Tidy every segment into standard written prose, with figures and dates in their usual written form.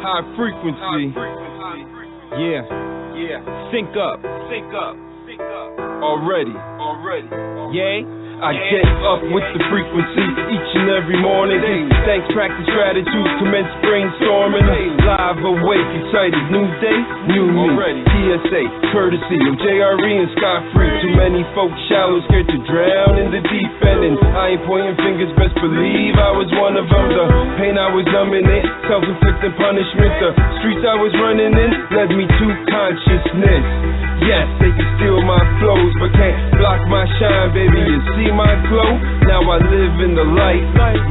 High frequency. Yeah. Sync up. Already. Yay. I get up with the frequency each and every morning. Thanks, practice gratitude, commence brainstorming. Live, awake, excited, new day, new me. TSA, courtesy of JRE and Scott Free. Too many folks shallow, scared to drown in the deep end. And I ain't pointing fingers, best believe I was one of them. The pain I was numbing it, self-inflicted punishment. The streets I was running in led me to consciousness. Yes, they can steal my flows, but can't block my shine, baby. You see my glow? Now I live in the light,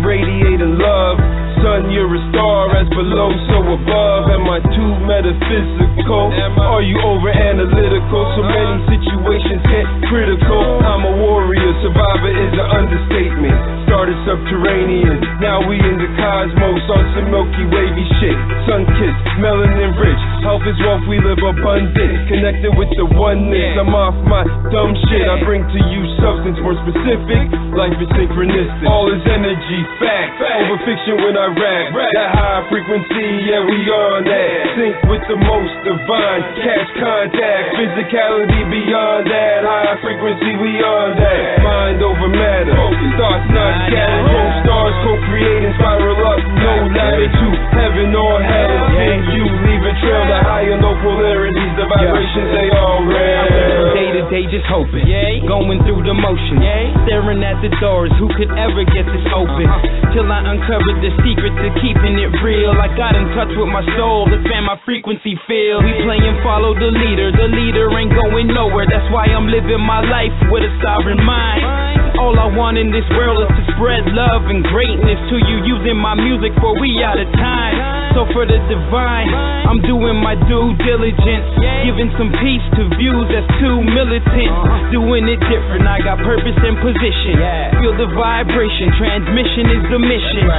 radiating love. Sun, you're a star, as below, so above. Am I too metaphysical? Are you over analytical? So many situations get critical. I'm a warrior, survivor is an understatement. Started subterranean, now we in the cosmos on some Milky Wavy shit. Sun-kissed, melanin rich, health is wealth, we live abundant. Connected with the oneness, I'm off my dumb shit. I bring to you substance more specific, life is synchronistic. All is energy, fact, over fiction when I rap. That high frequency, yeah, we on that. Sync with the most divine, catch contact, physicality beyond that. High frequency, we on that. Mind over matter, thoughts not scattered. Co-stars, co-creating, spiral up, no latitude, heaven or hell. And you leave a trail, the high and low polarities, the vibrations, they all real. Day to day just hoping, going through the motions, staring at the doors, who could ever get this open? Till I uncovered the secret to keeping it real. I got in touch with my soul, the fan my frequency feel. We play and follow the leader ain't going nowhere. That's why I'm living my life with a sovereign mind. All I want in this world is to spread love and greatness to you, using my music for we out of time. So for the divine, I'm doing my due diligence, giving some peace to views that's too militant. Doing it different, I got purpose and position. Feel the vibration, transmission is the mission.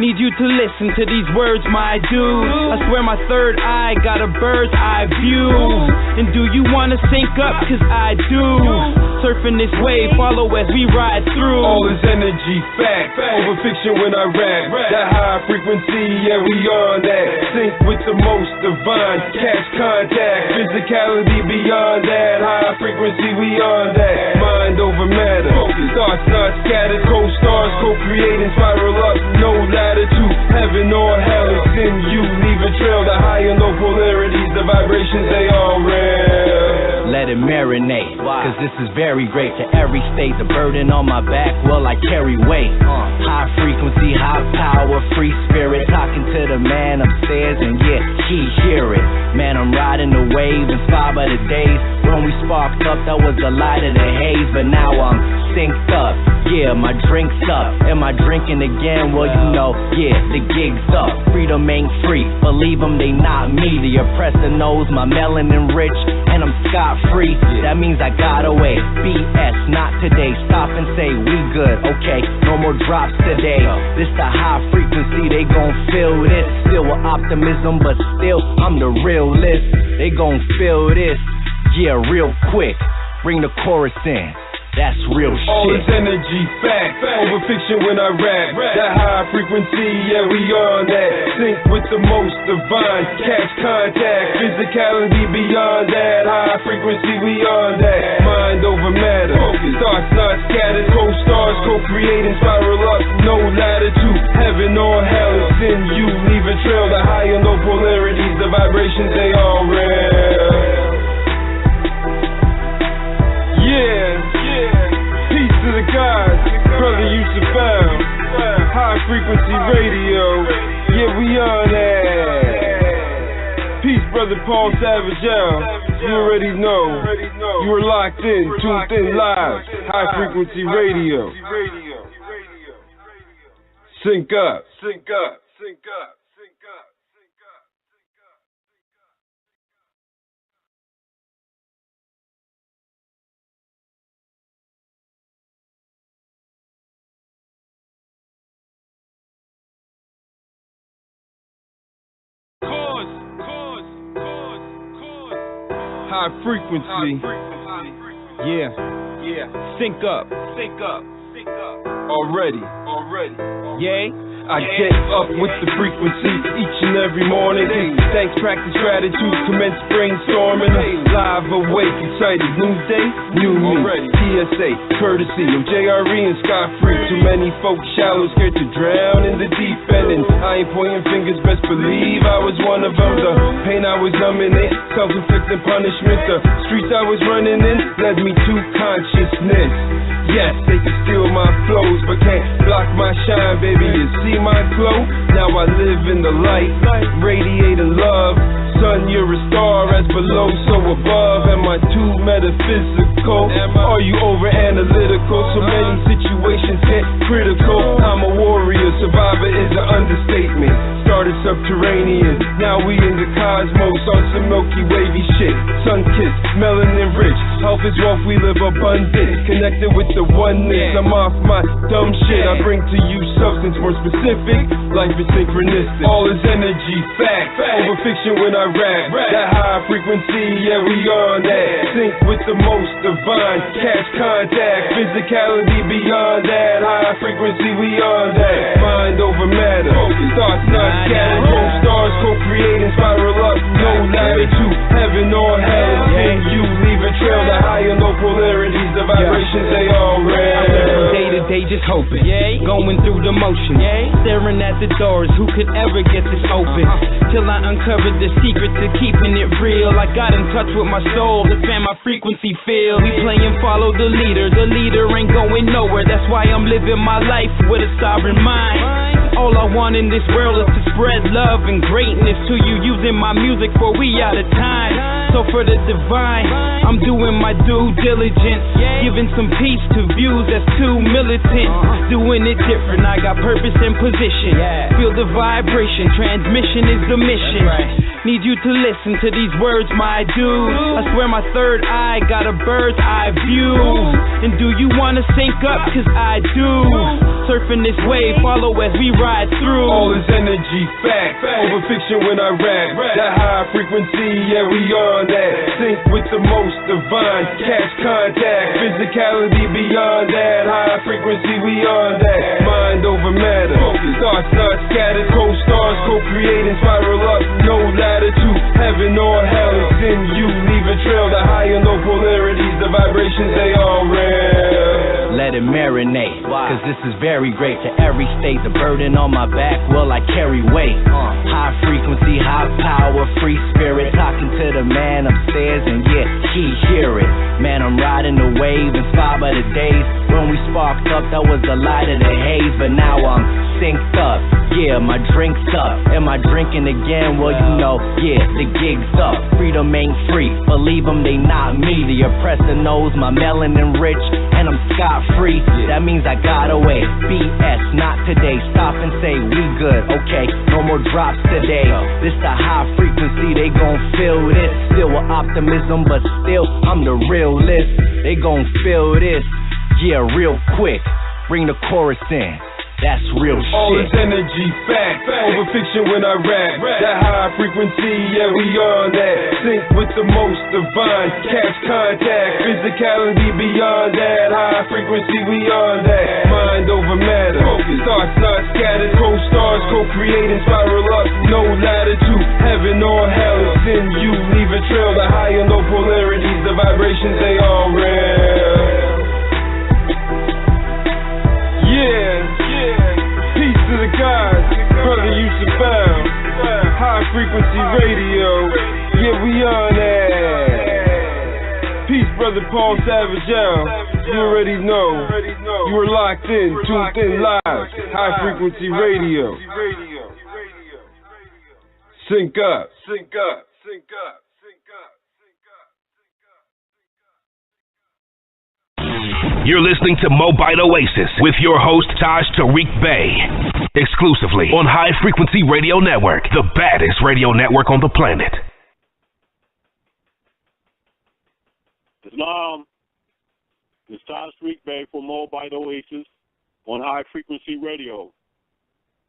Need you to listen to these words, my dude. I swear my third eye got a bird's eye view. And do you wanna sync up? Cause I do. Surfing this wave, follow as we ride through. All is energy, fact, over fiction when I rap. That high frequency, yeah, we on that. Sync with the most divine, catch contact, physicality beyond that. High frequency, we on that. Mind over matter, thoughts not scattered. Co-stars, co-creating, spiral up, no latitude, heaven or hell. It's in you, leave a trail. The high and low polarities, the vibrations, they all real. Let it marinate, cause this is very great. To every state, the burden on my back, well, I carry weight. High frequency, high power, free spirit. Talking to the man upstairs, and yeah, he hear it. Man, I'm riding the wave, inspired by the days when we sparked up, that was the light of the haze. But now I'm synced up, yeah, my drink's up. Am I drinking again? Well, you know, yeah, the gig's up. Freedom ain't free, believe them, they not me. The oppressor knows my melanin rich, and I'm scot-free. That means I got away. BS, not today. Stop and say we good, okay, no more drops today. This the high frequency, they gon' feel this. Still with optimism, but still I'm the realist. They gon' feel this, yeah, real quick. Bring the chorus in, that's real shit. All is energy, fact, over fiction when I rap. That high frequency, yeah, we on that. Sync with the most divine, catch contact, physicality beyond that. High frequency, we on that. Mind over matter, thoughts not scattered. Co-stars, co-creating, spiral up, no latitude, heaven or hell. It's in you, leave a trail. The high and low polarities, the vibrations, they all real. Peace to the gods, brother Yusuf found. High frequency radio, yeah, we on that. Peace, brother Paul Savage, you already know. You are locked in, tuned in live. High frequency radio. Sync up. High frequency, yeah, sync up, already, yay. I I get up with the frequency each and every morning. Thanks, practice gratitude, commence brainstorming. Live, awake, excited, new day, new me. TSA, courtesy of JRE and Scott Free. Too many folks shallow, scared to drown in the deep end. And I ain't pointing fingers, best believe I was one of them. The pain I was numbing it, self-inflicted punishment. The streets I was running in led me to consciousness. Yes, they can steal my flows, but can't block my shine, baby. You see my glow? Now I live in the light, radiating love. Sun, you're a star, as below, so above. Am I too metaphysical? Are you over analytical? So many situations get critical. I'm a warrior, survivor is an understatement. Started subterranean, now we in the cosmos on some Milky Wavy shit. Sun-kissed, melanin rich, health is wealth, we live abundant. Connected with the oneness, I'm off my dumb shit. I bring to you substance more specific, life is synchronistic. All is energy, fact, over fiction when I rap. That high frequency, yeah, we on that. Sync with the most divine, catch contact, physicality beyond that. High frequency, we on that. Mind over matter, thoughts not scattered. Whole stars co-creating, spiral up, no ladder to heaven or hell. Then you leave a trail, the high and low polarities, the vibrations, they all real. From day to day just hoping, going through the motion, staring at the doors, who could ever get this open? Till I uncovered the secret to keeping it real. I got in touch with my soul, to fan my frequency field. We playing follow the leader ain't going nowhere. That's why I'm living my life with a sovereign mind. All I want in this world is to spread love and greatness to you, using my music for we out of time. So for the divine, I'm doing my due diligence, giving some peace to views that's too militant. Doing it different, I got purpose and position. Feel the vibration, transmission is the mission. Need you to listen to these words, my dude. I swear my third eye got a bird's eye view. And do you wanna sync up? Cause I do. Surfing this wave, follow as we ride through. All is energy, fact, over fiction when I rap. That high frequency, yeah, we on that. Sync with the most divine, catch contact, physicality beyond that. High frequency, we on that. Mind over matter, thoughts not scattered. Co-stars co-creating, spiral up, no ladder to heaven or hell. It's in you, leave a trail. The high and low polarities, the vibrations, they all real. Let it marinate, cause this is very great. To every state, the burden on my back, well, I carry weight. High frequency, high power, free spirit. Talking to the man upstairs, and yeah, he hear it. Man, I'm riding the wave, inspired by the days when we sparked up. That was the light of the haze, but now I'm synced up. Yeah, my drink's up. Am I drinking again? Well, you know, yeah, the gig's up. Freedom ain't free, believe them, they not me. The oppressor knows my melanin rich, and I'm scot-free. That means I got away. BS, not today. Stop and say we good, okay? No more drops today. This the high frequency, they gon' feel this. Still with optimism, but still I'm the realist. They gon' feel this, yeah, real quick. Bring the chorus in. That's real shit. All is energy, fact, over fiction when I rap. That high frequency, yeah, we on that. Sync with the most divine, catch contact, physicality beyond that. High frequency, we on that. Mind over matter, thoughts not scattered. Co-stars co-creating, spiral up, no ladder to heaven or hell. It's in you, leave a trail. The high and low polarities, the vibrations, they all real. Peace to the gods, brother, you survive. High frequency radio, yeah, we on that. Peace, brother Paul Savage, you already know. You are locked in, tuned in live. High frequency radio. Sync up. Sync up. Sync up. You're listening to Mobile Oasis with your host, Taj Tarik Bey. Exclusively on High Frequency Radio Network, the baddest radio network on the planet. Islam. This is Taj Tarik Bey for Mobile Oasis on High Frequency Radio.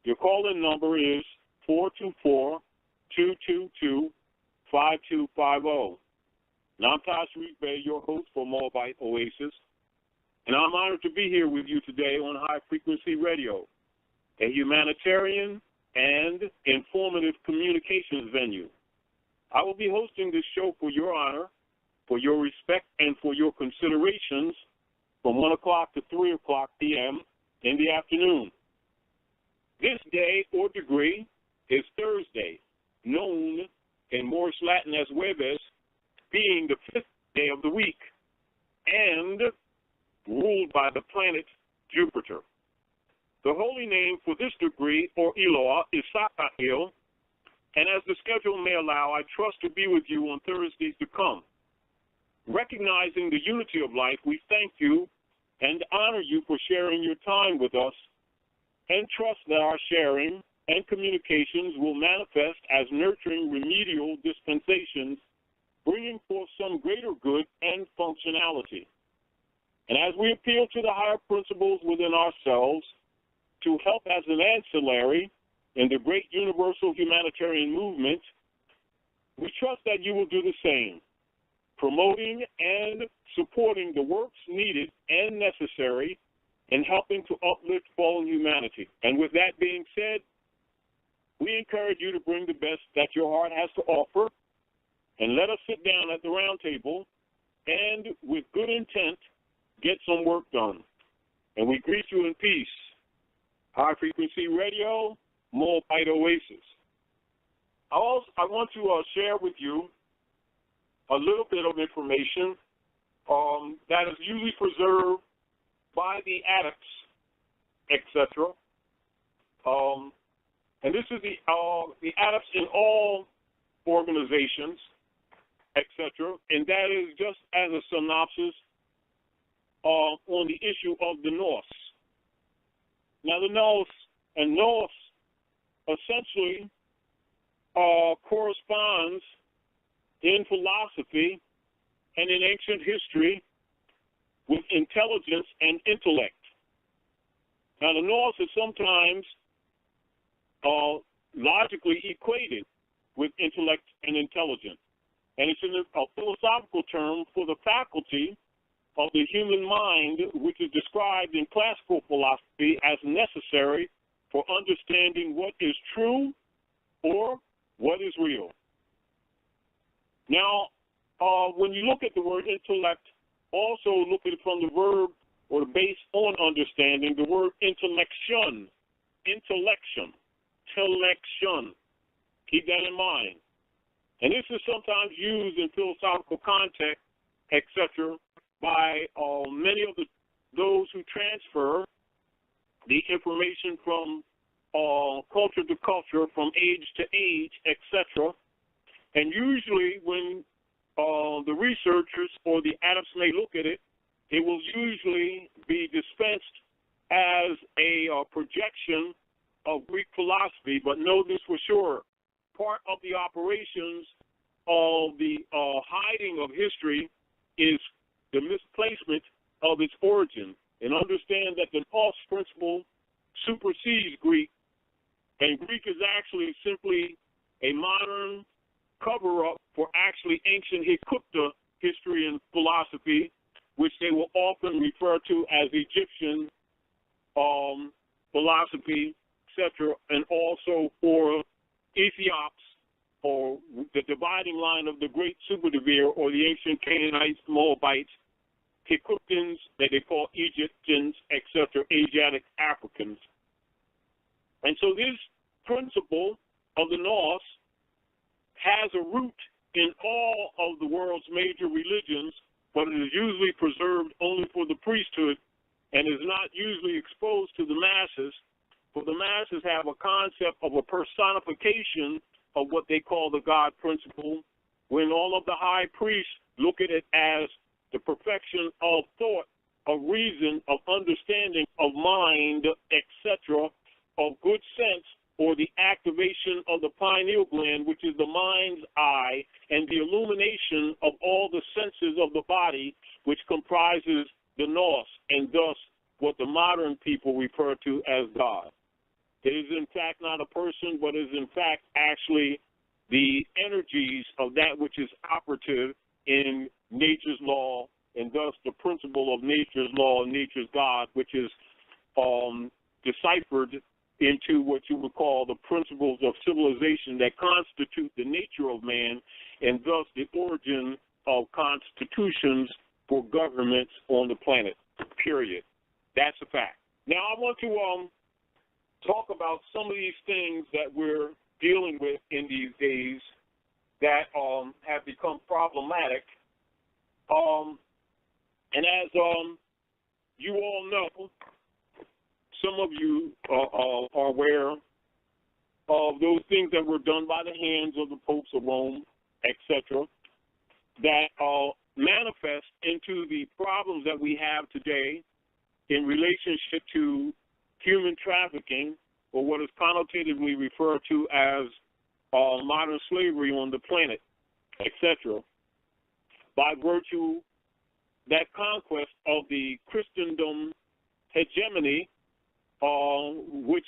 Your call-in number is 424-222-5250. Now, I'm Taj Tarik Bey, your host for Mobile Oasis. And I'm honored to be here with you today on High Frequency Radio. a humanitarian and informative communications venue. I will be hosting this show for your honor, for your respect, and for your considerations from 1 o'clock to 3 o'clock p.m. in the afternoon. This day or degree is Thursday, known in Moorish Latin as Jueves, being the 5th day of the week, and ruled by the planet Jupiter. The holy name for this degree, or Eloah, is Sakael, and as the schedule may allow, I trust to be with you on Thursdays to come. Recognizing the unity of life, we thank you and honor you for sharing your time with us, and trust that our sharing and communications will manifest as nurturing remedial dispensations, bringing forth some greater good and functionality. And as we appeal to the higher principles within ourselves to help as an ancillary in the great universal humanitarian movement, we trust that you will do the same, promoting and supporting the works needed and necessary in helping to uplift fallen humanity. And with that being said, we encourage you to bring the best that your heart has to offer, and let us sit down at the round table and, with good intent, get some work done. And we greet you in peace. High Frequency Radio, Moabite Oasis. I want to share with you a little bit of information that is usually preserved by the adepts, etc. And this is the adepts in all organizations, etc. And that is just as a synopsis on the issue of the Norse. Now, the Norse essentially corresponds in philosophy and in ancient history with intelligence and intellect. Now, the Norse is sometimes logically equated with intellect and intelligence, and it's a philosophical term for the faculty of the human mind, which is described in classical philosophy as necessary for understanding what is true or what is real. Now, when you look at the word intellect, also look at it from the verb or the base on understanding, the word intellection. Keep that in mind. And this is sometimes used in philosophical context, etc., by many of those who transfer the information from culture to culture, from age to age, etc. And usually when the researchers or the adepts may look at it, it will usually be dispensed as a projection of Greek philosophy. But know this for sure, part of the operations of the hiding of history is the misplacement of its origin. And understand that the Norse principle supersedes Greek, and Greek is actually simply a modern cover-up for actually ancient Hekupta history and philosophy, which they will often refer to as Egyptian philosophy, etc., and also for Ethiops, or the dividing line of the great Superdivere, or the ancient Canaanites, Moabites, Hekuptans, that they call Egyptians, etc., Asiatic Africans. And so this principle of the Norse has a root in all of the world's major religions, but it is usually preserved only for the priesthood and is not usually exposed to the masses, for the masses have a concept of a personification of what they call the God principle, when all of the high priests look at it as the perfection of thought, of reason, of understanding, of mind, etc., of good sense, or the activation of the pineal gland, which is the mind's eye, and the illumination of all the senses of the body, which comprises the Norse, and thus what the modern people refer to as God. It is in fact not a person, but is in fact actually the energies of that which is operative in nature's law, and thus the principle of nature's law and nature's God, which is deciphered in into what you would call the principles of civilization that constitute the nature of man and thus the origin of constitutions for governments on the planet, period. That's a fact. Now, I want to talk about some of these things that we're dealing with in these days that have become problematic. And as you all know, some of you are aware of those things that were done by the hands of the popes of Rome, etc., that manifest into the problems that we have today in relationship to human trafficking, or what is connotatively referred to as modern slavery on the planet, etc., by virtue that conquest of the Christendom hegemony, which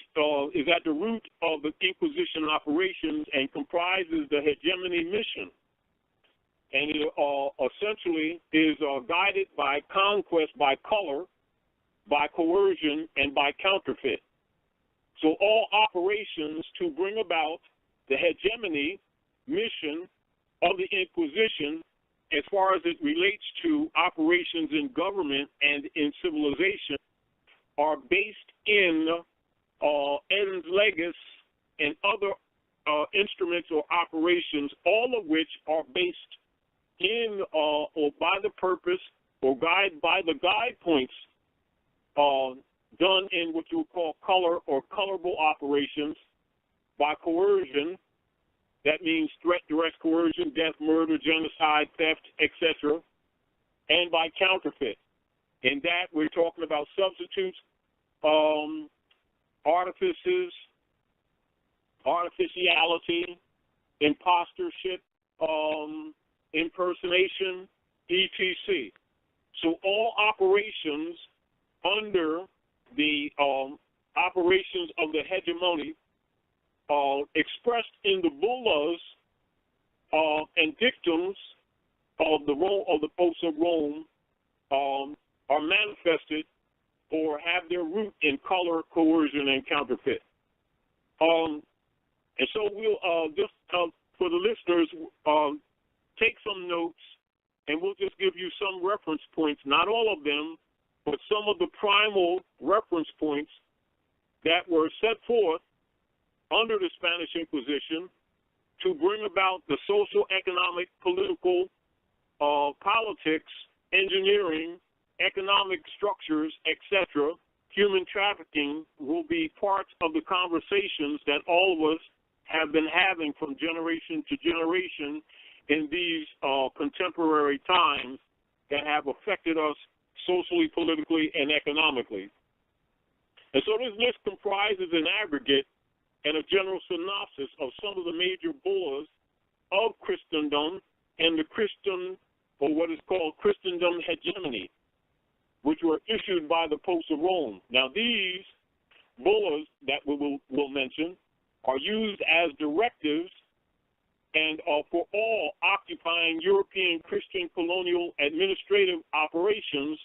is at the root of the Inquisition operations and comprises the hegemony mission. And it essentially is guided by conquest by color, by coercion, and by counterfeit. So all operations to bring about the hegemony mission of the Inquisition, as far as it relates to operations in government and in civilization, are based in ens legis and other instruments or operations, all of which are based in or by the purpose or by the guide points done in what you would call color or colorable operations, by coercion. That means threat, duress, coercion, death, murder, genocide, theft, etc., and by counterfeit. In that, we're talking about substitutes, artifices, artificiality, impostorship, impersonation, etc. So all operations under the operations of the hegemony expressed in the bullas and dictums of the popes of Rome are manifested or have their root in color, coercion, and counterfeit. And so we'll just for the listeners take some notes, and we'll just give you some reference points, not all of them, but some of the primal reference points that were set forth under the Spanish Inquisition to bring about the social, economic, political, politics, engineering, economic structures, etc. Human trafficking will be parts of the conversations that all of us have been having from generation to generation in these contemporary times that have affected us socially, politically, and economically. And so this list comprises an aggregate and a general synopsis of some of the major bullas of Christendom and the Christian, or what is called Christendom hegemony, which were issued by the popes of Rome. Now, these bullas that we'll mention are used as directives and for all occupying European Christian colonial administrative operations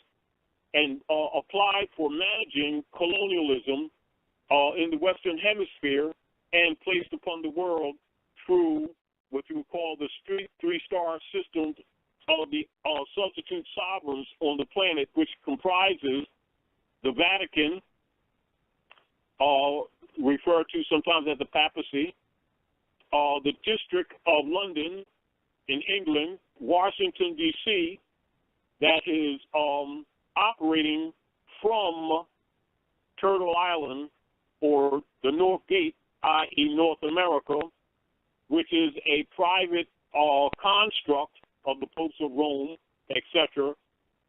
and applied for managing colonialism in the Western Hemisphere and placed upon the world through what you would call the three-star system of the substitute sovereigns on the planet, which comprises the Vatican, referred to sometimes as the papacy, the District of London in England, Washington, D.C., that is operating from Turtle Island or the North Gate, i.e. North America, which is a private construct of the popes of Rome, etc.,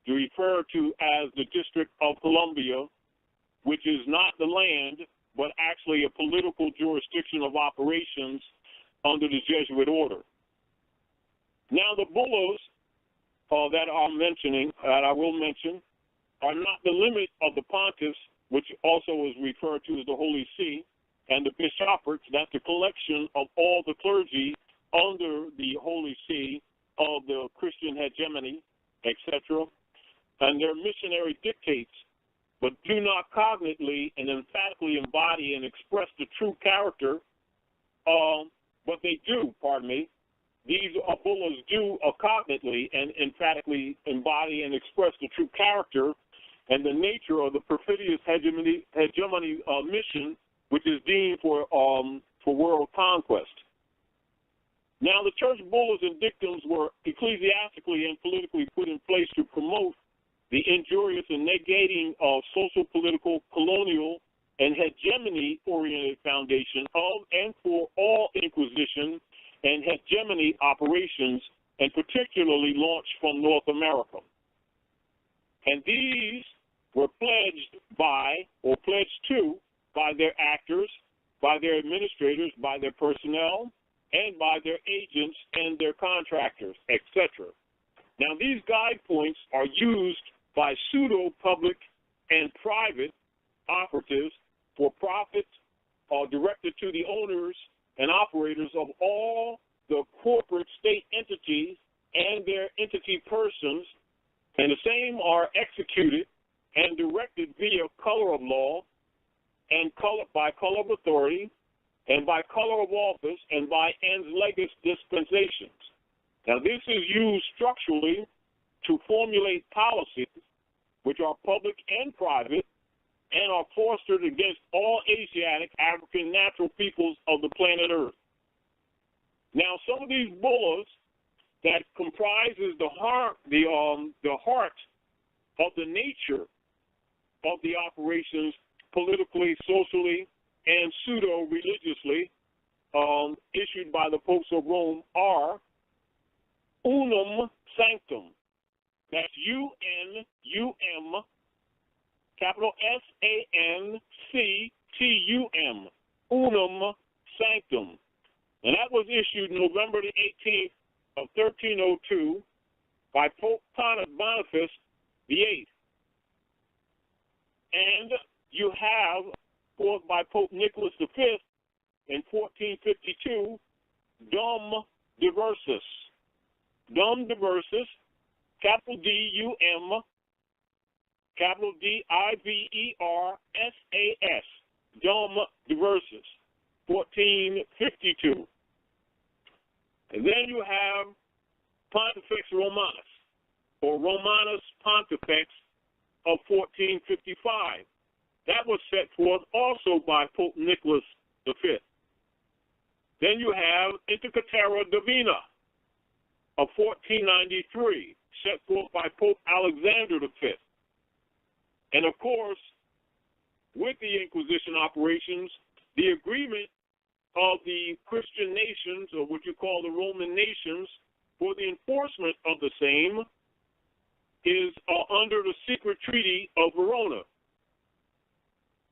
referred to as the District of Columbia, which is not the land, but actually a political jurisdiction of operations under the Jesuit order. Now, the bullas that I will mention, are not the limit of the pontiffs, which also is referred to as the Holy See, and the bishoprics. That's a collection of all the clergy under the Holy See of the Christian hegemony, etc., and their missionary dictates but do not cognitely and emphatically embody and express the true character. But they do, these bullahs do cognitely and emphatically embody and express the true character and the nature of the perfidious hegemony mission, which is deemed for world conquest. Now, the church bullahs and dictums were ecclesiastically and politically put in place to promote the injurious and negating of social, political, colonial, and hegemony-oriented foundation of and for all inquisition and hegemony operations, and particularly launched from North America. And these were pledged to by their actors, by their administrators, by their personnel, and by their agents and their contractors, etc. Now, these guide points are used by pseudo-public and private operatives for profit directed to the owners and operators of all the corporate state entities and their entity persons, and the same are executed and directed via color of law and by color of authority and by color of office and by ens legis dispensations. Now, this is used structurally to formulate policies which are public and private and are fostered against all Asiatic, African, natural peoples of the planet Earth. Now, some of these bullahs that comprises the heart of the nature of the operations politically, socially, and pseudo-religiously issued by the popes of Rome are unum sanctum. That's U-N-U-M, capital S-A-N-C-T-U-M, unum sanctum. And that was issued November the 18th of 1302 by Pope Boniface VIII. And you have, fourth by Pope Nicholas V in 1452, Dum Diversus. Dum Diversus, capital D-U-M, capital D-I-V-E-R-S-A-S, Dum Diversus, 1452. And then you have Pontifex Romanus, or Romanus Pontifex of 1455. That was set forth also by Pope Nicholas V. Then you have Intercatera Divina of 1493, set forth by Pope Alexander V. And of course, with the Inquisition operations, the agreement of the Christian nations, or what you call the Roman nations, for the enforcement of the same is under the secret treaty of Verona.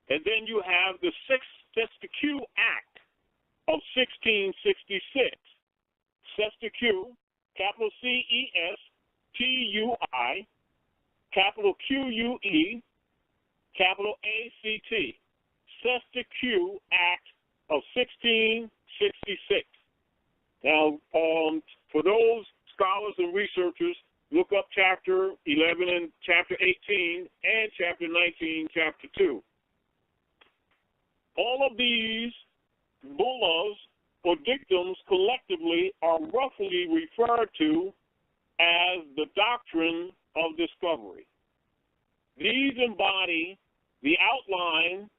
And then you have the Cestui Act of 1666. Cestui, capital C-E-S-T-U-I, capital Q-U-E, capital A-C-T. Cestui Act of 1666. Now, for those scholars and researchers, look up chapter 11 and chapter 18 and chapter 19, chapter 2. All of these bullahs or dictums collectively are roughly referred to as the doctrine of discovery. These embody the outline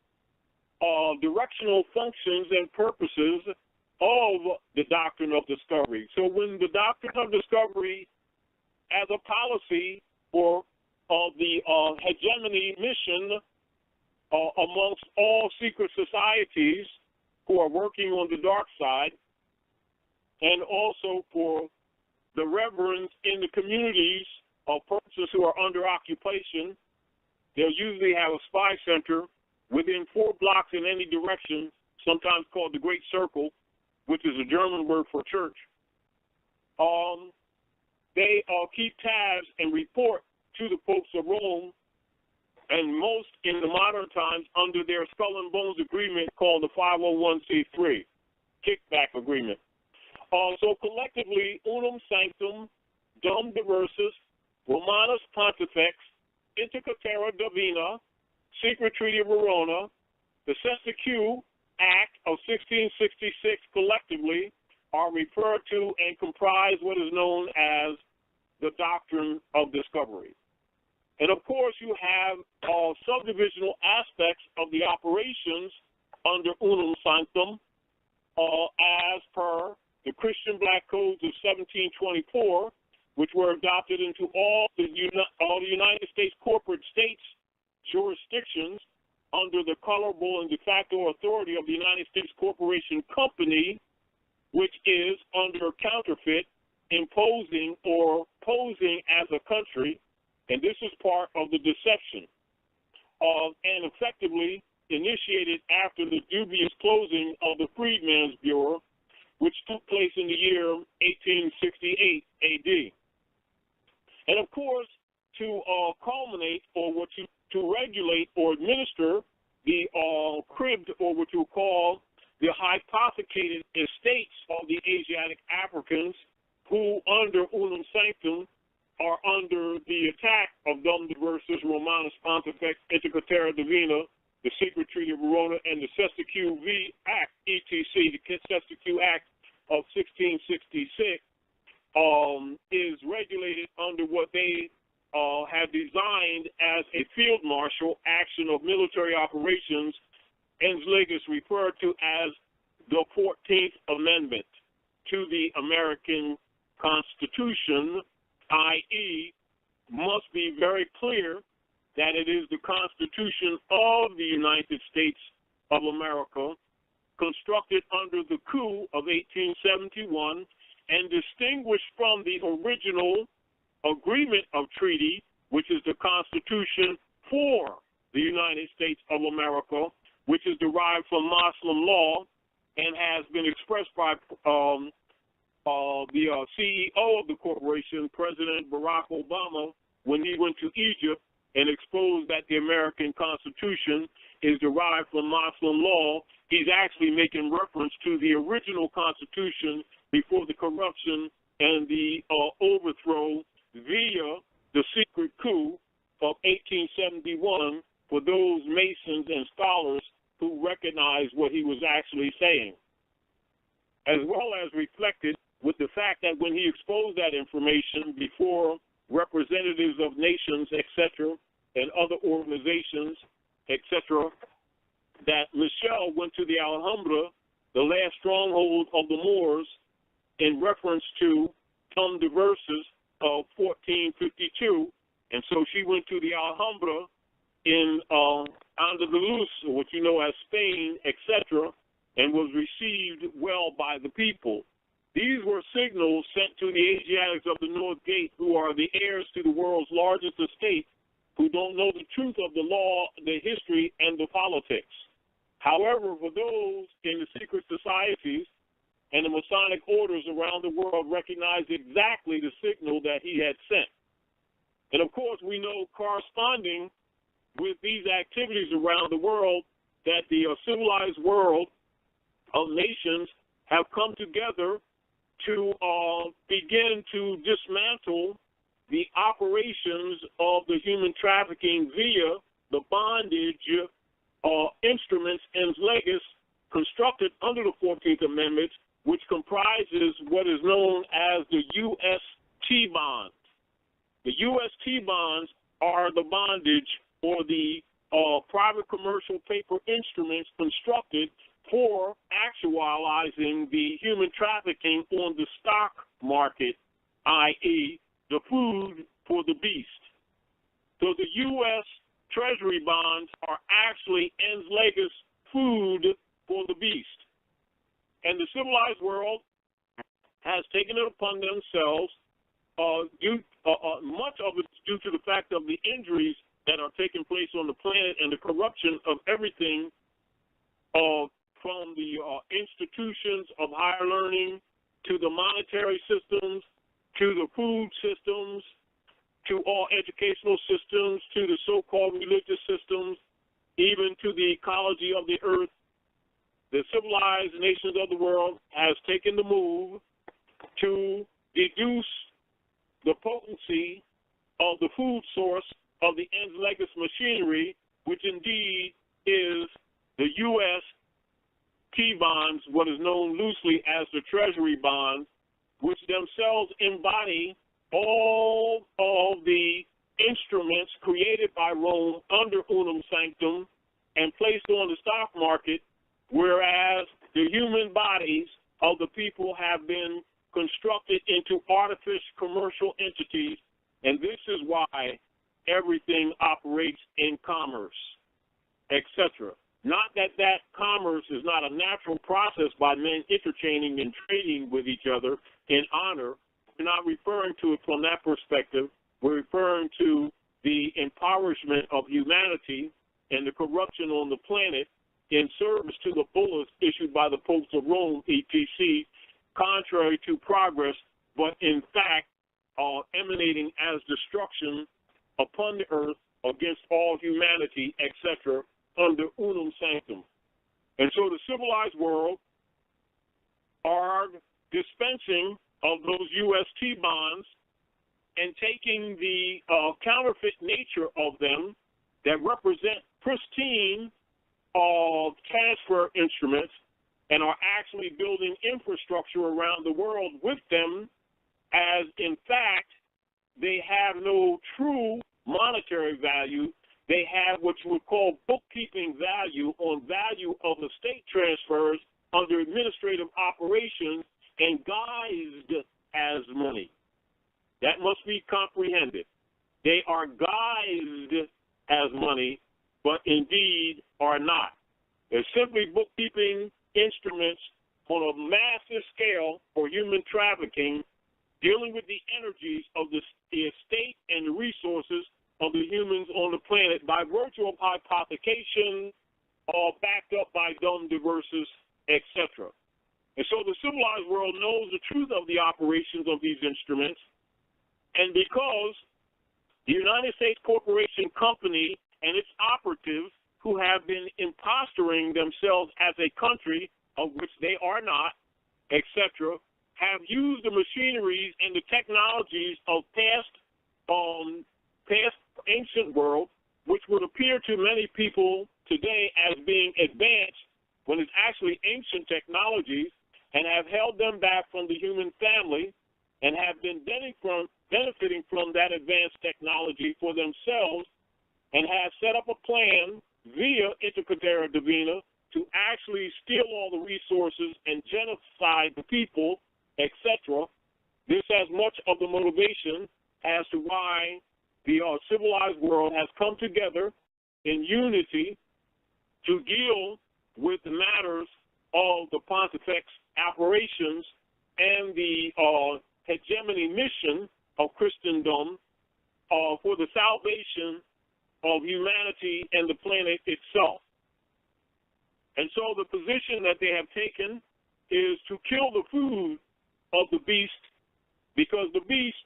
of directional functions and purposes of the doctrine of discovery. So when the doctrine of discovery as a policy for the hegemony mission amongst all secret societies who are working on the dark side, and also for the reverends in the communities of persons who are under occupation, they'll usually have a spy center within 4 blocks in any direction, sometimes called the Great Circle, which is a German word for church. They keep tabs and report to the popes of Rome, and most in the modern times under their skull and bones agreement called the 501c3 kickback agreement. So collectively, unum sanctum, dum diversus, Romanus Pontifex, Intercatera Divina, Secret Treaty of Verona, the Sister-Q Act of 1666 collectively are referred to and comprise what is known as the doctrine of discovery. And of course, you have subdivisional aspects of the operations under Unum Sanctum, as per the Christian Black Codes of 1724, which were adopted into all the United States corporate states jurisdictions under the colorable and de facto authority of the United States Corporation Company, which is under counterfeit, imposing or posing as a country, and this is part of the deception and effectively initiated after the dubious closing of the Freedmen's Bureau, which took place in the year 1868 A.D. And of course, to culminate or to regulate or administer the cribbed or what you call the hypothecated estates of the Asiatic Africans who under Unum Sanctum are under the attack of Dum Diversus Romanus Pontifex Intercatera Divina, the Secret Treaty of Verona, and the Sister-Q Act, etc., the Sister-Q Act of 1666, is regulated under what they have designed as a field marshal action of military operations, ens legis, referred to as the 14th Amendment to the American Constitution, i.e., must be very clear that it is the Constitution of the United States of America, constructed under the coup of 1871 and distinguished from the original agreement of treaty, which is the Constitution for the United States of America, which is derived from Muslim law and has been expressed by the CEO of the corporation, President Barack Obama, when he went to Egypt and exposed that the American Constitution is derived from Muslim law. He's actually making reference to the original Constitution before the corruption and the overthrow via the secret coup of 1871 for those Masons and scholars who recognized what he was actually saying, as well as reflected with the fact that when he exposed that information before representatives of nations, etc., and other organizations, etc., that Michelle went to the Alhambra, the last stronghold of the Moors, in reference to Dum Diversus of 1452, and so she went to the Alhambra in Andalus, what you know as Spain, etc., and was received well by the people. These were signals sent to the Asiatics of the North Gate, who are the heirs to the world's largest estate, who don't know the truth of the law, the history, and the politics. However, for those in the secret societies and the Masonic orders around the world recognized exactly the signal that he had sent. And of course, we know corresponding with these activities around the world that the civilized world of nations have come together to begin to dismantle the operations of the human trafficking via the bondage instruments ens legis constructed under the 14th Amendment, which comprises what is known as the U.S. T-bonds. The U.S. T-bonds are the bondage or the private commercial paper instruments constructed for actualizing the human trafficking on the stock market, i.e., the food for the beast. So the U.S. Treasury bonds are actually ens legis food for the beast. And the civilized world has taken it upon themselves, much of it due to the fact of the injuries that are taking place on the planet and the corruption of everything from the institutions of higher learning to the monetary systems, to the food systems, to all educational systems, to the so-called religious systems, even to the ecology of the earth. The civilized nations of the world has taken the move to deduce the potency of the food source of the ens legis machinery, which indeed is the U.S. T-bonds, what is known loosely as the Treasury bonds, which themselves embody all of the instruments created by Rome under unum sanctum and placed on the stock market, whereas the human bodies of the people have been constructed into artificial commercial entities, and this is why everything operates in commerce, etc. Not that commerce is not a natural process by men interchanging and trading with each other in honor. We're not referring to it from that perspective. We're referring to the impoverishment of humanity and the corruption on the planet in service to the bullets issued by the popes of Rome, etc., contrary to progress, but in fact emanating as destruction upon the earth against all humanity, etc., under unum sanctum. And so the civilized world are dispensing of those UST bonds and taking the counterfeit nature of them that represent pristine transfer instruments and are actually building infrastructure around the world with them, as in fact they have no true monetary value. They have what you would call bookkeeping value on value of the state transfers under administrative operations and guised as money. That must be comprehended. They are guised as money, but indeed are not. They're simply bookkeeping instruments on a massive scale for human trafficking, dealing with the energies of the estate and the resources of the humans on the planet by virtue of hypothecation or backed up by dumb diverses, etc. And so the civilized world knows the truth of the operations of these instruments, and because the United States Corporation Company and its operatives, who have been impostoring themselves as a country, of which they are not, etc., have used the machineries and the technologies of past ancient world, which would appear to many people today as being advanced when it's actually ancient technologies, and have held them back from the human family and have been benefiting from that advanced technology for themselves, and have set up a plan via Intercadera Divina to actually steal all the resources and genocide the people, etc. This has much of the motivation as to why the civilized world has come together in unity to deal with the matters of the Pontifex operations and the hegemony mission of Christendom for the salvation of humanity and the planet itself. And so the position that they have taken is to kill the food of the beast, because the beast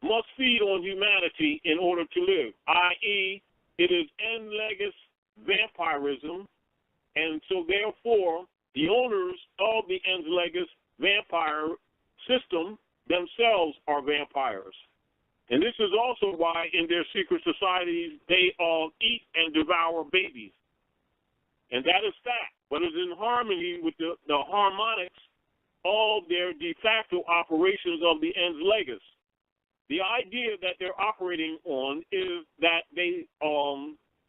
must feed on humanity in order to live, i.e., it is en legis vampirism, and so therefore the owners of the en legis vampire system themselves are vampires. And this is also why in their secret societies they eat and devour babies. And that is fact, but it's in harmony with the harmonics of their de facto operations of the ens legis. The idea that they're operating on is that they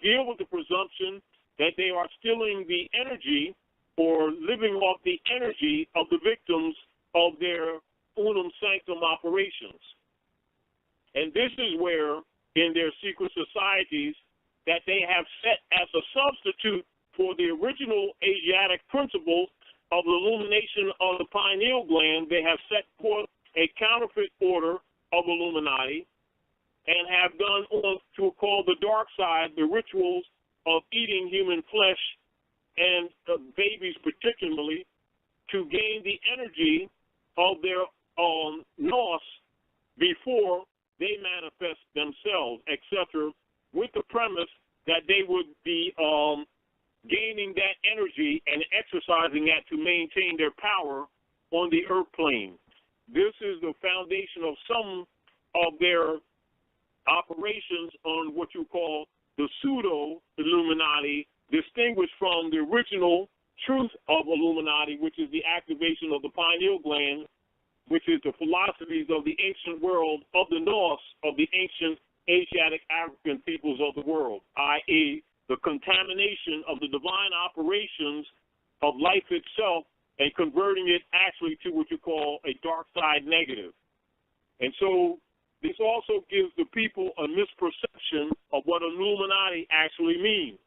deal with the presumption that they are stealing the energy or living off the energy of the victims of their unum sanctum operations. And this is where, in their secret societies, that they have set as a substitute for the original Asiatic principles of the illumination of the pineal gland, they have set forth a counterfeit order of Illuminati and have done on to call the dark side the rituals of eating human flesh and babies particularly to gain the energy of their nos before they manifest themselves, etc., with the premise that they would be gaining that energy and exercising that to maintain their power on the earth plane. This is the foundation of some of their operations on what you call the pseudo-Illuminati, distinguished from the original truth of Illuminati, which is the activation of the pineal gland, which is the philosophies of the ancient world of the Norse, of the ancient Asiatic African peoples of the world, i.e., the contamination of the divine operations of life itself and converting it actually to what you call a dark side negative. And so this also gives the people a misperception of what Illuminati actually means.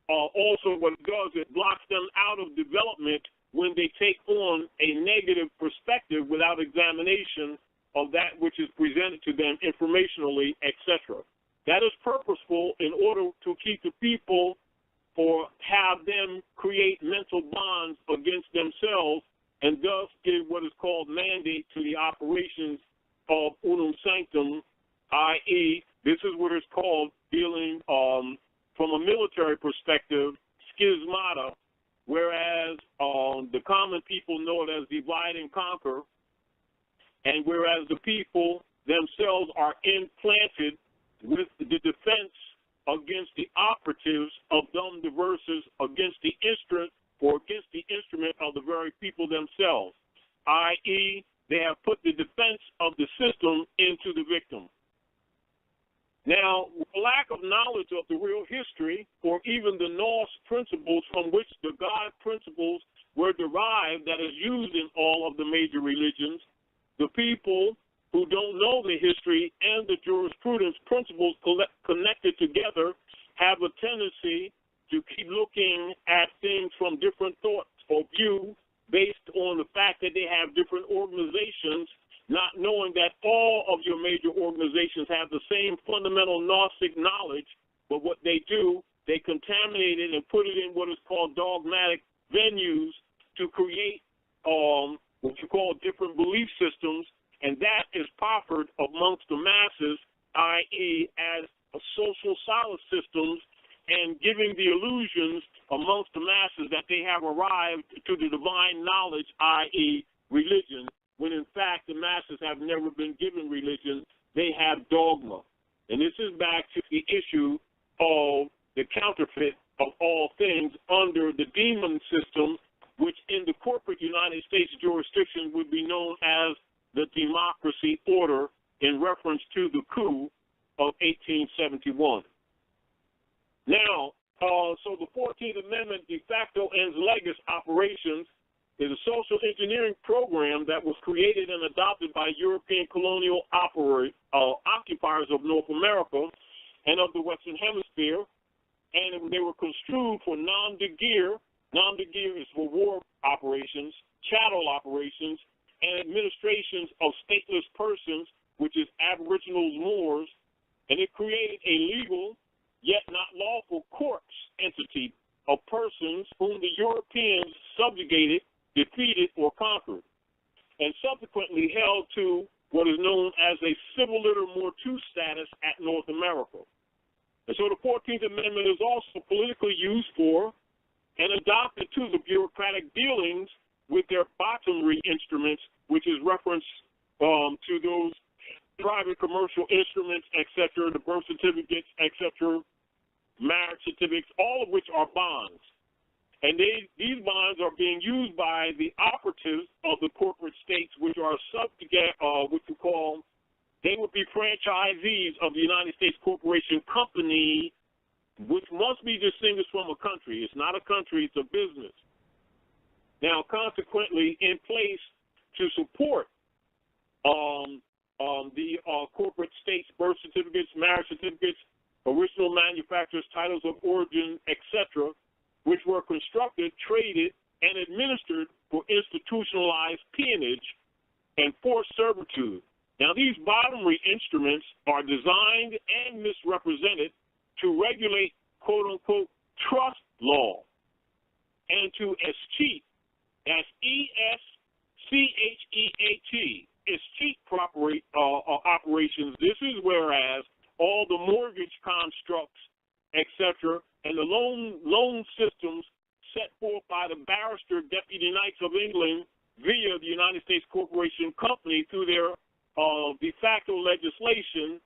Also, what it does, it blocks them out of development when they take on a negative perspective without examination of that which is presented to them informationally, etc. That is purposeful in order to keep the people or have them create mental bonds against themselves and thus give what is called mandate to the operations of unum sanctum, i.e., this is what is called dealing from a military perspective, schismata, whereas the common people know it as divide and conquer, and whereas the people themselves are implanted with the defense against the operatives of them diverses against the instrument or against the instrument of the very people themselves, i.e., they have put the defense of the system into the victim. Now, lack of knowledge of the real history or even the Norse principles from which the God principles were derived that is used in all of the major religions, the people who don't know the history and the jurisprudence principles connected together have a tendency to keep looking at things from different thoughts or view based on the fact that they have different organizations, not knowing that all of your major organizations have the same fundamental Gnostic knowledge, but what they do, they contaminate it and put it in what is called dogmatic venues to create what you call different belief systems, and that is proffered amongst the masses, i.e., as a social solace systems, and giving the illusions amongst the masses that they have arrived to the divine knowledge, i.e., religion, when in fact the masses have never been given religion, they have dogma. And this is back to the issue of the counterfeit of all things under the demon system, which in the corporate United States jurisdiction would be known as the democracy order in reference to the coup of 1871. Now, so the 14th Amendment de facto ens legis operations is a social engineering program that was created and adopted by European colonial occupiers of North America and of the Western Hemisphere, and they were construed for nom de guerre. Nom de guerre is for war operations, chattel operations, and administrations of stateless persons, which is Aboriginals, Moors, and it created a legal yet not lawful courts entity of persons whom the Europeans subjugated, defeated, or conquered, and subsequently held to what is known as a civil liter mortuus status at North America. And so the 14th Amendment is also politically used for and adopted to the bureaucratic dealings with their bottomry instruments, which is reference to those private commercial instruments, etc., the birth certificates, etc., marriage certificates, all of which are bonds. And these bonds are being used by the operatives of the corporate states, which are subject, what you call, they would be franchisees of the United States Corporation Company, which must be distinguished from a country. It's not a country, it's a business. Now, consequently, in place to support the corporate states' birth certificates, marriage certificates, original manufacturers, titles of origin, etc., which were constructed, traded, and administered for institutionalized peonage and forced servitude. Now, these bottomry instruments are designed and misrepresented to regulate, quote-unquote, trust law and to escheat, that's E-S-C-H-E-A-T, escheat operations. This is whereas all the mortgage constructs, etc., and the loan systems set forth by the barrister deputy knights of England via the United States Corporation Company through their de facto legislation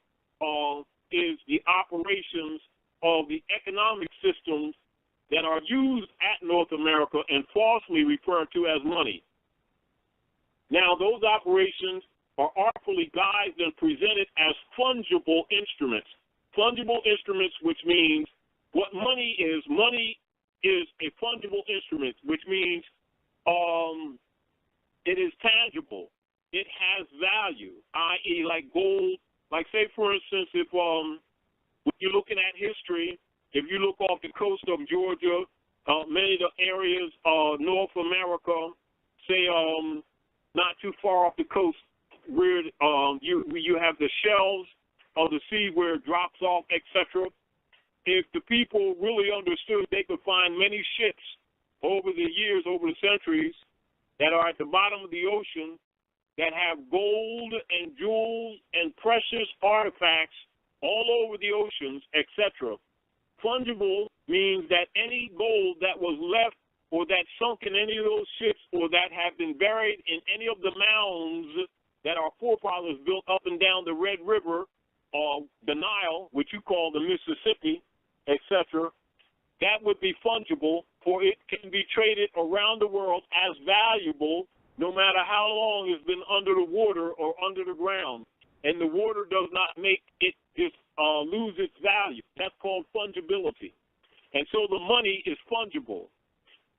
is the operations of the economic systems that are used at North America and falsely referred to as money. Now, those operations are artfully guised and presented as fungible instruments. Fungible instruments, which means what money is a fungible instrument, which means it is tangible. It has value, i.e. like gold. Like, say, for instance, if when you're looking at history, if you look off the coast of Georgia, many of the areas North America, say not too far off the coast, where you have the shelves of the sea where it drops off, etc. If the people really understood, they could find many ships over the years, over the centuries, that are at the bottom of the ocean that have gold and jewels and precious artifacts all over the oceans, etc. Fungible means that any gold that was left or that sunk in any of those ships or that have been buried in any of the mounds that our forefathers built up and down the Red River or the Nile, which you call the Mississippi, etc., that would be fungible, for it can be traded around the world as valuable no matter how long it's been under the water or under the ground. And the water does not make it just lose its value. That's called fungibility. And so the money is fungible.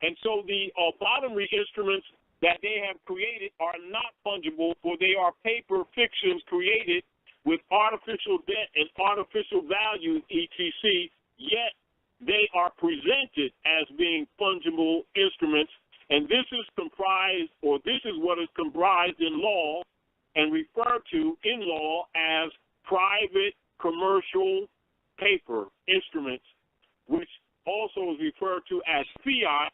And so the bottomry instruments that they have created are not fungible, for they are paper fictions created with artificial debt and artificial values, etc., yet they are presented as being fungible instruments. And this is comprised, or this is what is comprised in law and referred to in law as private commercial paper instruments, which also is referred to as fiat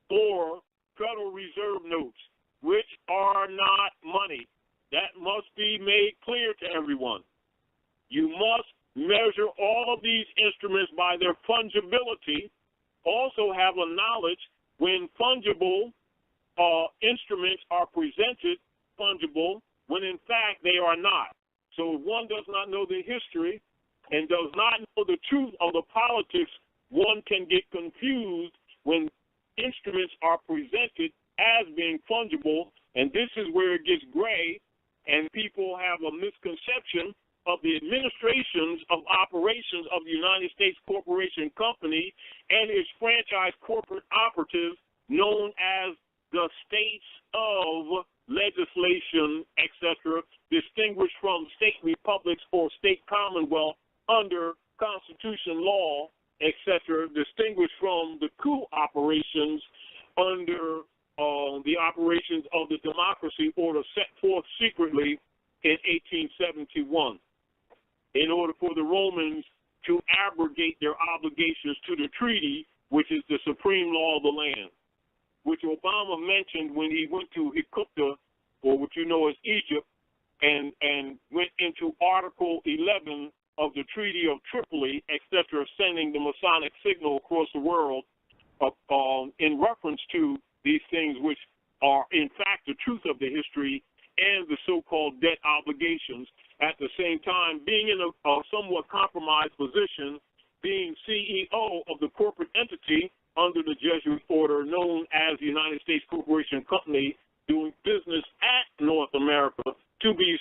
or Federal Reserve notes, which are not money. That must be made clear to everyone. You must measure all of these instruments by their fungibility. Also have a knowledge when fungible instruments are presented fungible, when in fact they are not. So if one does not know the history and does not know the truth of the politics, one can get confused when instruments are presented as being fungible, and this is where it gets gray, and people have a misconception of the administrations of operations of the United States Corporation Company and its franchise corporate operatives known as the states of legislation, etc., distinguished from state republics or state commonwealth under Constitution law, etc., distinguished from the coup operations under the operations of the democracy order set forth secretly in 1871 in order for the Romans to abrogate their obligations to the treaty, which is the supreme law of the land, which Obama mentioned when he went to Egypt, or what you know as Egypt, and went into Article 11 of the Treaty of Tripoli, etc., sending the Masonic signal across the world in reference to these things, which are in fact the truth of the history and the so-called debt obligations. At the same time, being in a somewhat compromised position, being CEO of the corporate entity under the Jesuit order known as the United States Corporation Company, doing business at North America, to be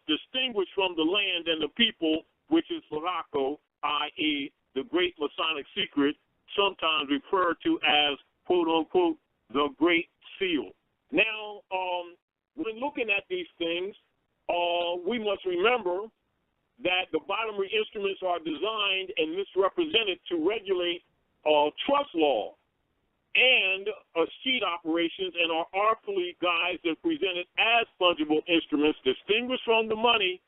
distinguished from the land and the people, which is Morocco, i.e. the Great Masonic Secret, sometimes referred to as, quote-unquote, the Great Seal. Now, when looking at these things, we must remember that the bottomry instruments are designed and misrepresented to regulate trust law and seed operations, and are artfully guised and presented as fungible instruments distinguished from the money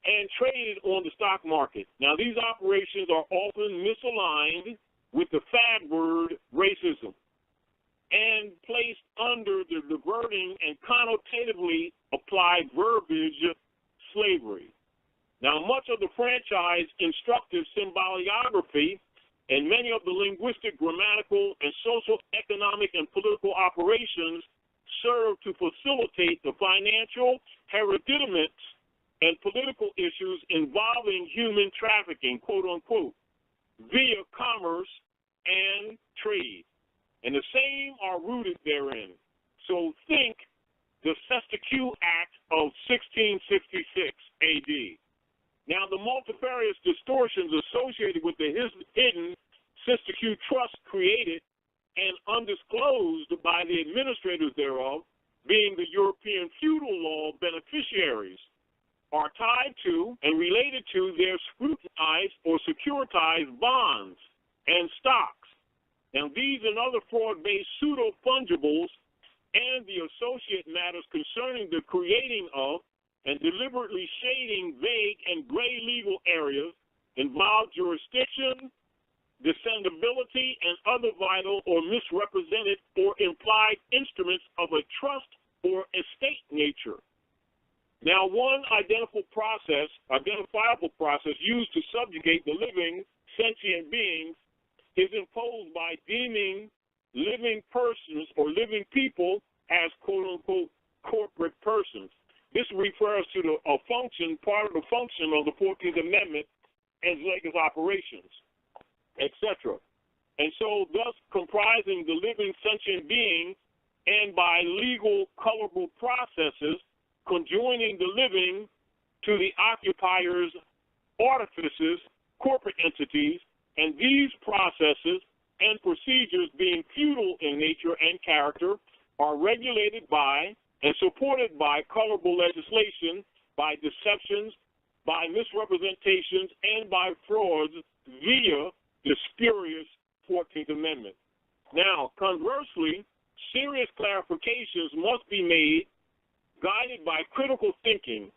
and traded on the stock market. Now, these operations are often misaligned with the fad word racism and placed under the diverting and connotatively applied verbiage slavery. Now, much of the franchise instructive symboliography and many of the linguistic, grammatical, and social, economic, and political operations serve to facilitate the financial hereditaments and political issues involving human trafficking, quote unquote, via commerce and trade. And the same are rooted therein. So think the Cestui Act of 1666 AD. Now, the multifarious distortions associated with the hidden Cestui Trust created and undisclosed by the administrators thereof, being the European feudal law beneficiaries, are tied to and related to their scrutinized or securitized bonds and stocks. Now, these and other fraud-based pseudo-fungibles and the associate matters concerning the creating of and deliberately shading vague and gray legal areas involve jurisdiction, descendability, and other vital or misrepresented or implied instruments of a trust or estate nature. Now, one identifiable process used to subjugate the living sentient beings is imposed by deeming living persons or living people as quote-unquote corporate persons. This refers to part of the function of the 14th Amendment as legis operations, etc. And so thus comprising the living sentient being and by legal colorable processes conjoining the living to the occupier's artifices, corporate entities, and these processes and procedures being feudal in nature and character are regulated by and supported by colorable legislation, by deceptions, by misrepresentations, and by frauds via the spurious 14th Amendment. Now, conversely, serious clarifications must be made guided by critical thinking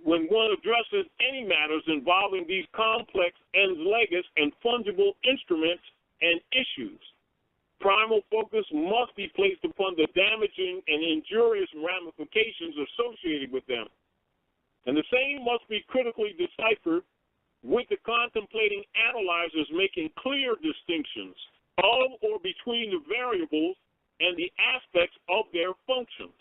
when one addresses any matters involving these complex ens legis and fungible instruments and issues. Primal focus must be placed upon the damaging and injurious ramifications associated with them. And the same must be critically deciphered with the contemplating analyzers making clear distinctions of or between the variables and the aspects of their functions.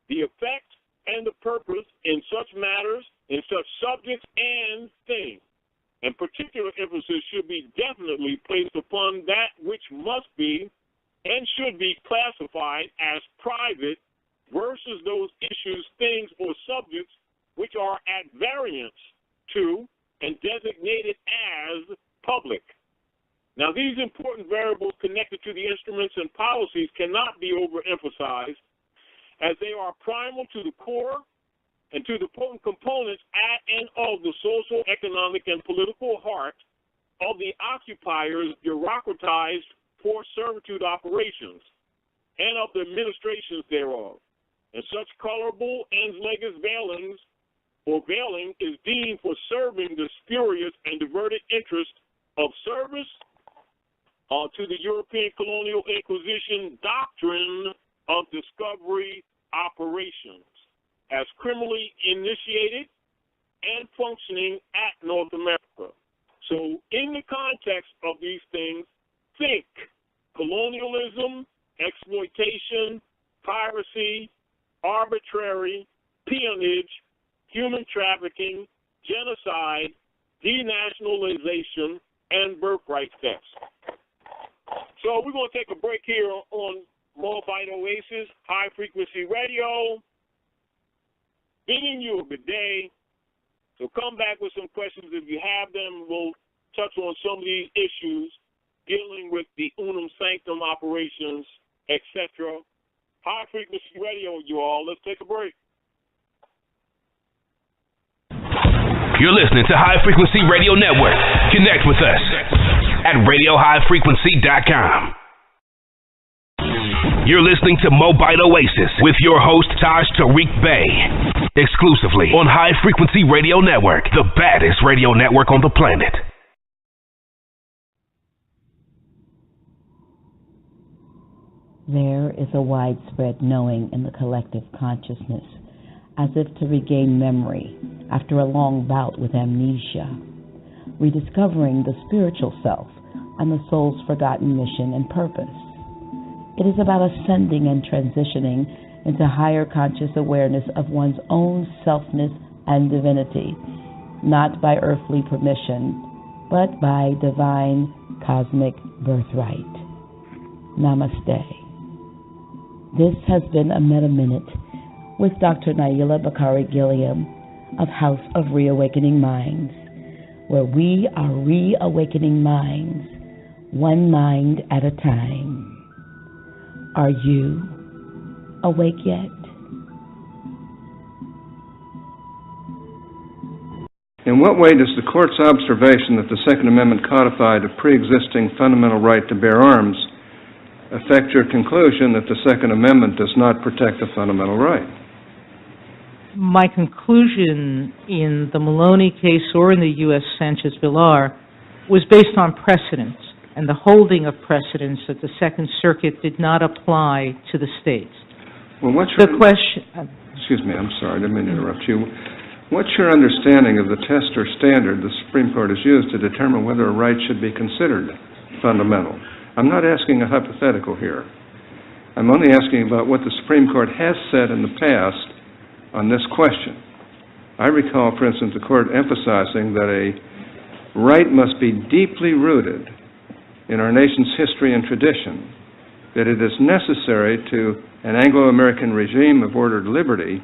The effect and the purpose in such matters, in such subjects and things. And particular emphasis should be definitely placed upon that which must be and should be classified as private versus those issues, things, or subjects which are at variance to and designated as public. Now, these important variables connected to the instruments and policies cannot be overemphasized, as they are primal to the core and to the potent components at and of the social, economic, and political heart of the occupier's bureaucratized forced servitude operations and of the administrations thereof. And such colorable ens legis veilings or veiling is deemed for serving the spurious and diverted interest of service to the European colonial inquisition doctrine of discovery operations as criminally initiated and functioning at North America. So in the context of these things, think colonialism, exploitation, piracy, arbitrary, peonage, human trafficking, genocide, denationalization, and birthright thefts. So we're going to take a break here on Moabite Oasis, High Frequency Radio. Bidding you a good day. So come back with some questions if you have them. We'll touch on some of these issues dealing with the Unum Sanctum operations, etc. High Frequency Radio, you all. Let's take a break. You're listening to High Frequency Radio Network. Connect with us at RadioHighFrequency.com. You're listening to Moabite Oasis with your host, Taj Tarik Bey, exclusively on High Frequency Radio Network, the baddest radio network on the planet. There is a widespread knowing in the collective consciousness, as if to regain memory after a long bout with amnesia, rediscovering the spiritual self and the soul's forgotten mission and purpose. It is about ascending and transitioning into higher conscious awareness of one's own selfness and divinity, not by earthly permission, but by divine cosmic birthright. Namaste. This has been a Meta Minute with Dr. Naila Bakari Gilliam of House of Reawakening Minds, where we are reawakening minds, one mind at a time. Are you awake yet? In what way does the Court's observation that the Second Amendment codified a pre-existing fundamental right to bear arms affect your conclusion that the Second Amendment does not protect a fundamental right? My conclusion in the Maloney case or in the U.S. Sanchez-Villar was based on precedents and the holding of precedents that the Second Circuit did not apply to the states. Well, excuse me, I'm sorry, I didn't mean to interrupt you. What's your understanding of the test or standard the Supreme Court has used to determine whether a right should be considered fundamental? I'm not asking a hypothetical here. I'm only asking about what the Supreme Court has said in the past on this question. I recall, for instance, the Court emphasizing that a right must be deeply rooted in our nation's history and tradition, that it is necessary to an Anglo-American regime of ordered liberty,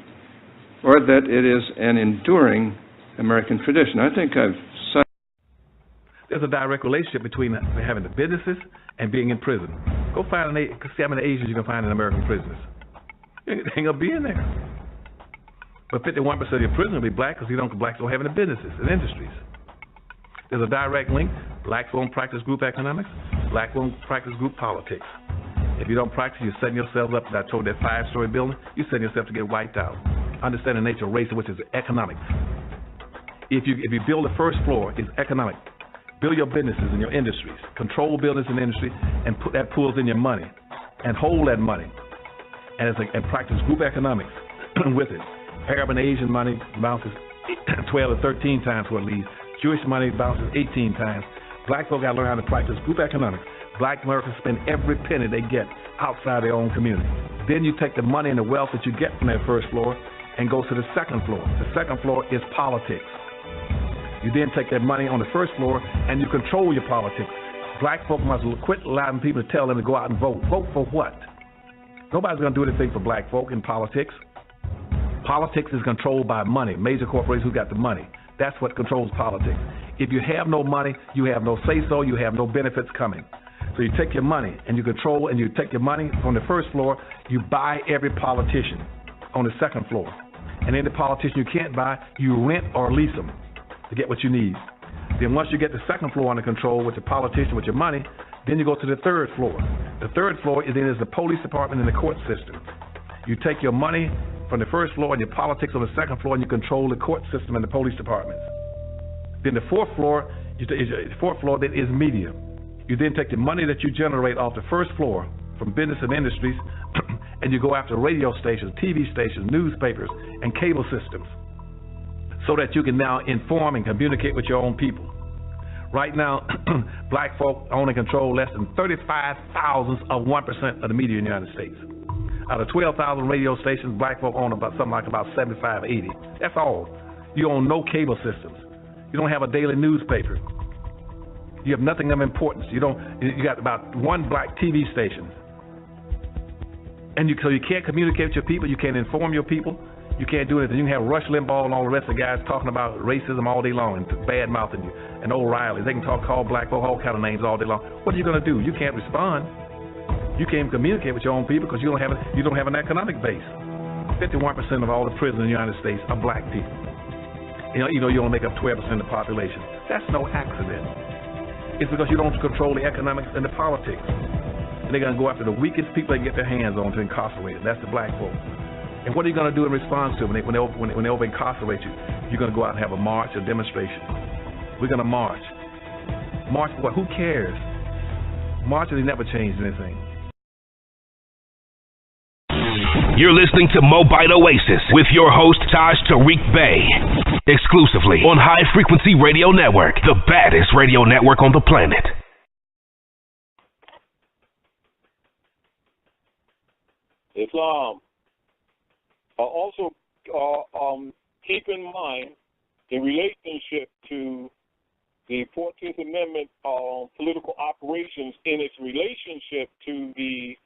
or that it is an enduring American tradition. I think I've cited. There's a direct relationship between having the businesses and being in prison. Go find see how many Asians you can find in American prisons. They ain't gonna be in there. But 51% of your prisoners will be black because blacks don't have any businesses and industries. There's a direct link. Blacks won't practice group economics. Blacks won't practice group politics. If you don't practice, you're setting yourself up. I told that 5-story building, you're setting yourself to get wiped out. Understand the nature of race, which is economics. If you build the first floor, it's economic. Build your businesses and your industries. Control business and industry, and put that pools in your money, and hold that money, and practice group economics with it. Arab and Asian money bounces 12 or 13 times what it leaves. Jewish money bounces 18 times. Black folk got to learn how to practice group economics. Black Americans spend every penny they get outside their own community. Then you take the money and the wealth that you get from that first floor and go to the second floor. The second floor is politics. You then take that money on the first floor and you control your politics. Black folk must quit allowing people to tell them to go out and vote. Vote for what? Nobody's going to do anything for black folk in politics. Politics is controlled by money. Major corporations who got the money. That's what controls politics. If you have no money, you have no say-so, you have no benefits coming. So you take your money and you control, and you take your money from the first floor, you buy every politician on the second floor. And any politician you can't buy, you rent or lease them to get what you need. Then once you get the second floor under control with the politician, with your money, then you go to the third floor. The third floor is the police department and the court system. You take your money from the first floor and your politics on the second floor, and you control the court system and the police departments. Then the fourth floor then is media. You then take the money that you generate off the first floor from business and industries, and you go after radio stations, TV stations, newspapers, and cable systems, so that you can now inform and communicate with your own people. Right now, black folk own and control less than 35,000% of the media in the United States. Out of 12,000 radio stations, black folk own about 75, 80. That's all. You own no cable systems. You don't have a daily newspaper. You have nothing of importance. You got about one black TV station. And so you can't communicate with your people. You can't inform your people. You can't do anything. You can have Rush Limbaugh and all the rest of the guys talking about racism all day long and bad-mouthing you, and O'Reilly. They can call black folk all kind of names all day long. What are you going to do? You can't respond. You can't communicate with your own people because you don't have an economic base. 51% of all the prisoners in the United States are black people. You only make up 12% of the population. That's no accident. It's because you don't control the economics and the politics. And they're going to go after the weakest people they can get their hands on to incarcerate them. That's the black folk. And what are you going to do in response to when they over-incarcerate you? You're going to go out and have a march, a demonstration. We're going to march. March for what? Who cares? Marching never changed anything. You're listening to Mobile Oasis with your host, Taj Tarik Bey. Exclusively on High Frequency Radio Network, the baddest radio network on the planet. Islam Also, keep in mind the relationship to the 14th Amendment political operations in its relationship to the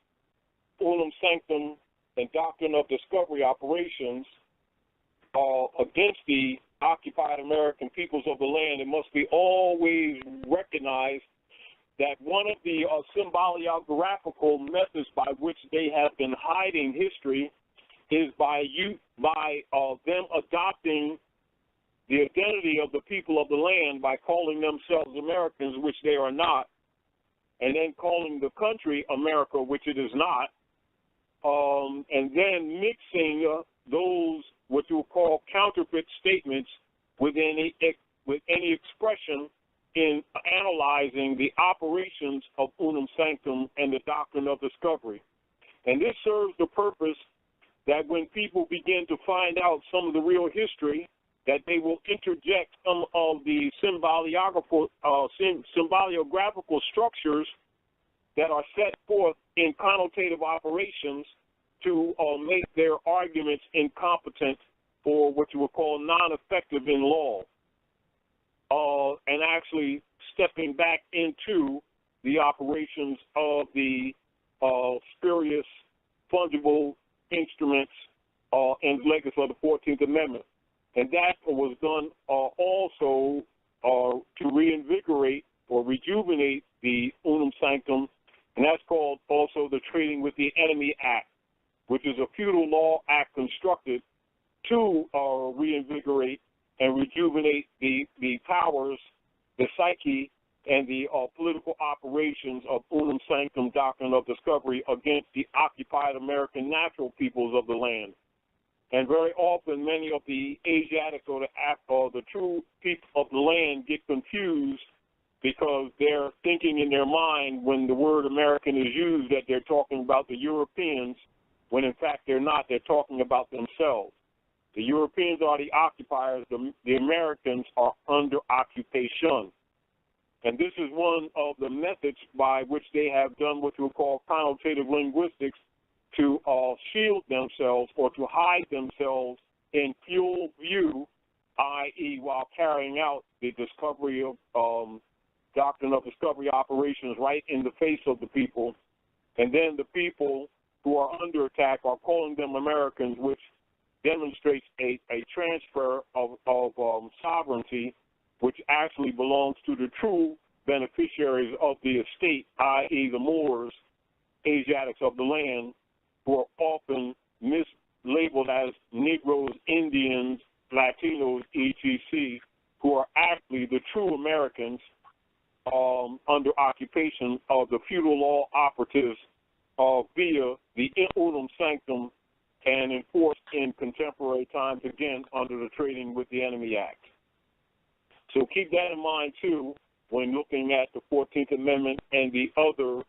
Unum Sanctum and Doctrine of Discovery operations against the occupied American peoples of the land. It must be always recognized that one of the symboliographical methods by which they have been hiding history is by them adopting the identity of the people of the land by calling themselves Americans, which they are not, and then calling the country America, which it is not, and then mixing those what you would call counterfeit statements with any expression in analyzing the operations of Unum Sanctum and the Doctrine of Discovery. And this serves the purpose that when people begin to find out some of the real history, that they will interject some of the symboliographical structures that are set forth in connotative operations to make their arguments incompetent or what you would call non-effective in law, and actually stepping back into the operations of the spurious, fungible instruments and legis of the 14th Amendment. And that was done also to reinvigorate or rejuvenate the Unum Sanctum, and that's called also the Trading with the Enemy Act, which is a feudal law act constructed to reinvigorate and rejuvenate the powers, the psyche, and the political operations of Unum Sanctum Doctrine of Discovery against the occupied American natural peoples of the land. And very often, many of the Asiatic or the true people of the land get confused because they're thinking in their mind when the word American is used that they're talking about the Europeans, when in fact they're not. They're talking about themselves. The Europeans are the occupiers. The Americans are under occupation. And this is one of the methods by which they have done what you call connotative linguistics to shield themselves or to hide themselves in full view, i.e. while carrying out the discovery of Doctrine of Discovery operations right in the face of the people. And then the people who are under attack are calling them Americans, which demonstrates a transfer of sovereignty, which actually belongs to the true beneficiaries of the estate, i.e. the Moors, Asiatics of the land, who are often mislabeled as Negroes, Indians, Latinos, etc., who are actually the true Americans under occupation of the feudal law operatives via the Unum Sanctum and enforced in contemporary times, again, under the Trading with the Enemy Act. So keep that in mind, too, when looking at the 14th Amendment and the other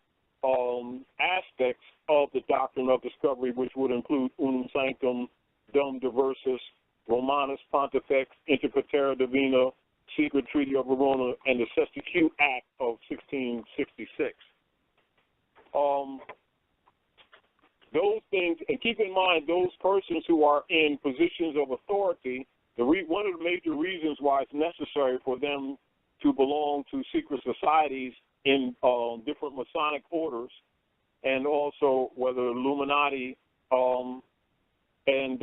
aspects of the Doctrine of Discovery, which would include Unum Sanctum, Dum Diversus, Romanus Pontifex, Interpretera Divina, Secret Treaty of Verona, and the Sesquiu Act of 1666. Those things, and keep in mind, those persons who are in positions of authority, one of the major reasons why it's necessary for them to belong to secret societies in different Masonic orders, and also whether Illuminati and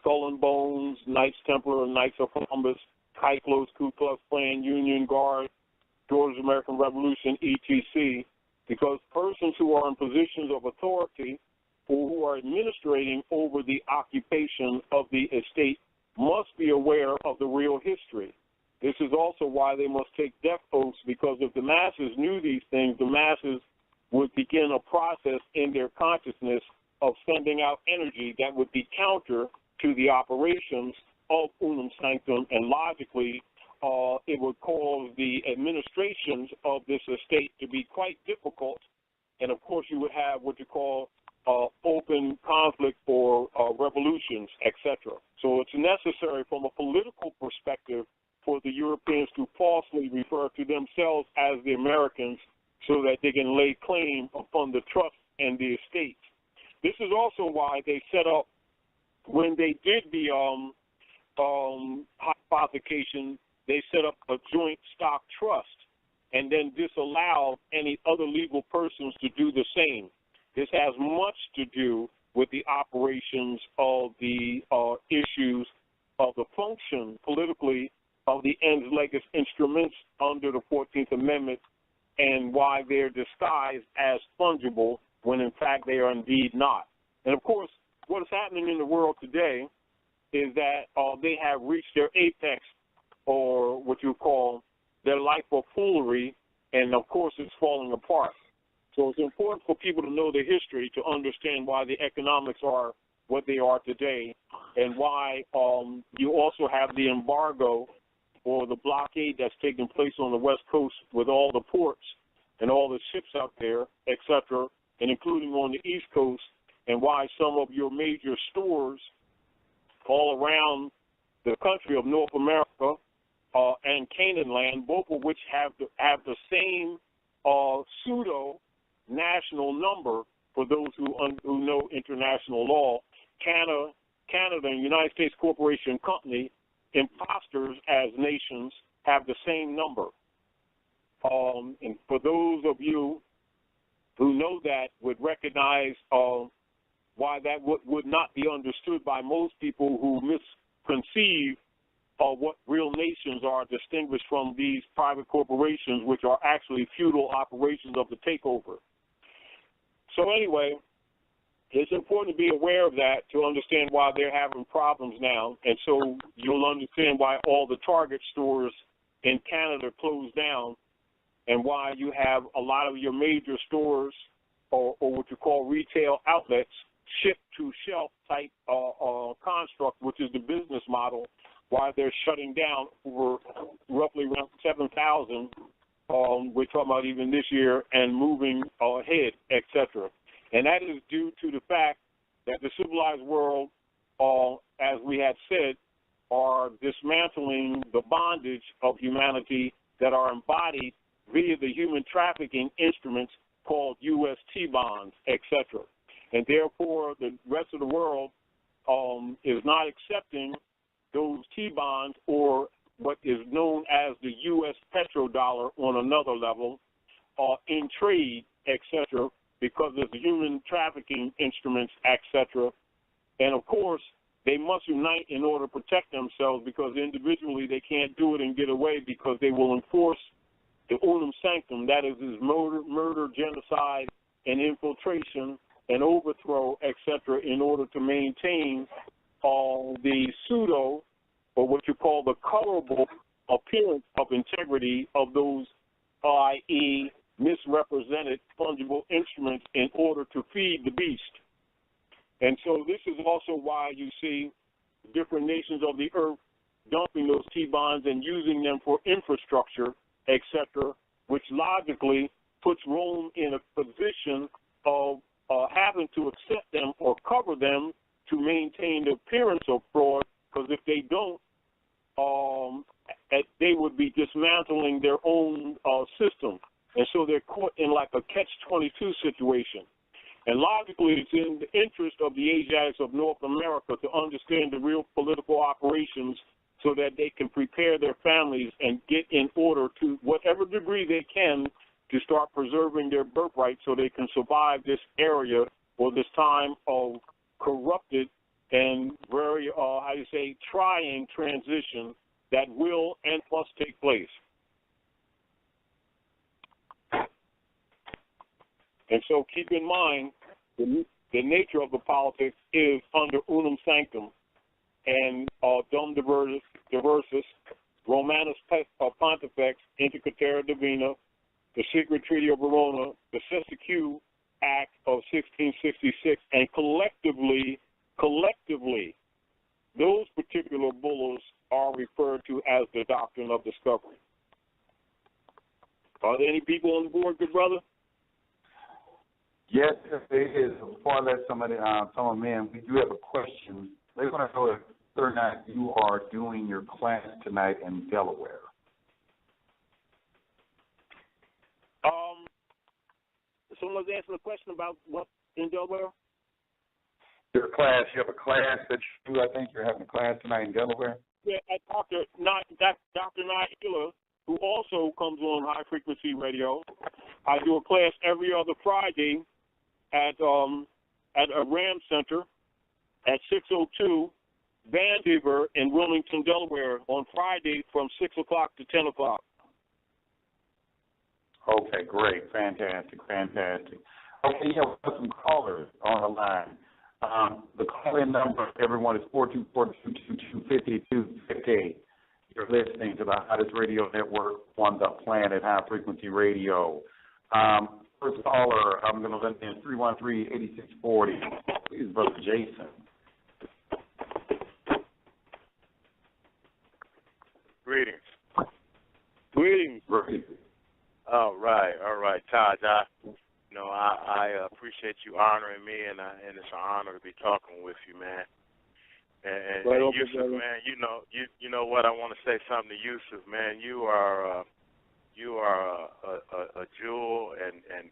Skull and Bones, Knights Templar, Knights of Columbus, Kyclos, Ku Klux Klan, Union Guard, Georgia American Revolution, etc., because persons who are in positions of authority or who are administrating over the occupation of the estate must be aware of the real history. This is also why they must take death oaths, because if the masses knew these things, the masses would begin a process in their consciousness of sending out energy that would be counter to the operations of Unum Sanctum, and logically it would cause the administrations of this estate to be quite difficult, and of course you would have what you call open conflict or revolutions, etc. So it's necessary from a political perspective for the Europeans to falsely refer to themselves as the Americans so that they can lay claim upon the trust and the estate. This is also why they set up, when they did the hypothecation, they set up a joint stock trust and then disallowed any other legal persons to do the same. This has much to do with the operations of the issues of the function politically of the ens legis instruments under the 14th Amendment, and why they're disguised as fungible when in fact they are indeed not. And of course, what is happening in the world today is that they have reached their apex, or what you call their life of foolery, and of course it's falling apart. So it's important for people to know the history to understand why the economics are what they are today, and why you also have the embargo or the blockade that's taking place on the West Coast with all the ports and all the ships out there, etc., and including on the East Coast, and why some of your major stores all around the country of North America and Canaan land, both of which have the same pseudo national number for those who know international law. Canada and United States Corporation Company, imposters as nations, have the same number. And for those of you who know that, would recognize why that would not be understood by most people who misconceive what real nations are, distinguished from these private corporations, which are actually feudal operations of the takeover. So anyway, it's important to be aware of that to understand why they're having problems now. And so you'll understand why all the Target stores in Canada closed down, and why you have a lot of your major stores or what you call retail outlets, ship-to-shelf type construct, which is the business model, why they're shutting down over roughly around 7,000, we're talking about even this year, and moving ahead, etc. And that is due to the fact that the civilized world, as we had said, are dismantling the bondage of humanity that are embodied via the human trafficking instruments called UST bonds, etc. And therefore, the rest of the world is not accepting those T-bonds, or what is known as the U.S. petrodollar on another level, in trade, etc., because of the human trafficking instruments, etc. And, of course, they must unite in order to protect themselves, because individually they can't do it and get away, because they will enforce the unum sanctum, that is murder, genocide, and infiltration and overthrow, etc., in order to maintain the pseudo, or what you call the colorable appearance of integrity of those, i.e., misrepresented fungible instruments, in order to feed the beast. And so this is also why you see different nations of the earth dumping those T-bonds and using them for infrastructure, etc., which logically puts Rome in a position of having to accept them or cover them to maintain the appearance of fraud, because if they don't, they would be dismantling their own system. And so they're caught in like a catch-22 situation. And logically, it's in the interest of the Asiatics of North America to understand the real political operations, so that they can prepare their families and get in order to whatever degree they can to start preserving their birthright, so they can survive this area or this time of corrupted and very, trying transition that will and must take place. And so keep in mind, the nature of the politics is under unum sanctum, and dum diversus, Romanus Pontifex, Inter Caetera Divina, the Secret Treaty of Verona, the Cestui Act of 1666, and collectively, those particular bulls are referred to as the doctrine of discovery. Are there any people on the board, good brother? Yes, there is. Before I let some of them in, we do have a question. They're going to know whether or not you are doing your class tonight in Delaware. Someone's asking a question about what in Delaware? Your class, you have a class that you do, I think you're having a class tonight in Delaware? Yeah, at Dr. Naila, who also comes on High Frequency Radio. I do a class every other Friday at a RAM Center at 602 Vandiver in Wilmington, Delaware, on Friday from 6 o'clock to 10 o'clock. Okay, great. Fantastic. Okay, yeah, we have some callers on the line. The call-in number, everyone, is 424-222-5258. You're listening to the hottest radio network on the planet, High Frequency Radio. First caller, I'm going to let in 313-8640. Please, Brother Jason. Greetings. All right, Taj. I appreciate you honoring me, and it's an honor to be talking with you, man. And Yusuf, man, you know what? I want to say something to Yusuf, man. You are a jewel, and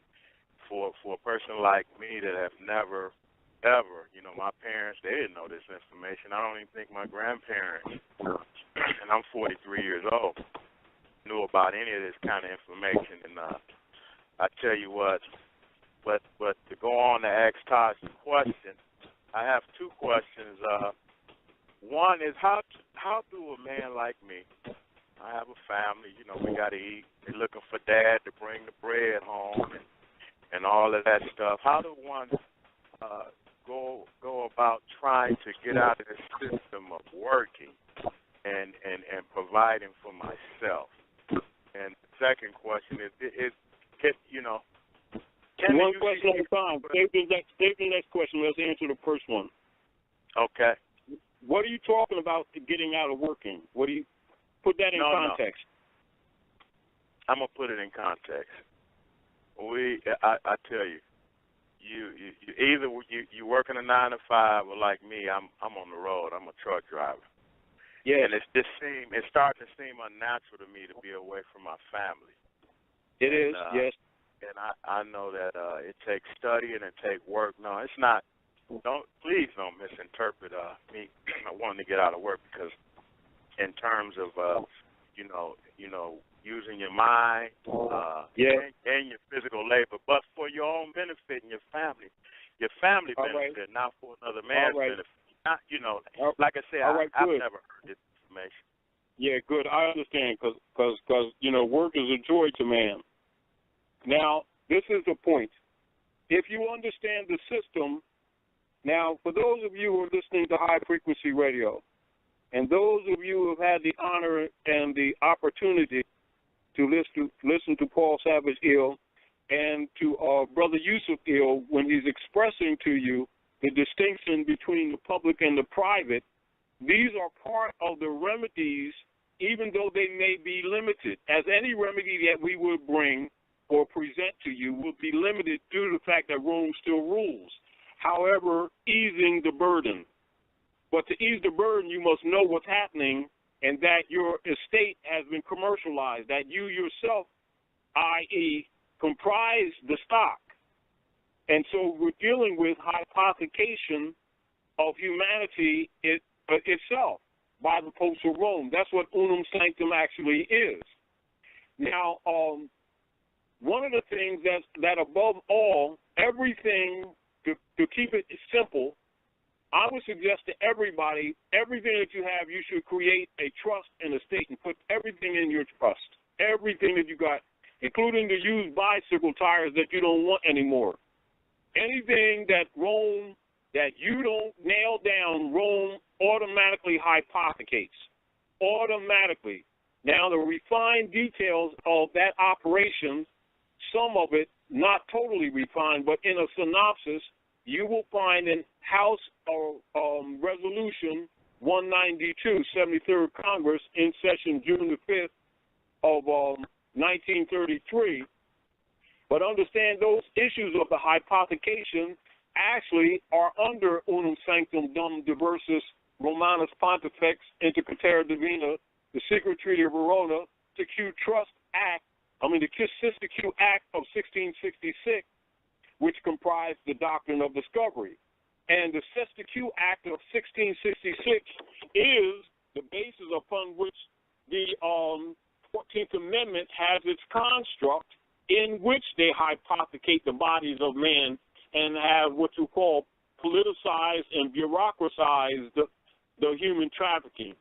for a person like me that have never ever, my parents, they didn't know this information. I don't even think my grandparents, and I'm 43 years old, knew about any of this kind of information. And I tell you what, but to go on to ask Taj the question, I have two questions. One is how do a man like me, I have a family, we got to eat, they're looking for dad to bring the bread home and all of that stuff. How do one go about trying to get out of the system of working and providing for myself? And the second question is one question at a time. Save the next question. Let's answer the first one. Okay. What are you talking about getting out of working? What do you put that in context? No. I'm gonna put it in context. I tell you, you either you working a 9 to 5 or like me, I'm on the road. I'm a truck driver. Yeah. And it's starting to seem unnatural to me to be away from my family. It is, yes. And I know that it takes study and it takes work. No, it's not. Please don't misinterpret me wanting to get out of work, because in terms of using your mind and your physical labor, but for your own benefit and your family benefit, not for another man's benefit. Not, like I said, I've never heard this information. Yeah, good. I understand, because work is a joy to man. Now, this is the point. If you understand the system, now, for those of you who are listening to High Frequency Radio, and those of you who have had the honor and the opportunity to listen to Paul Savage Ill and to Brother Yusuf Ill when he's expressing to you the distinction between the public and the private, these are part of the remedies, even though they may be limited. As any remedy that we would bring or present to you will be limited due to the fact that Rome still rules. However, easing the burden. But to ease the burden, you must know what's happening and that your estate has been commercialized, that you yourself, i.e., comprise the stock. And so we're dealing with hypothecation of humanity itself by the popes of Rome. That's what unum sanctum actually is. Now, one of the things that above all, everything, to keep it simple, I would suggest to everybody, everything that you have, you should create a trust and estate and put everything in your trust, everything that you got, including the used bicycle tires that you don't want anymore. Anything that Rome, that you don't nail down, Rome automatically hypothecates. Automatically. Now, the refined details of that operation, some of it not totally refined, but in a synopsis, you will find in House Resolution 192, 73rd Congress, in session June the 5th of 1933. But understand those issues of the hypothecation actually are under unum sanctum dum diversus Romanus Pontifex inter Cetera Divina, the Secret Treaty of Verona, the Sister Q Act of 1666, which comprised the doctrine of discovery. And the Sister-Q Act of 1666 is the basis upon which the 14th Amendment has its construct, in which they hypothecate the bodies of man and have what you call politicized and bureaucratized the human trafficking.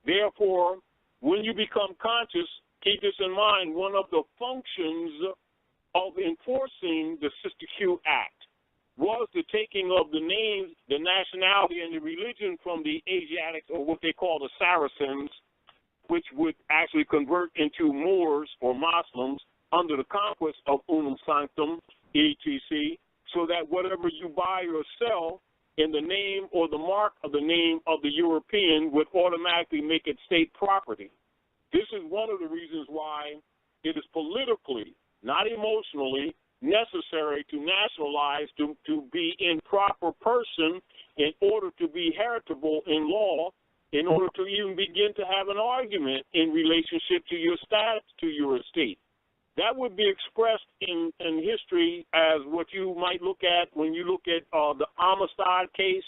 Therefore, when you become conscious, keep this in mind, one of the functions of enforcing the Sister-Q Act was the taking of the names, the nationality, and the religion from the Asiatics, or what they call the Saracens, which would actually convert into Moors or Muslims under the conquest of Unum Sanctum, etc., so that whatever you buy or sell in the name or the mark of the name of the European would automatically make it state property. This is one of the reasons why it is politically, not emotionally, necessary to nationalize, to be in proper person in order to be heritable in law, in order to even begin to have an argument in relationship to your status, to your estate. That would be expressed in history as what you might look at when you look at the Amistad case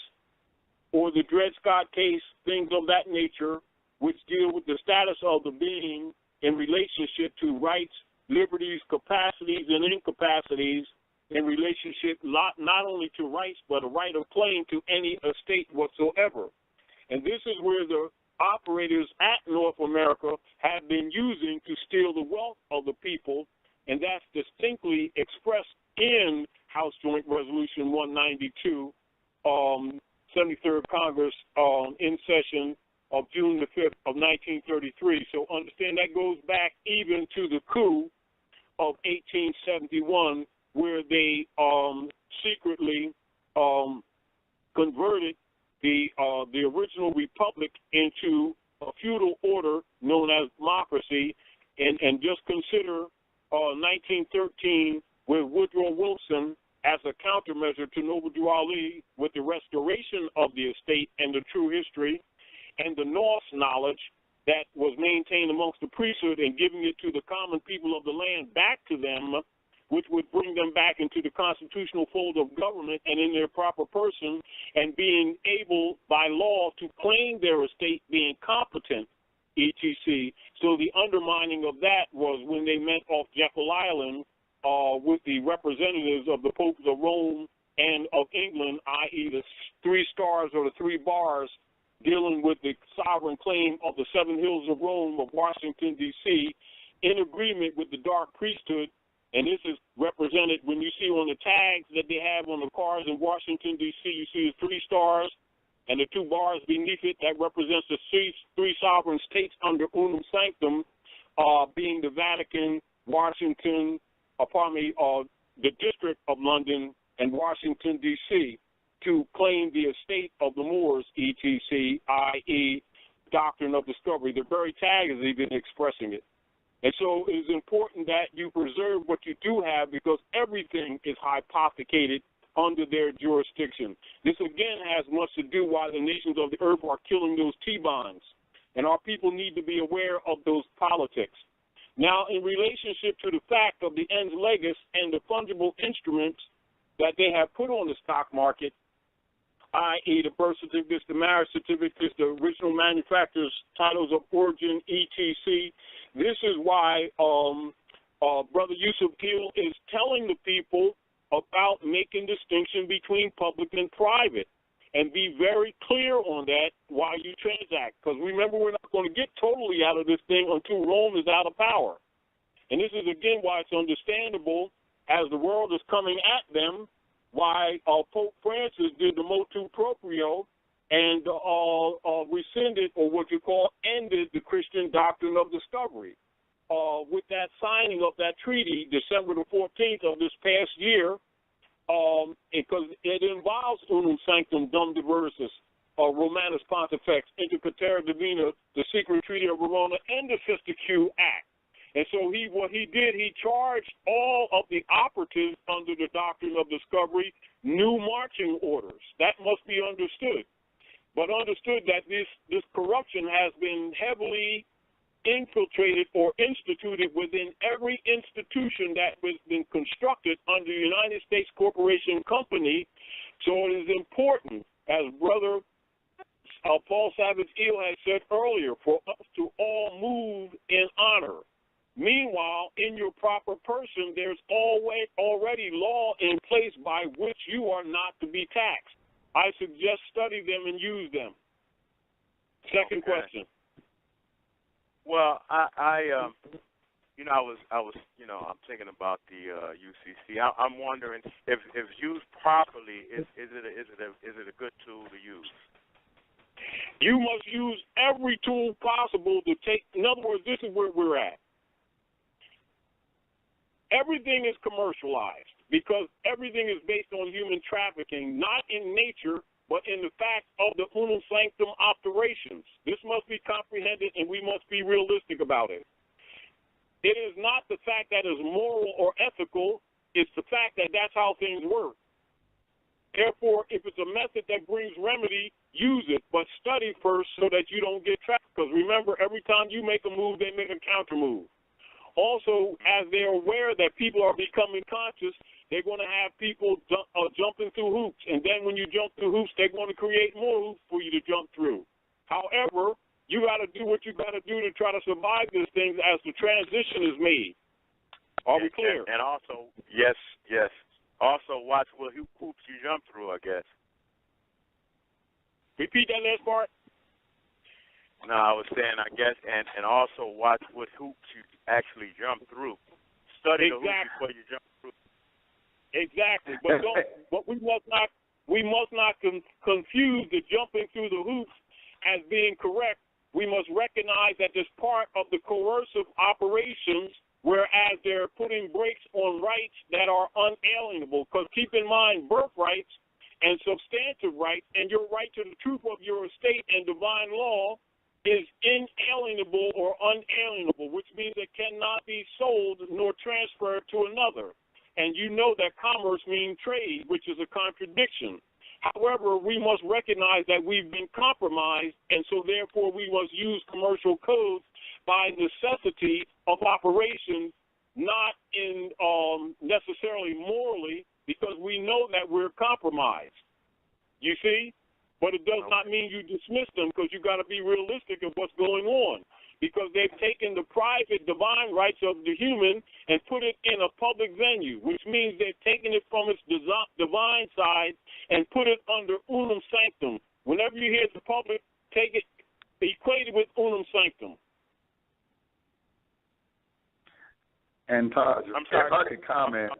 or the Dred Scott case, things of that nature, which deal with the status of the being in relationship to rights, liberties, capacities, and incapacities in relationship not only to rights, but a right of claim to any estate whatsoever. And this is where the operators at North America have been using to steal the wealth of the people, and that's distinctly expressed in House Joint Resolution 192, 73rd Congress in session of June the 5th of 1933. So understand that goes back even to the coup of 1871, where they secretly converted the original republic into a feudal order known as democracy, and just consider 1913 with Woodrow Wilson as a countermeasure to Noble Drew Ali with the restoration of the estate and the true history and the Norse knowledge that was maintained amongst the priesthood and giving it to the common people of the land back to them, which would bring them back into the constitutional fold of government and in their proper person, and being able by law to claim their estate, being competent, etc. So the undermining of that was when they met off Jekyll Island with the representatives of the popes of Rome and of England, i.e. the 3 stars or the 3 bars, dealing with the sovereign claim of the 7 hills of Rome of Washington, D.C., in agreement with the dark priesthood. And this is represented when you see on the tags that they have on the cars in Washington, D.C., you see the 3 stars and the 2 bars beneath it. That represents the 3 sovereign states under Unum Sanctum, being the Vatican, Washington, the District of London, and Washington, D.C., to claim the estate of the Moors, etc., i.e., doctrine of discovery. The very tag is even expressing it. And so it is important that you preserve what you do have, because everything is hypothecated under their jurisdiction. This, again, has much to do why the nations of the earth are killing those T-bonds. And our people need to be aware of those politics. Now, in relationship to the fact of the ens legis and the fungible instruments that they have put on the stock market, i.e. the birth certificates, the marriage certificates, the original manufacturer's titles of origin, etc. This is why Brother Yusuf Gill is telling the people about making distinction between public and private, and be very clear on that while you transact. Because remember, we're not going to get totally out of this thing until Rome is out of power. And this is, again, why it's understandable, as the world is coming at them, why Pope Francis did the motu proprio and rescinded, or what you call ended, the Christian doctrine of discovery. With that signing of that treaty, December the 14th of this past year, because it involves Unum Sanctum Dum Diversus, Romanus Pontifex, Inter Patera Divina, the Secret Treaty of Verona, and the Sister-Q Act. And so what he did, he charged all of the operatives under the doctrine of discovery new marching orders. That must be understood. But understood that this corruption has been heavily infiltrated or instituted within every institution that has been constructed under the United States Corporation Company So it is important, as Brother Paul Savage-Eel has said earlier, for us to all move in honor. Meanwhile, in your proper person, there's already law in place by which you are not to be taxed. I suggest study them and use them. Second question. Well, I I'm thinking about the UCC. I'm wondering if used properly, is it a good tool to use? You must use every tool possible to take. In other words, this is where we're at. Everything is commercialized because everything is based on human trafficking, not in nature, but in the fact of the unum sanctum operations. This must be comprehended, and we must be realistic about it. It is not the fact that it's moral or ethical. It's the fact that that's how things work. Therefore, if it's a method that brings remedy, use it, but study first so that you don't get trapped. Because remember, every time you make a move, they make a counter move. Also, as they're aware that people are becoming conscious, they're going to have people jumping through hoops. And then when you jump through hoops, they're going to create more hoops for you to jump through. However, you got to do what you got to do to try to survive these things as the transition is made. Are we clear? And also, yes. Also, watch what hoops you jump through, I guess. Repeat that last part. No, I was saying, I guess, and also watch what hoops you actually jump through. Study the hoops before you jump through. Exactly, but we must not confuse the jumping through the hoops as being correct. We must recognize that this part of the coercive operations, whereas they're putting brakes on rights that are unalienable. Because keep in mind, birthrights and substantive rights and your right to the truth of your estate and divine law is inalienable or unalienable, which means it cannot be sold nor transferred to another. And you know that commerce means trade, which is a contradiction. However, we must recognize that we've been compromised, and so therefore we must use commercial codes by necessity of operation, not in necessarily morally, because we know that we're compromised. You see? But it does not mean you dismiss them, because you got to be realistic of what's going on, because they've taken the private divine rights of the human and put it in a public venue, which means they've taken it from its divine side and put it under unum sanctum. Whenever you hear the public, take it, equate it with unum sanctum. And Taj, if I could comment.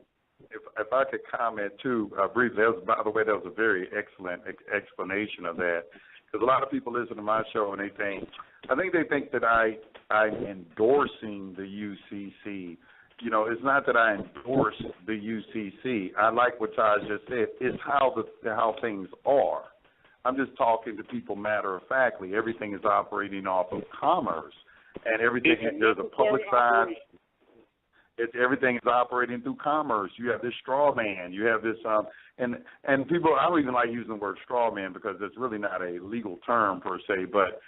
If I could comment too briefly, by the way, that was a very excellent explanation of that. Because a lot of people listen to my show and they think that I'm endorsing the UCC. You know, it's not that I endorse the UCC. I like what Taj just said. It's how things are. I'm just talking to people matter of factly. Everything is operating off of commerce, and everything there's a public side. Everything is operating through commerce. You have this straw man. You have this, and people, I don't even like using the word straw man because it's really not a legal term per se, but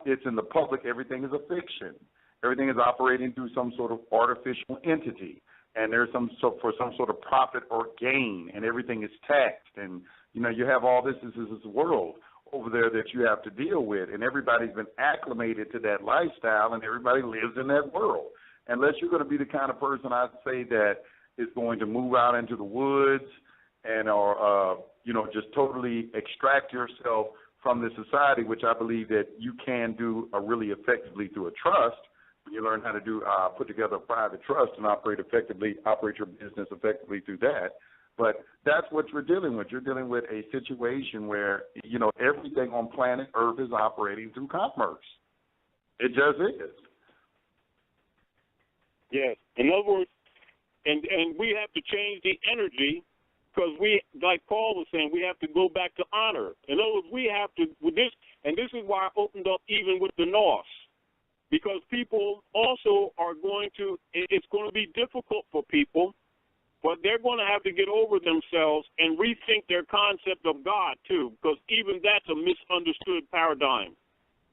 it's in the public. Everything is a fiction. Everything is operating through some sort of artificial entity, and there's for some sort of profit or gain, and everything is taxed. And, you know, you have all this world over there that you have to deal with, and everybody's been acclimated to that lifestyle, and everybody lives in that world. Unless you're going to be the kind of person I'd say that is going to move out into the woods and just totally extract yourself from the society, which I believe that you can do really effectively through a trust. When you learn how to put together a private trust and operate your business effectively through that. But that's what you're dealing with. You're dealing with a situation where, you know, everything on planet Earth is operating through commerce. It just is. Yes. In other words, and we have to change the energy because we, like Paul was saying, we have to go back to honor. In other words, we have to, with this, and this is why I opened up even with the Norse, because people also are it's going to be difficult for people, but they're going to have to get over themselves and rethink their concept of God too, because even that's a misunderstood paradigm.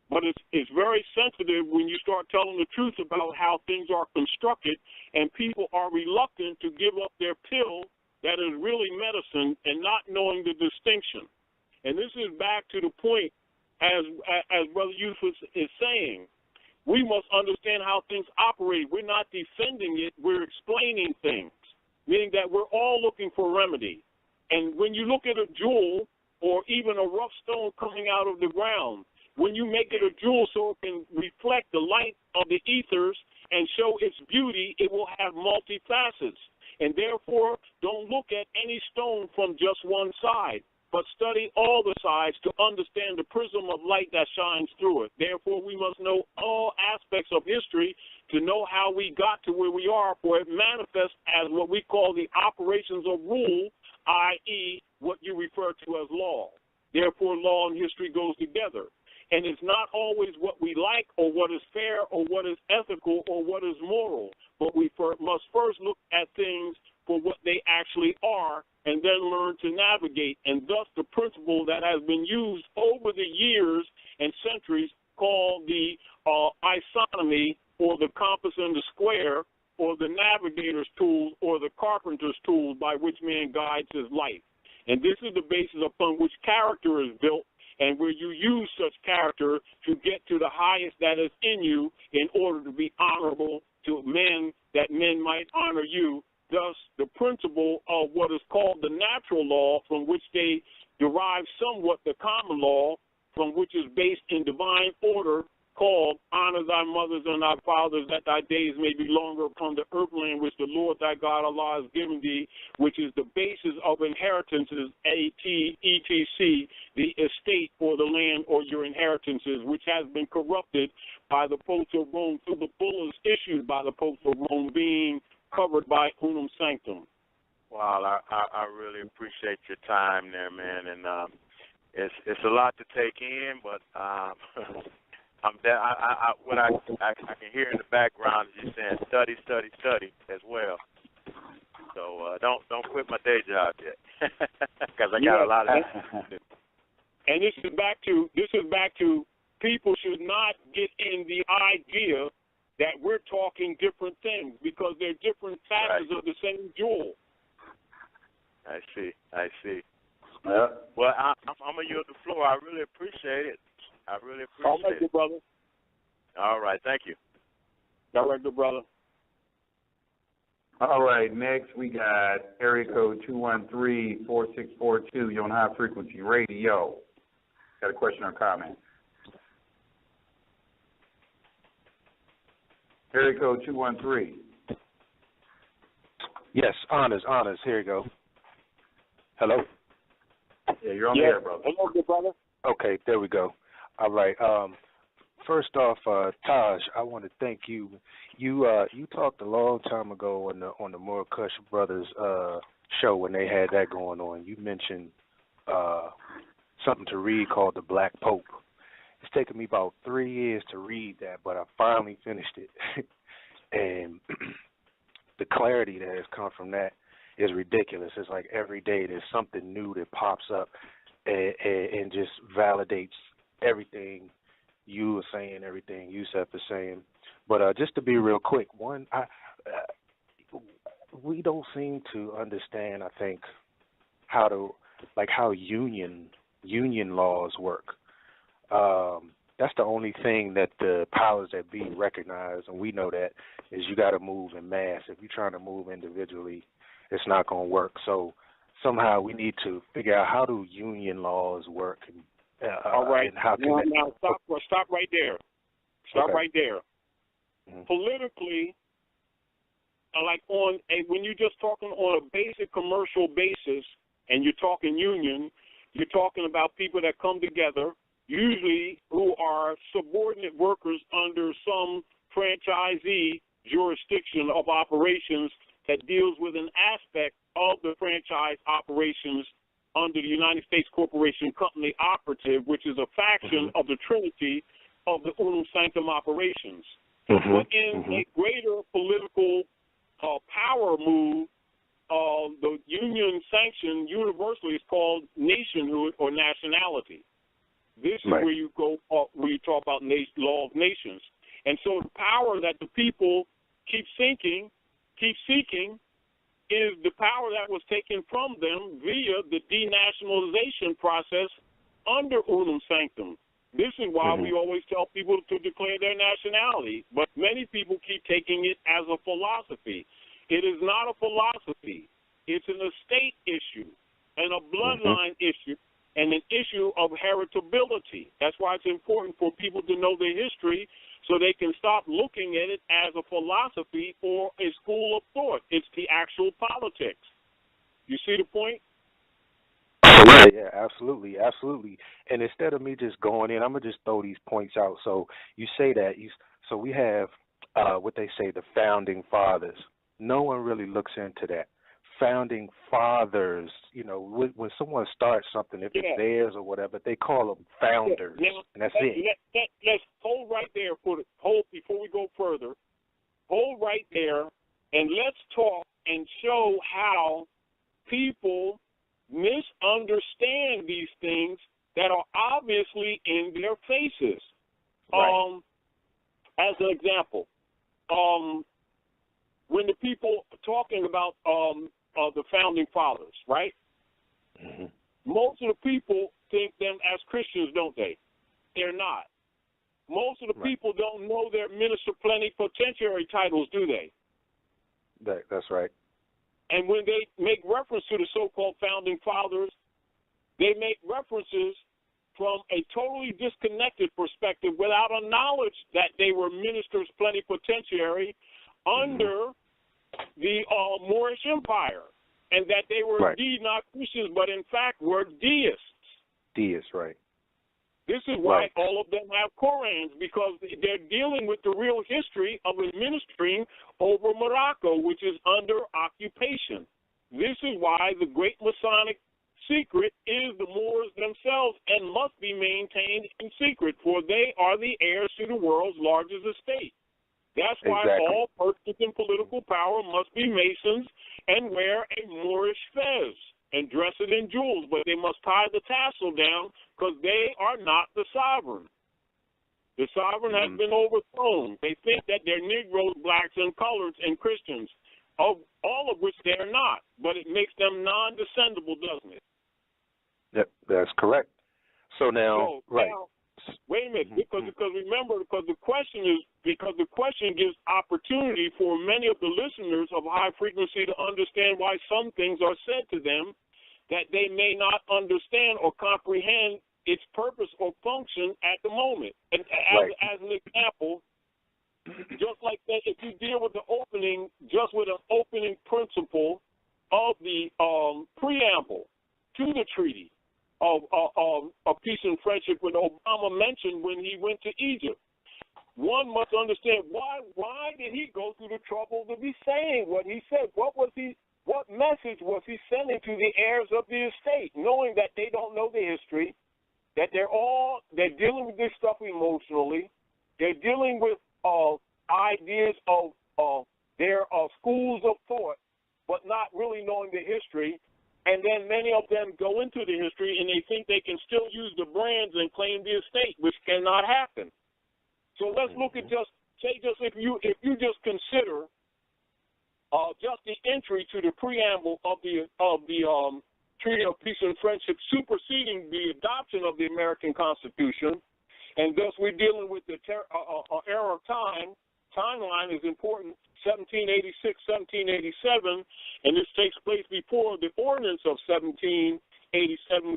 But it's very sensitive when you start telling the truth about how things are constructed, and people are reluctant to give up their pill that is really medicine and not knowing the distinction. And this is back to the point, as Brother Yusuf is saying, we must understand how things operate. We're not defending it, we're explaining things, meaning that we're all looking for remedy. And when you look at a jewel or even a rough stone coming out of the ground, when you make it a jewel so it can reflect the light of the ethers and show its beauty, it will have multifacets. And therefore, don't look at any stone from just one side, but study all the sides to understand the prism of light that shines through it. Therefore, we must know all aspects of history to know how we got to where we are, for it manifests as what we call the operations of rule, i.e., what you refer to as law. Therefore, law and history goes together. And it's not always what we like or what is fair or what is ethical or what is moral, but we must first look at things for what they actually are and then learn to navigate. And thus the principle that has been used over the years and centuries called the isonomy, or the compass and the square, or the navigator's tool, or the carpenter's tool by which man guides his life. And this is the basis upon which character is built, and where you use such character to get to the highest that is in you in order to be honorable to men, that men might honor you. Thus, the principle of what is called the natural law, from which they derive somewhat the common law, from which is based in divine order, called honor thy mothers and thy fathers, that thy days may be longer upon the earth land which the Lord thy God Allah has given thee, which is the basis of inheritances, etc., the estate or the land or your inheritances, which has been corrupted by the popes of Rome through the bulls issued by the popes of Rome being covered by unum sanctum. Wow, I really appreciate your time there, man, and it's a lot to take in, but what I can hear in the background is you saying study as well. So don't quit my day job yet, because I got a lot of that to do. And this is back to people should not get in the idea that we're talking different things, because they're different facets of the same jewel. I see. Well, I'm gonna yield the floor. I really appreciate it. All right, good brother. All right, thank you. All right, good brother. All right, next we got area code 213-4642. You're on High Frequency Radio. Got a question or comment? Area code 213. Yes, honors. Here you go. Hello? Yeah, you're on the air, brother. Hello, good brother. Okay, there we go. All right. First off, Taj, I want to thank you. You talked a long time ago on the Moorish Brothers show when they had that going on. You mentioned something to read called The Black Pope. It's taken me about 3 years to read that, but I finally finished it. And the clarity that has come from that is ridiculous. It's like every day there's something new that pops up and just validates everything you were saying, everything Yusuf is saying. But just to be real quick, we don't seem to understand, I think, how union laws work. That's the only thing that the powers that be recognize, and we know that, is you got to move in mass. If you're trying to move individually, it's not going to work. So somehow we need to figure out how do union laws work. All right. And how can now stop right there. Stop right there. Mm-hmm. Politically, when you're just talking on a basic commercial basis and you're talking union, you're talking about people that come together, usually who are subordinate workers under some franchisee jurisdiction of operations that deals with an aspect of the franchise operations under the United States Corporation Company Operative, which is a faction of the Trinity of the Unum Sanctum operations. But in a greater political power move, the union sanction universally is called nationhood or nationality. This is where you go, where you talk about law of nations. And so the power that the people keep seeking is the power that was taken from them via the denationalization process under Unum Sanctum. This is why we always tell people to declare their nationality, but many people keep taking it as a philosophy. It is not a philosophy. It's an estate issue and a bloodline issue and an issue of heritability. That's why it's important for people to know their history so they can stop looking at it as a philosophy or a school of thought. It's the actual politics. You see the point? Yeah, absolutely, absolutely. And instead of me just going in, I'm going to just throw these points out. So you say that. So we have what they say, the founding fathers. No one really looks into that. Founding fathers, you know, when someone starts something, if it's theirs or whatever, they call them founders, and that's it. Let's hold right there before we go further. Hold right there, and let's talk and show how people misunderstand these things that are obviously in their faces. Right. As an example, when the people talking about the founding fathers, right? Most of the people think them as Christians, don't they? They're not. Most of the people don't know their minister plenipotentiary titles, do they? That's right. And when they make reference to the so-called founding fathers, they make references from a totally disconnected perspective without a knowledge that they were ministers plenipotentiary under the Moorish Empire, and that they were indeed not Christians, but in fact were deists. Deists, right. This is why all of them have Korans, because they're dealing with the real history of administering over Morocco, which is under occupation. This is why the great Masonic secret is the Moors themselves and must be maintained in secret, for they are the heirs to the world's largest estate. That's why all persons in political power must be Masons and wear a Moorish fez and dress it in jewels, but they must tie the tassel down because they are not the sovereign. The sovereign has been overthrown. They think that they're Negroes, blacks, and coloreds and Christians, all of which they're not, but it makes them non-descendable, doesn't it? Yep, that's correct. So now, now wait a minute, because the question gives opportunity for many of the listeners of high frequency to understand why some things are said to them that they may not understand or comprehend its purpose or function at the moment. And as an example, just like that, if you deal with the opening, just with an opening principle of the preamble to the treaty of peace and friendship, when Obama mentioned when he went to Egypt, one must understand why did he go through the trouble to be saying what he said? What message was he sending to the heirs of the estate, knowing that they don't know the history, that they're dealing with this stuff emotionally, they're dealing with ideas of their schools of thought, but not really knowing the history. And then many of them go into the history and they think they can still use the brands and claim the estate, which cannot happen. So let's look at if you just consider just the entry to the preamble of the Treaty of Peace and Friendship superseding the adoption of the American Constitution, and thus we're dealing with the era of time. Timeline is important. 1786, 1787, and this takes place before the ordinance of 1787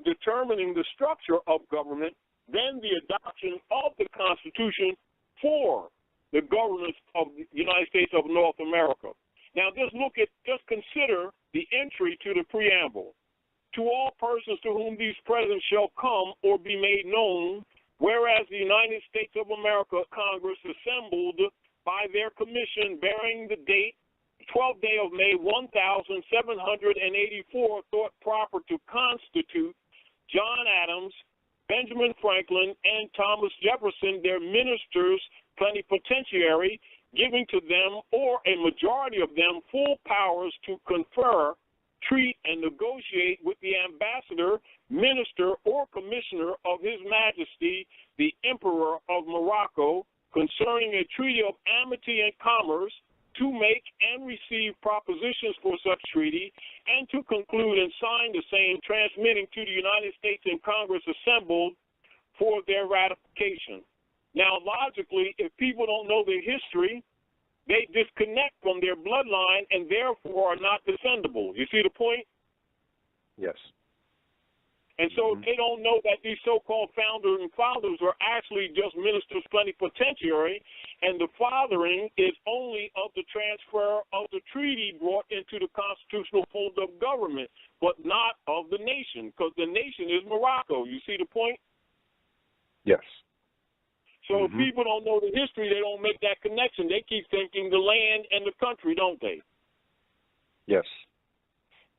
determining the structure of government, then the adoption of the Constitution for the government of the United States of North America. Now just consider the entry to the preamble. To all persons to whom these presents shall come or be made known, whereas the United States of America Congress assembled by their commission bearing the date 12th day of May 1784 thought proper to constitute John Adams, Benjamin Franklin, and Thomas Jefferson their ministers plenipotentiary, giving to them or a majority of them full powers to confer, treat, and negotiate with the ambassador, minister, or commissioner of His Majesty the Emperor of Morocco concerning a treaty of amity and commerce, to make and receive propositions for such treaty, and to conclude and sign the same, transmitting to the United States and Congress assembled for their ratification. Now, logically, if people don't know their history, they disconnect from their bloodline and therefore are not descendable. You see the point? Yes. And so they don't know that these so-called founders and fathers were actually just ministers plenipotentiary, and the fathering is only of the transfer of the treaty brought into the constitutional fold of government, but not of the nation, because the nation is Morocco. You see the point? Yes. So if people don't know the history, they don't make that connection. They keep thinking the land and the country, don't they? Yes.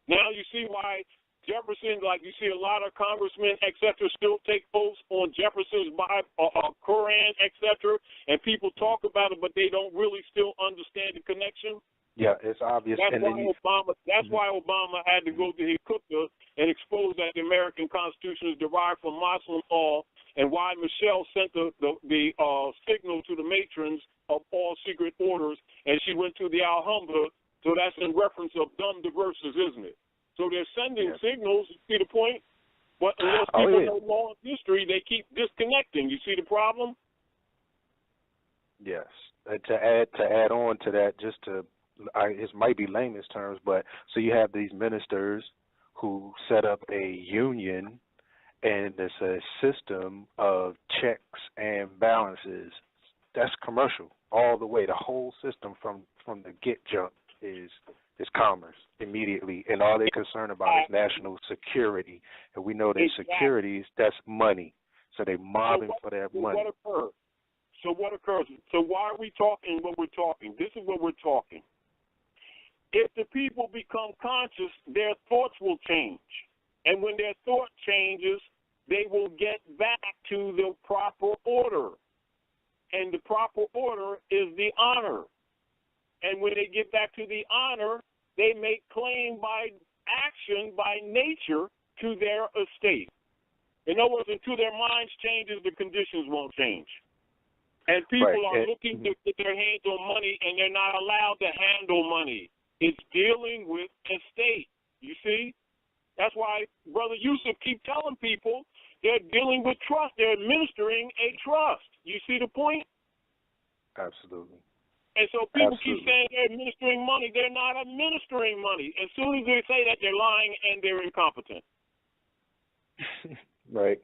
Now you see why Jefferson, like you see a lot of congressmen, et cetera, still take oaths on Jefferson's Bible, Quran, et cetera, and people talk about it, but they don't really still understand the connection. Yeah, it's obvious. That's why Obama had to go to his cooker and expose that the American Constitution is derived from Muslim law, and why Michelle sent the signal to the matrons of all secret orders, and she went to the Alhambra. So that's in reference of dumb diverses, isn't it? So they're sending signals, you see the point? But unless people know law and history, they keep disconnecting. You see the problem? Yes. To add on to that, it might be layman's terms, but so you have these ministers who set up a union, and it's a system of checks and balances. That's commercial all the way. The whole system from the get jump is commerce immediately, and all they're concerned about is national security. And we know that securities, that's money. So they're mobbing for that money. What occurs? So why are we talking what we're talking? This is what we're talking. If the people become conscious, their thoughts will change. And when their thought changes, they will get back to the proper order. And the proper order is the honor. And when they get back to the honor, they make claim by action, by nature, to their estate. In other words, until their minds changes, the conditions won't change. And people are looking to get their hands on money, and they're not allowed to handle money. It's dealing with estate. You see? That's why Brother Yusuf keep telling people they're dealing with trust. They're administering a trust. You see the point? Absolutely. And so people keep saying they're administering money. They're not administering money. As soon as they say that, they're lying and they're incompetent. Right.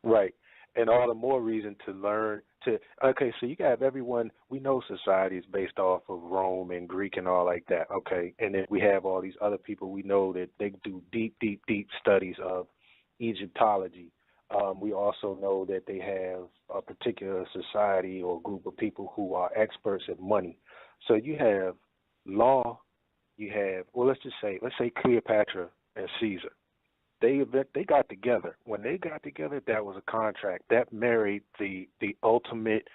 Right. And all the more reason to learn to, okay, so you have everyone, we know society is based off of Rome and Greek and all like that, okay? And then we have all these other people we know that they do deep studies of Egyptology. We also know that they have a particular society or group of people who are experts at money. So you have law, you have, well, let's say Cleopatra and Caesar. They got together. When they got together, that was a contract. That married the ultimate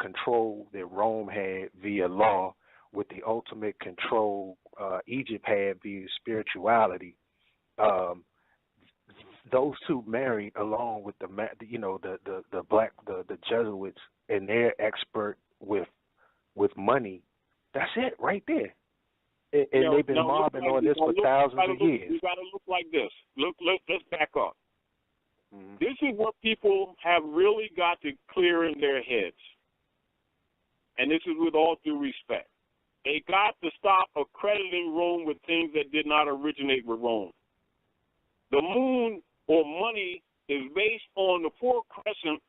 control that Rome had via law with the ultimate control Egypt had via spirituality. Those two married along with the Jesuits, and they're expert with money. That's it right there. And they've been mobbing on this for thousands of years. We got to look like this. Let's back up. Mm-hmm. This is what people have really got to clear in their heads. And this is with all due respect. They got to stop accrediting Rome with things that did not originate with Rome. The moon or money is based on the four crescent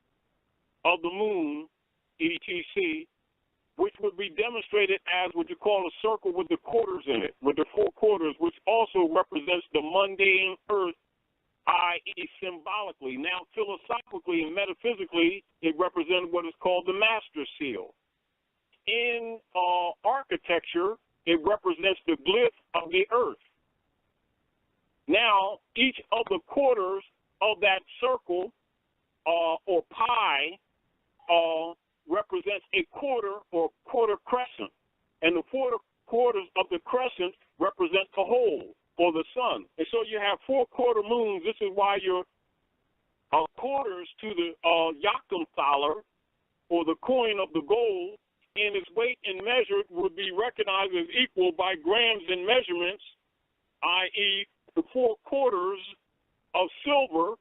of the moon, ETC, which would be demonstrated as what you call a circle with the quarters in it, with the four quarters, which also represents the mundane earth, i.e. symbolically. Now, philosophically and metaphysically, it represents what is called the master seal. In architecture, it represents the glyph of the earth. Now, each of the quarters of that circle or pie represents a quarter or quarter crescent. And the four quarters of the crescent represent the whole or the sun. And so you have 4 quarter moons. This is why your quarters to the Yakum thaler or the coin of the gold and its weight and measured would be recognized as equal by grams and measurements, i.e. the 4 quarters of silver,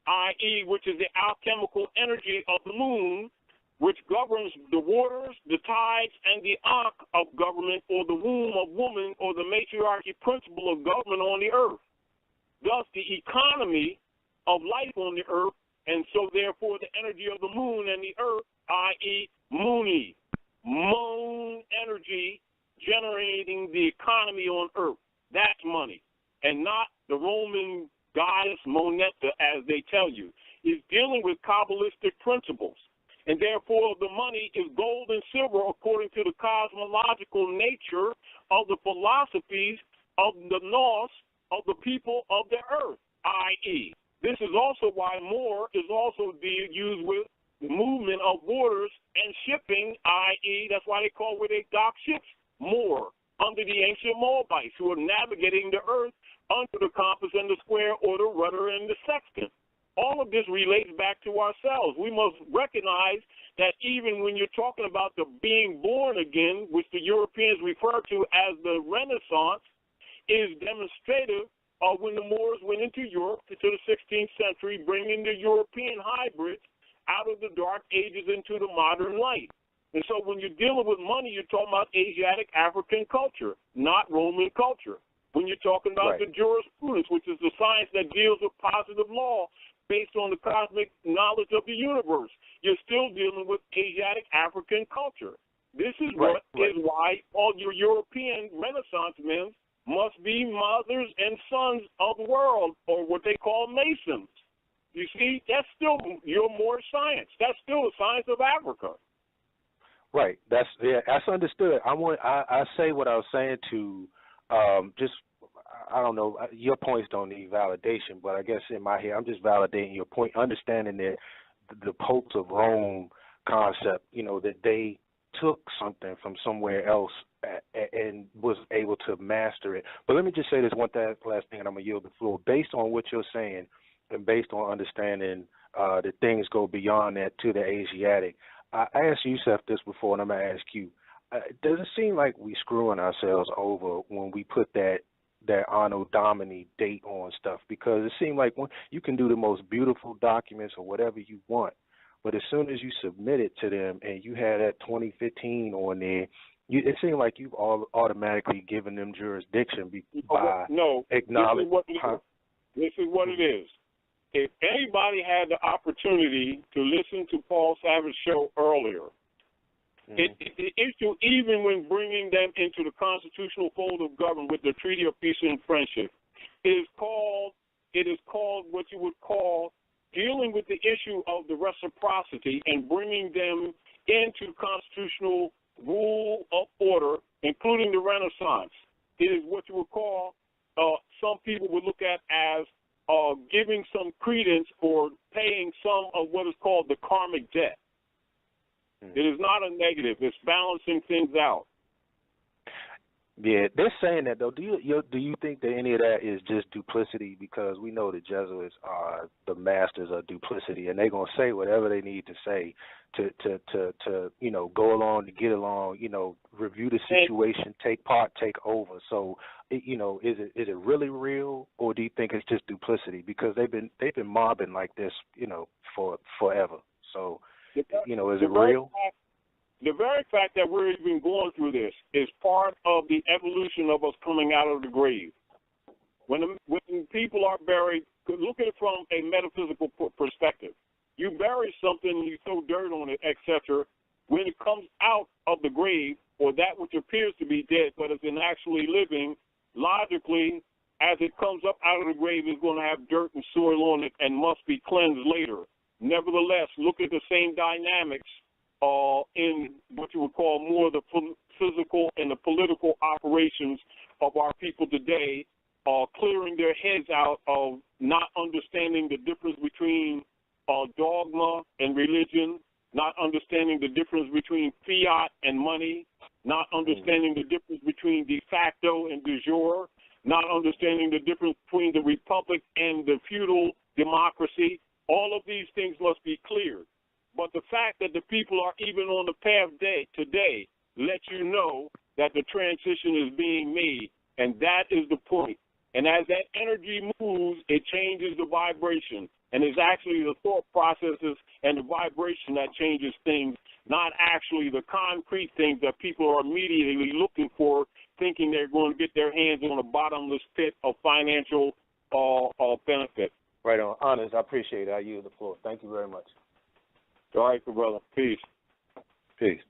i.e. which is the alchemical energy of the moon, which governs the waters, the tides, and the ankh of government, or the womb of woman, or the matriarchy principle of government on the earth. Thus, the economy of life on the earth, and so therefore the energy of the moon and the earth, i.e. Mooni, moon energy generating the economy on earth. That's money, and not the Roman goddess Moneta, as they tell you. Is dealing with Kabbalistic principles. And therefore, the money is gold and silver according to the cosmological nature of the philosophies of the Norse, of the people of the earth, i.e. This is also why Moor is also used with the movement of waters and shipping, i.e. that's why they call where they dock ships Moor, under the ancient Moabites, who are navigating the earth under the compass and the square, or the rudder and the sextant. All of this relates back to ourselves. We must recognize that even when you're talking about the being born again, which the Europeans refer to as the Renaissance, is demonstrative of when the Moors went into Europe to the 16th century, bringing the European hybrids out of the dark ages into the modern light. And so when you're dealing with money, you're talking about Asiatic African culture, not Roman culture. When you're talking about the jurisprudence, which is the science that deals with positive law, based on the cosmic knowledge of the universe, you're still dealing with Asiatic African culture. This is is why all your European Renaissance men must be mothers and sons of the world, or what they call Masons. You see, that's still your Moorish science. That's still the science of Africa. Right. That's understood. I say what I was saying to just. I don't know, your points don't need validation, but I guess in my head, I'm just validating your point, understanding that the popes of Rome concept, that they took something from somewhere else and was able to master it. But let me just say this one last thing, and I'm going to yield the floor. Based on what you're saying and based on understanding that things go beyond that to the Asiatic, I asked Yusef this before, and I'm going to ask you, does it seem like we screwing ourselves over when we put that Anno Domini date on stuff? Because it seemed like you can do the most beautiful documents or whatever you want, but as soon as you submit it to them and you had that 2015 on there, it seemed like you've automatically given them jurisdiction by acknowledging. This is what it is. If anybody had the opportunity to listen to Paul Savage's show earlier, the issue, even when bringing them into the constitutional fold of government with the Treaty of Peace and Friendship, it is called what you would call dealing with the issue of the reciprocity and bringing them into constitutional rule of order, including the Renaissance. It is what you would call, some people would look at as giving some credence or paying some of what is called the karmic debt. It is not a negative. It's balancing things out. Yeah, they're saying that, though. Do you think that any of that is just duplicity? Because we know the Jesuits are the masters of duplicity, and they're going to say whatever they need to say to go along, to get along, review the situation, take part, take over. So, is it really real, or do you think it's just duplicity? Because they've been mobbing like this, for forever. So, is it real? The very fact that we're even going through this is part of the evolution of us coming out of the grave. When people are buried, look at it from a metaphysical perspective. You bury something, you throw dirt on it, etc. When it comes out of the grave, or that which appears to be dead but is actually living, logically, as it comes up out of the grave, it's going to have dirt and soil on it and must be cleansed later. Nevertheless, look at the same dynamics in what you would call more the physical and the political operations of our people today, clearing their heads out of not understanding the difference between dogma and religion, not understanding the difference between fiat and money, not understanding the difference between de facto and de jure, not understanding the difference between the republic and the feudal democracy. All of these things must be cleared. But the fact that the people are even on the path today lets you know that the transition is being made, and that is the point. And as that energy moves, it changes the vibration, and it's actually the thought processes and the vibration that changes things, not actually the concrete things that people are immediately looking for, thinking they're going to get their hands on a bottomless pit of financial benefit. Right on. Honest, I appreciate it. I yield the floor. Thank you very much. All right, brother. Peace. Peace.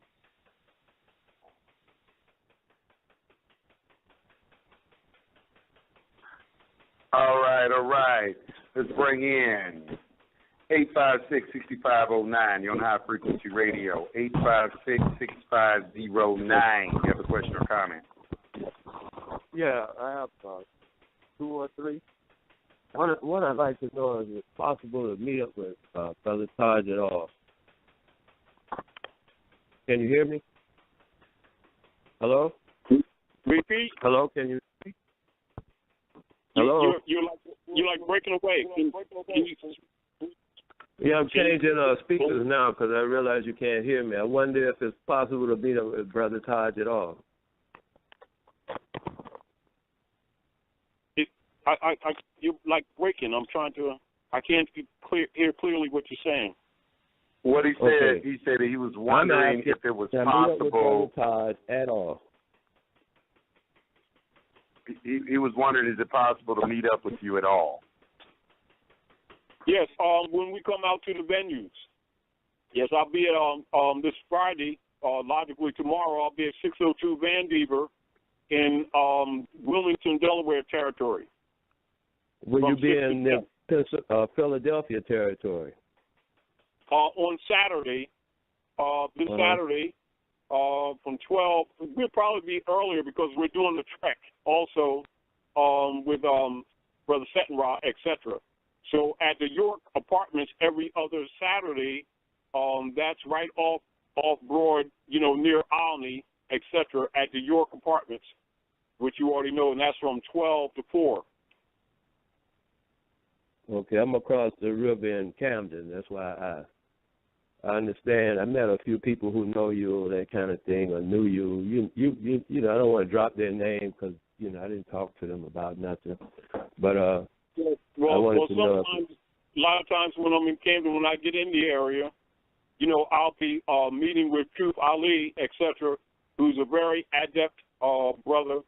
All right. Let's bring in 856-6509. You're on High Frequency Radio. 856-6509. You have a question or comment? Yeah, I have two or three. What I'd like to know is it possible to meet up with Brother Taj at all? Can you hear me? Hello? Repeat. Hello, can you hear me? Hello? You're like breaking away. Yeah, I'm changing speakers now because I realize you can't hear me. I wonder if it's possible to meet up with Brother Taj at all. You're like breaking. I can't hear clearly what you're saying. What he said, he said that he was wondering if it was possible. Meet up with Brother Taj at all. He was wondering, is it possible to meet up with you at all? Yes, when we come out to the venues. Yes, I'll be at this Friday. Logically tomorrow, I'll be at 602 Van Dever in Wilmington, Delaware territory. Will you be in the Philadelphia territory? On Saturday, Saturday, from 12. We'll probably be earlier because we're doing the trek also with Brother Settenra, etc. So at the York Apartments every other Saturday, that's right off Broad, near Olney, etc. At the York Apartments, which you already know, and that's from 12 to 4. Okay, I'm across the river in Camden. That's why I understand. I met a few people who know you, that kind of thing, or knew you. You know, I don't want to drop their name because I didn't talk to them about nothing. But I wanted to know. A lot of times when I'm in Camden, when I get in the area, I'll be meeting with Truth Ali, etc., who's a very adept brother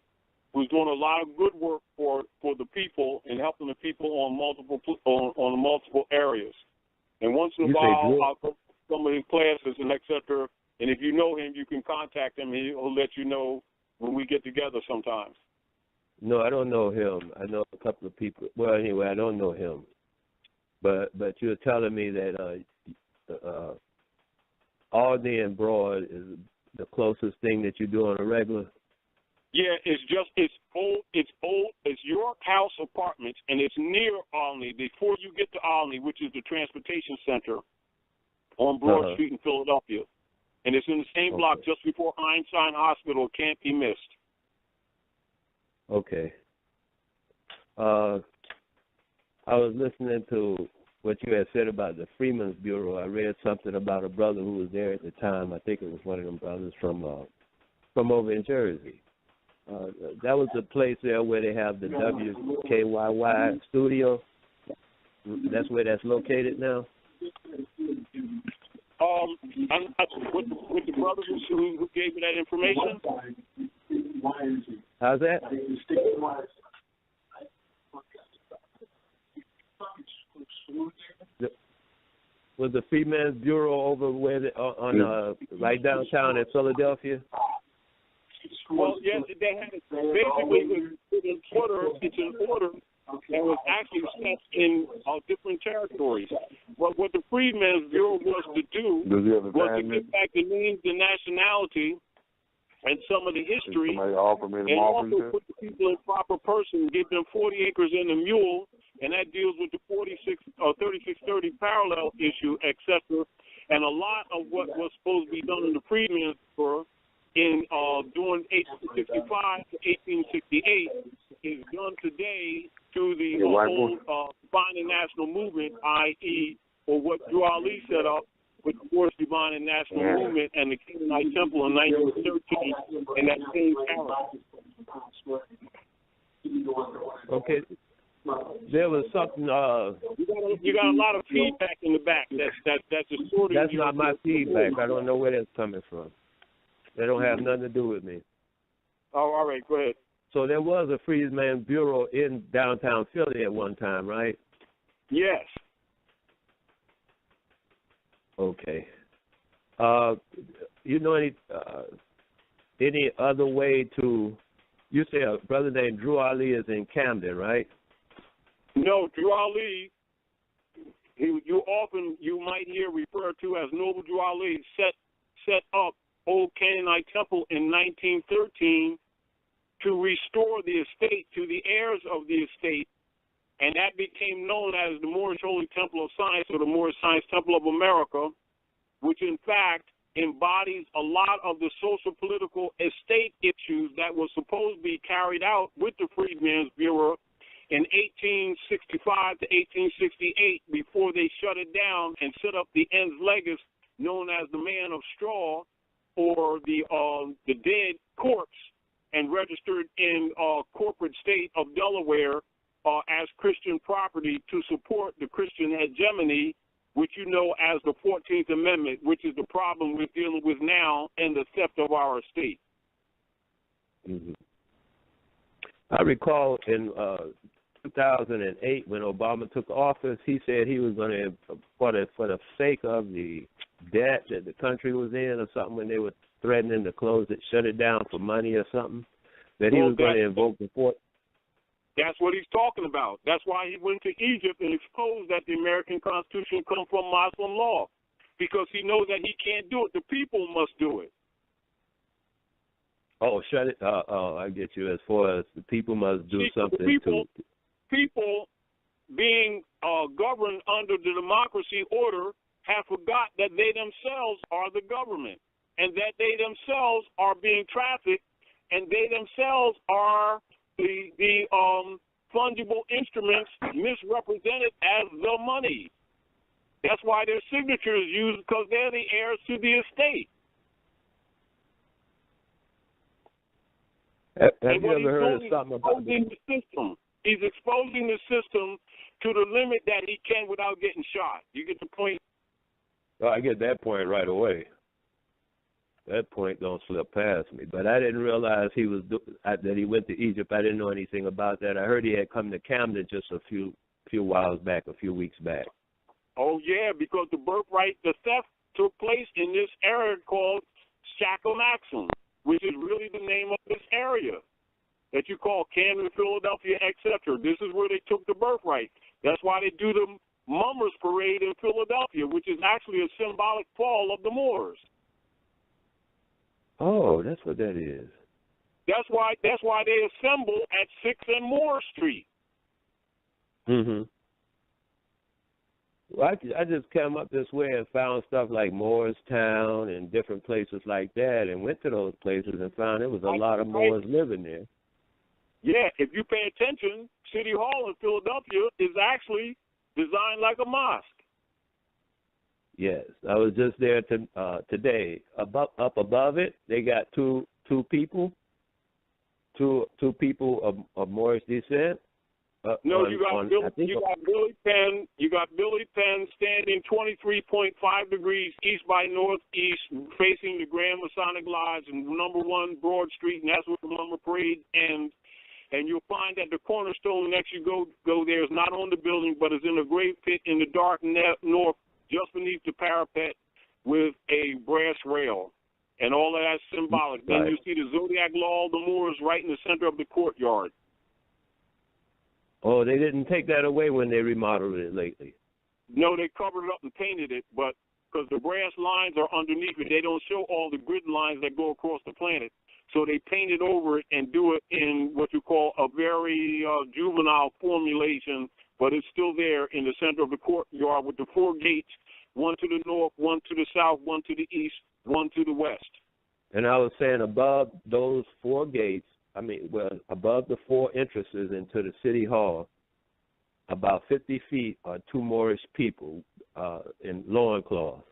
who's doing a lot of good work for the people and helping the people on multiple areas. And once in a while, I'll go to some of his classes and etc. And if you know him, you can contact him. He'll let you know when we get together sometimes. No, I don't know him. I know a couple of people. Well, anyway, I don't know him. But you're telling me that Aldney and Broad is the closest thing that you do on a regular? Yeah, it's old. It's York House Apartments, and it's near Olney. Before you get to Olney, which is the transportation center on Broad Street in Philadelphia, and it's in the same block just before Einstein Hospital. Can't be missed. Okay. I was listening to what you had said about the Freedmen's Bureau. I read something about a brother who was there at the time. I think it was one of them brothers from over in Jersey. That was the place there where they have the WKYY studio. That's where that's located now. With the brothers who gave me that information. How's that? Was the Freedmen's Bureau over where right downtown in Philadelphia? Well, yes, they had it. Basically, it's an order that was actually set in different territories. But what the Freedmen's Bureau was to do was to get back the names, the nationality, and some of the history, and also put the people in proper person, give them 40 acres and a mule, and that deals with the 3630 parallel issue, etc. And a lot of what was supposed to be done in the Freedmen's Bureau in during 1865 to 1868 is done today through the whole Finding National Movement, i.e., or what Drew Ali set up, with the Moorish Divine and National Movement and the Canaanite Temple in 1913 in that same era. Okay. There was something. You got a lot of feedback in the back. That's distorting. That's not my feedback. I don't know where that's coming from. They don't have nothing to do with me. Oh, all right. Go ahead. So there was a Freedmen's Bureau in downtown Philly at one time, right? Yes. Okay. You know any other way to? You say a brother named Drew Ali is in Camden, right? No, Drew Ali. You might hear referred to as Noble Drew Ali set up Old Canaanite Temple in 1913 to restore the estate to the heirs of the estate, and that became known as the Moorish Holy Temple of Science, or the Moorish Science Temple of America, which in fact embodies a lot of the social political estate issues that were supposed to be carried out with the Freedmen's Bureau in 1865 to 1868 before they shut it down and set up the ENS LEGIS, known as the Man of Straw, or the dead corpse, and registered in corporate state of Delaware as Christian property to support the Christian hegemony, which you know as the 14th Amendment, which is the problem we're dealing with now and the theft of our estate. Mm-hmm. I recall in 2008 when Obama took office, he said he was going to, for the sake of the debt that the country was in or something, when they were threatening to close it, shut it down for money or something, that he was going to invoke the Fourth. That's what he's talking about. That's why he went to Egypt and exposed that the American Constitution comes from Muslim law, because he knows that he can't do it. The people must do it. Oh, shut it. I get you. As far as the people must do something people being governed under the democracy order have forgot that they themselves are the government, and that they themselves are being trafficked, and they themselves are the fungible instruments misrepresented as the money. That's why their signature is used, because they're the heirs to the estate. Have you ever heard of something about the system? He's exposing the system to the limit that he can without getting shot. You get the point? Oh, I get that point right away. That point don't slip past me. But I didn't realize that he went to Egypt. I didn't know anything about that. I heard he had come to Camden just a few weeks back. Oh yeah, because the theft took place in this area called Amexem, which is really the name of this area that you call Camden, Philadelphia, etc. This is where they took the birthright. That's why they do the Mummers Parade in Philadelphia, which is actually a symbolic fall of the Moors. Oh, that's what that is. That's why they assemble at 6th and Moore Street. Mm-hmm. Well, I just came up this way and found stuff like Moorestown and different places like that, and went to those places and found there was a lot of Moors living there. Yeah, if you pay attention, City Hall in Philadelphia is actually designed like a mosque. Yes, I was just there today. Up above it, they got two people of Moorish descent. You got Billy Penn. You got Billy Penn standing 23.5 degrees east by northeast, facing the Grand Masonic Lodge and number 1 Broad Street, and that's where the Lumber Parade ends. And you'll find that the cornerstone next you go there is not on the building, but is in a grave pit in the dark north, just beneath the parapet, with a brass rail. And all of that's symbolic. Right. Then you see the Zodiac Law of the Moors right in the center of the courtyard. Oh, they didn't take that away when they remodeled it lately. No, they covered it up and painted it, but because the brass lines are underneath it, they don't show all the grid lines that go across the planet. So they painted over it and do it in what you call a very juvenile formulation, but it's still there in the center of the courtyard with the 4 gates, 1 to the north, 1 to the south, 1 to the east, 1 to the west. And I was saying above those 4 gates, above the 4 entrances into the City Hall, about 50 feet are 2 Moorish people in loincloths.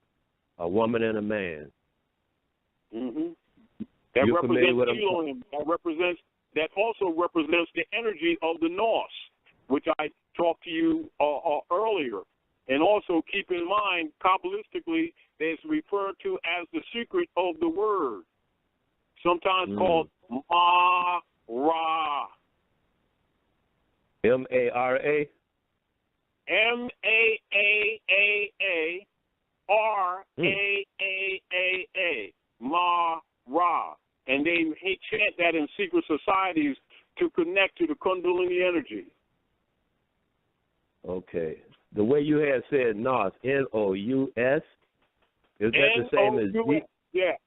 a woman and a man. Mm-hmm. That You're familiar with represents Elohim. That also represents the energy of the Norse, which I talked to you earlier. And also keep in mind, Kabbalistically, it's referred to as the secret of the word, sometimes called Ma-Ra. M-A-R-A? M-A-A-A-R-A-A-A-A. Ma-Ra. And they chant that in secret societies to connect to the Kundalini energy. Okay. The way you had said Nos, N-O-U-S, is that the same as G? Yes.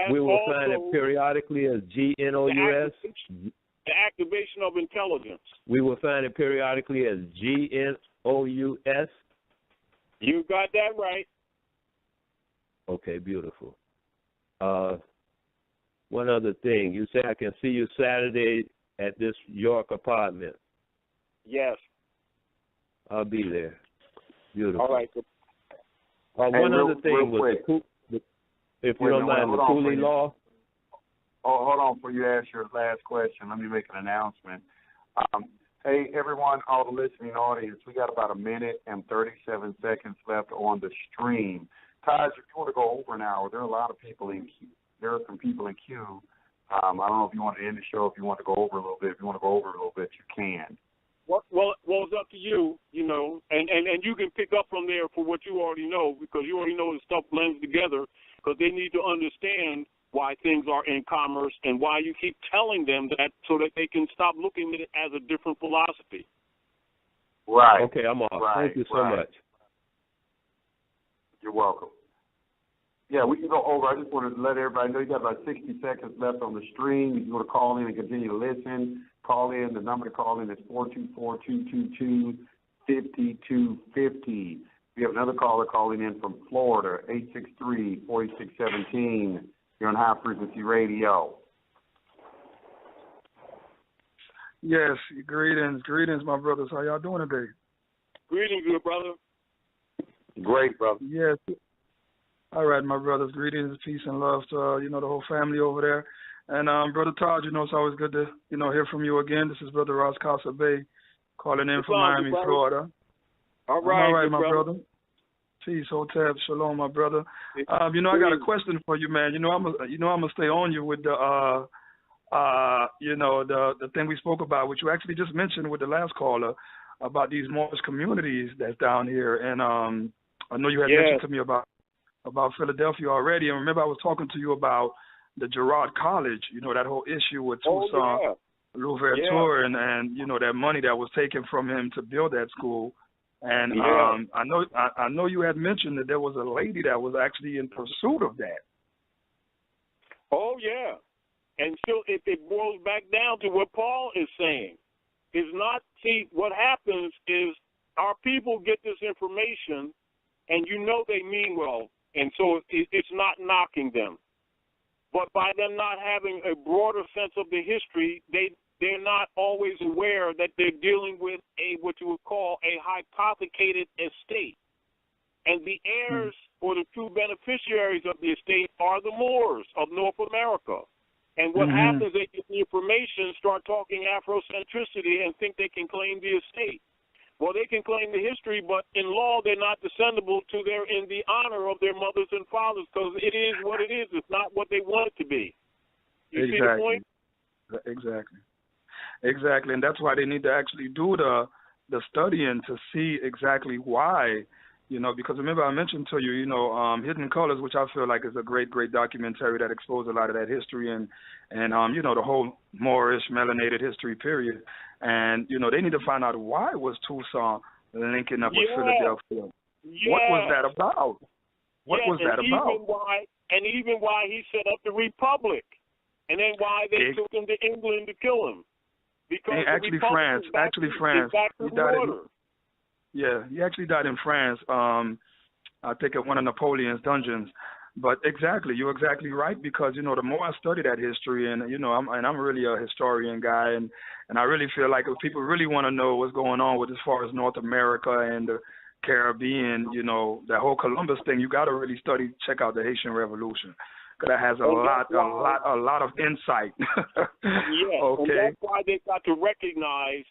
We will find it periodically as G-N-O-U-S? The activation of intelligence. We will find it periodically as G-N-O-U-S? You got that right. Okay, beautiful. One other thing. You say I can see you Saturday at this York apartment. Yes. I'll be there. Beautiful. All right. One other thing was, if you don't mind, the Cooley law. Oh, hold on before you ask your last question. Let me make an announcement. Hey, everyone, all the listening audience, we got about 1 minute and 37 seconds left on the stream. Taj, if you want to go over an hour, there are a lot of people in queue. There are some people in queue. I don't know if you want to end the show, if you want to go over a little bit. If you want to go over a little bit, you can. Well, it's up to you, and you can pick up from there for what you already know, because you already know the stuff blends together, because they need to understand why things are in commerce and why you keep telling them that so that they can stop looking at it as a different philosophy. Right. Okay, I'm off. Right. Thank you so much. You're welcome. Yeah, we can go over. I just want to let everybody know you got about 60 seconds left on the stream. If you want to call in and continue to listen, call in. The number to call in is 424-222-5250. We have another caller calling in from Florida, 863-4617. You're on High Frequency Radio. Yes, greetings, my brothers. How y'all doing today? Greetings, good brother. Great, brother. Yes. All right, my brothers. Greetings, peace, and love to the whole family over there. And Brother Taj, it's always good to hear from you again. This is Brother Ross Casa Bay calling in from Miami, Florida. All right, my brother. Peace, Hotep, shalom, my brother. I got a question for you, man. I'm gonna stay on you with the the thing we spoke about, which you actually just mentioned with the last caller about these Moorish communities that's down here. And I know you had mentioned to me about Philadelphia already. And remember, I was talking to you about the Girard College. That whole issue with Toussaint Louverture and that money that was taken from him to build that school. And I know you had mentioned that there was a lady that was actually in pursuit of that. Oh yeah, and still it boils back down to what Paul is saying. What happens is our people get this information, and they mean well, and so it's not knocking them. But by them not having a broader sense of the history, they're not always aware that they're dealing with what you would call a hypothecated estate. And the heirs or the true beneficiaries of the estate are the Moors of North America. And what happens, they get the information, start talking Afrocentricity, and think they can claim the estate. Well, they can claim the history, but in law, they're not descendable in the honor of their mothers and fathers, because it is what it is. It's not what they want it to be. You see the point? Exactly, and that's why they need to actually do the studying to see exactly why, because remember I mentioned to you, Hidden Colors, which I feel like is a great documentary that exposed a lot of that history and the whole Moorish melanated history period, and they need to find out why was Toussaint linking up with Philadelphia. What was that about? What was that about? Even why he set up the Republic, and then why they took him to England to kill him. Because France. He actually died in France. I think at one of Napoleon's dungeons. But you're exactly right, because the more I study that history, and I'm really a historian guy, and I really feel like if people really want to know what's going on with as far as North America and Caribbean, that whole Columbus thing, you got to really check out the Haitian Revolution. Because that has a lot of insight. Yes, okay. And that's why they got to recognize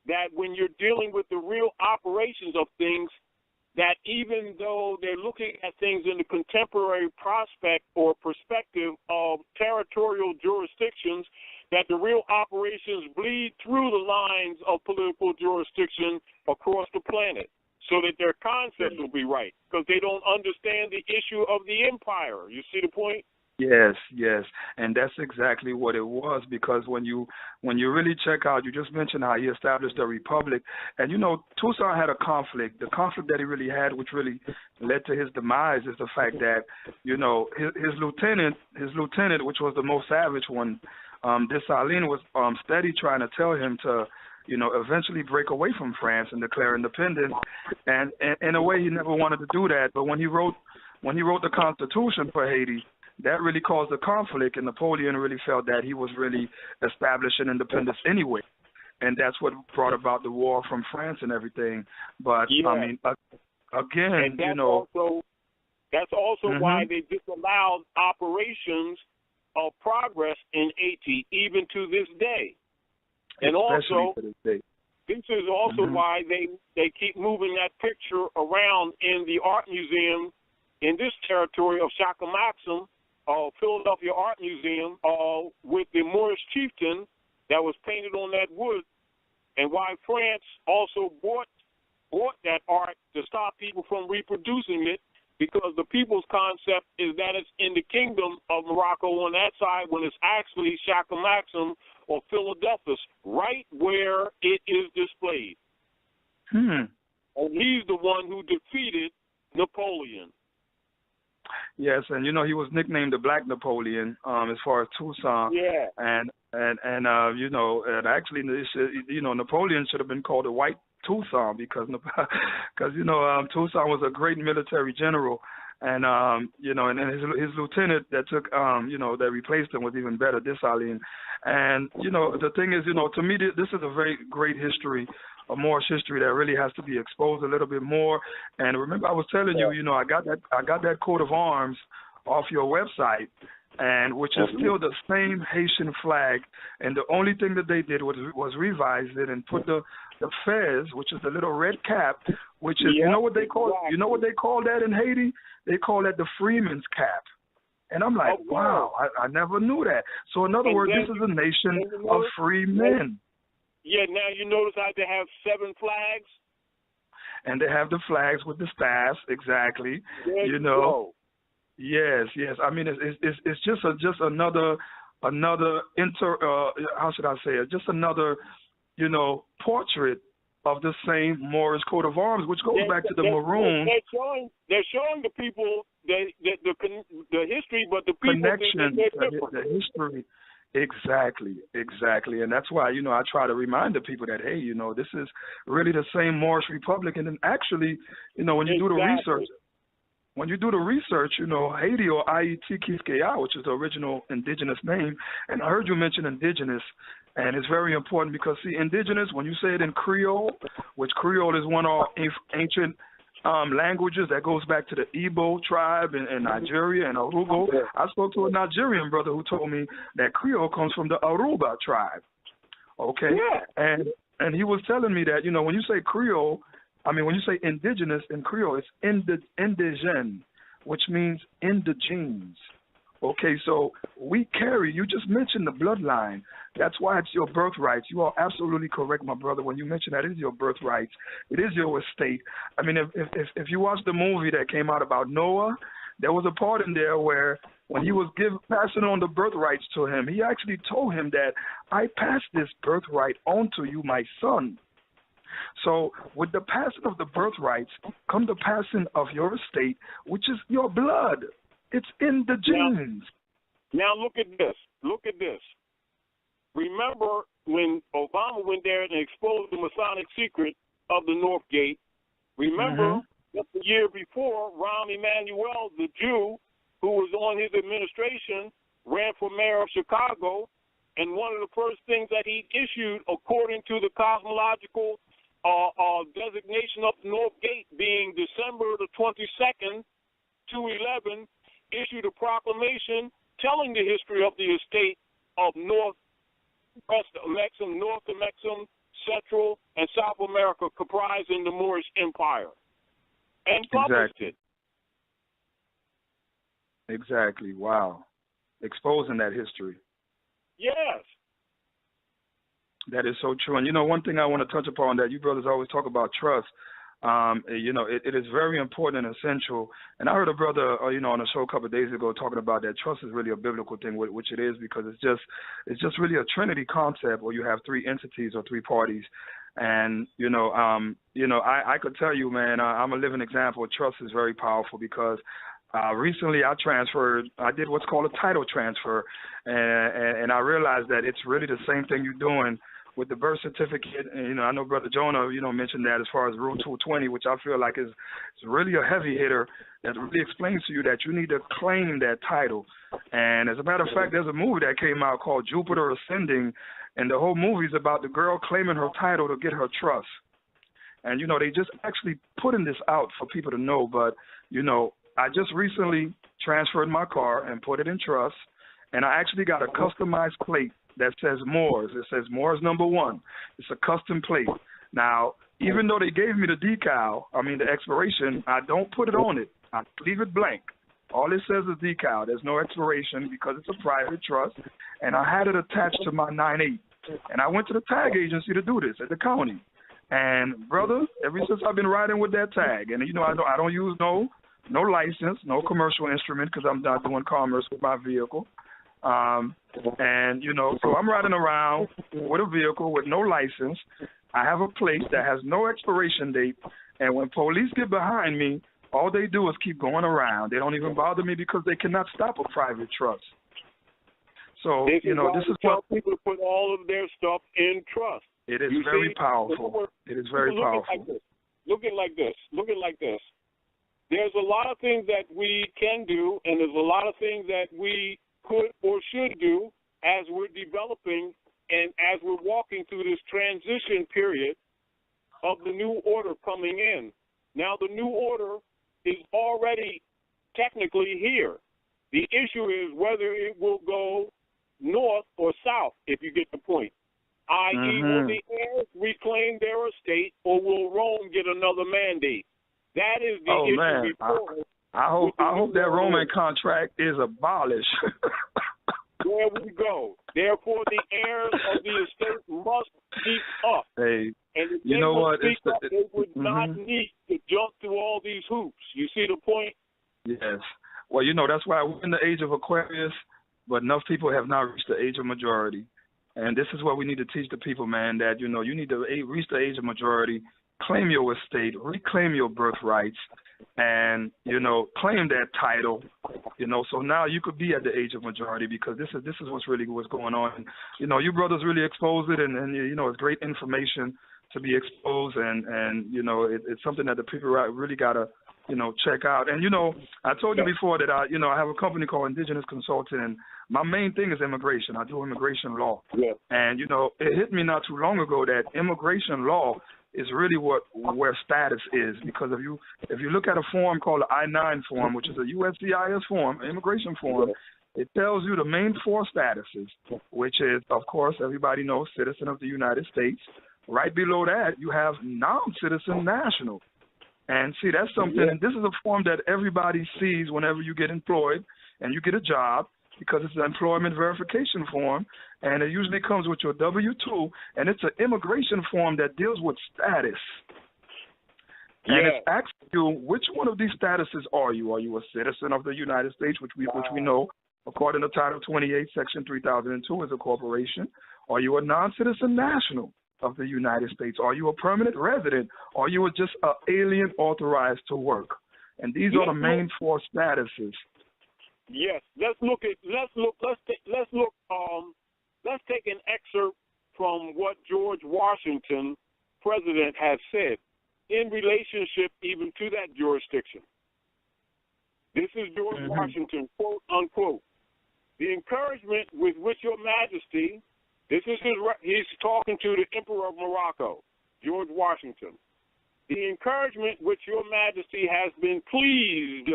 that when you're dealing with the real operations of things, that even though they're looking at things in the contemporary prospect or perspective of territorial jurisdictions, that the real operations bleed through the lines of political jurisdiction across the planet so that their concepts will be right, because they don't understand the issue of the empire. You see the point? Yes, and that's exactly what it was, because when you really check out, you just mentioned how he established a republic, and Toussaint had a conflict. The conflict that he really had, which really led to his demise, is the fact that his lieutenant, which was the most savage one, Dessalines, was steady trying to tell him to eventually break away from France and declare independence, and in a way he never wanted to do that. But when he wrote the Constitution for Haiti, that really caused a conflict, and Napoleon really felt that he was really establishing independence anyway, and that's what brought about the war from France and everything. But I mean, again, that's also why they disallowed operations of progress in Haiti even to this day. And also, this is also why they keep moving that picture around in the art museum in this territory of Shakamatsu, Philadelphia Art Museum, with the Moorish chieftain that was painted on that wood, and why France also bought that art to stop people from reproducing it, because the people's concept is that it's in the kingdom of Morocco on that side, when it's actually Shakamatsu or Philadelphus, right where it is displayed. And he's the one who defeated Napoleon. Yes, and he was nicknamed the Black Napoleon, as far as Toussaint. Yeah. And actually, Napoleon should have been called a White Toussaint, because Toussaint was a great military general, and his lieutenant that took that replaced him was even better, Dessalines. And the thing is, to me, this is a very great history, a Moorish history that really has to be exposed a little bit more. And remember, I was telling you, I got that coat of arms off your website, and which is still the same Haitian flag, and the only thing that they did was revise it and put the fez, which is the little red cap, which is you know what they call that in Haiti? They call that the freeman's cap. And I'm like, wow, I never knew that. So in other words, this is a nation of free men. Yeah, now you notice how they have 7 flags? And they have the flags with the staffs, exactly. There you go. Yes. I mean, it's just another how should I say it? Just another, portrait of the same Moorish coat of arms, which goes back to the maroon. They're showing the people the history, but the people connection, think they're different. The history. Exactly, and that's why I try to remind the people that this is really the same Moorish Republic, and then actually, when you do the research. When you do the research, Haiti, or Haïti-Kiskeya, which is the original indigenous name, and I heard you mention indigenous, and it's very important because, see, indigenous, when you say it in Creole, which Creole is one of our ancient languages that goes back to the Igbo tribe in Nigeria and Arugo. I spoke to a Nigerian brother who told me that Creole comes from the Aruba tribe. Okay? Yeah. And he was telling me that, when you say Creole, when you say indigenous in Creole, it's indigène, which means in the genes. Okay, so we carry, you just mentioned the bloodline. That's why it's your birthright. You are absolutely correct, my brother, when you mention that it is your birthright. It is your estate. If you watch the movie that came out about Noah, there was a part in there where when he was passing on the birthrights to him, he actually told him that I pass this birthright on to you, my son. So with the passing of the birthrights come the passing of your estate, which is your blood. It's in the genes. Now look at this. Remember when Obama went there and exposed the Masonic secret of the North Gate? Remember just the year before, Rahm Emanuel, the Jew, who was on his administration, ran for mayor of Chicago, and one of the first things that he issued, according to the cosmological designation of the North Gate being December the 22nd, 211, issued a proclamation telling the history of the estate of West Amexem, North Amexem, Central, and South America comprising the Moorish Empire, and published it. Exactly. Wow. Exposing that history. Yes. That is so true. And, you know, one thing I want to touch upon that you brothers always talk about trust. You know, it is very important and essential. And I heard a brother, you know, on a show a couple of days ago talking about that trust is really a biblical thing, which it is, because it's just really a Trinity concept where you have three entities or three parties. And, I could tell you, man, I'm a living example. Trust is very powerful because recently I did what's called a title transfer, and I realized that it's really the same thing you're doing with the birth certificate. And, you know, I know Brother Jonah, mentioned that as far as Rule 220, which I feel like is really a heavy hitter that really explains to you that you need to claim that title. And as a matter of fact, there's a movie that came out called Jupiter Ascending, and the whole movie is about the girl claiming her title to get her trust. And, they just actually putting this out for people to know, but, I just recently transferred my car and put it in trust, and I actually got a customized plate that says Moors. It says Moors #1. It's a custom plate. Now, even though they gave me the decal, the expiration, I don't put it on it. I leave it blank. All it says is decal. There's no expiration because it's a private trust, and I had it attached to my 9/8. And I went to the tag agency to do this at the county. And, brother, ever since I've been riding with that tag, and, I don't use no license, no commercial instrument, because I'm not doing commerce with my vehicle. So I'm riding around with a vehicle with no license. I have a plate that has no expiration date, and when police get behind me, all they do is keep going around. They don't even bother me because they cannot stop a private trust. So, this is what people put all of their stuff in trust. It is very powerful. It is very powerful. Look at it like this. There's a lot of things that we can do, and there's a lot of things that we could or should do as we're developing and as we're walking through this transition period of the new order coming in. Now, the new order is already technically here. The issue is whether it will go north or south, if you get the point. I.e., will the heirs reclaim their estate, or will Rome get another mandate? That is the issue. Man. Before. I hope that Roman contract is abolished. There we go. Therefore, the heirs of the estate must speak up. Hey, and if you know what? They would not need to jump through all these hoops. You see the point? Yes. Well, that's why we're in the age of Aquarius, but enough people have not reached the age of majority. And this is what we need to teach the people, man, that, you need to reach the age of majority, claim your estate, reclaim your birthrights, and, claim that title, so now you could be at the age of majority, because this is what's going on. You brothers really expose it, and it's great information to be exposed, and it's something that the people really got to, check out. And, I told you before that I have a company called Indigenous Consulting, and my main thing is immigration. I do immigration law. Yeah. And, it hit me not too long ago that immigration law is really where status is, because if you look at a form called the I-9 form, which is a USCIS form, immigration form, it tells you the main four statuses, which is, of course, everybody knows, citizen of the United States. Right below that, you have non-citizen national. And see, that's something, and this is a form that everybody sees whenever you get employed and you get a job, because it's an employment verification form, and it usually comes with your W-2, and it's an immigration form that deals with status. And it's asking you, which one of these statuses are you? Are you a citizen of the United States, which we know, according to Title 28, Section 3002, is a corporation? Are you a non-citizen national of the United States? Are you a permanent resident? Are you just an alien authorized to work? And these are the main four statuses. Yes, let's take an excerpt from what George Washington, president, has said in relationship even to that jurisdiction. This is George Washington, quote unquote. The encouragement with which your majesty, he's talking to the Emperor of Morocco. George Washington. The encouragement which your majesty has been pleased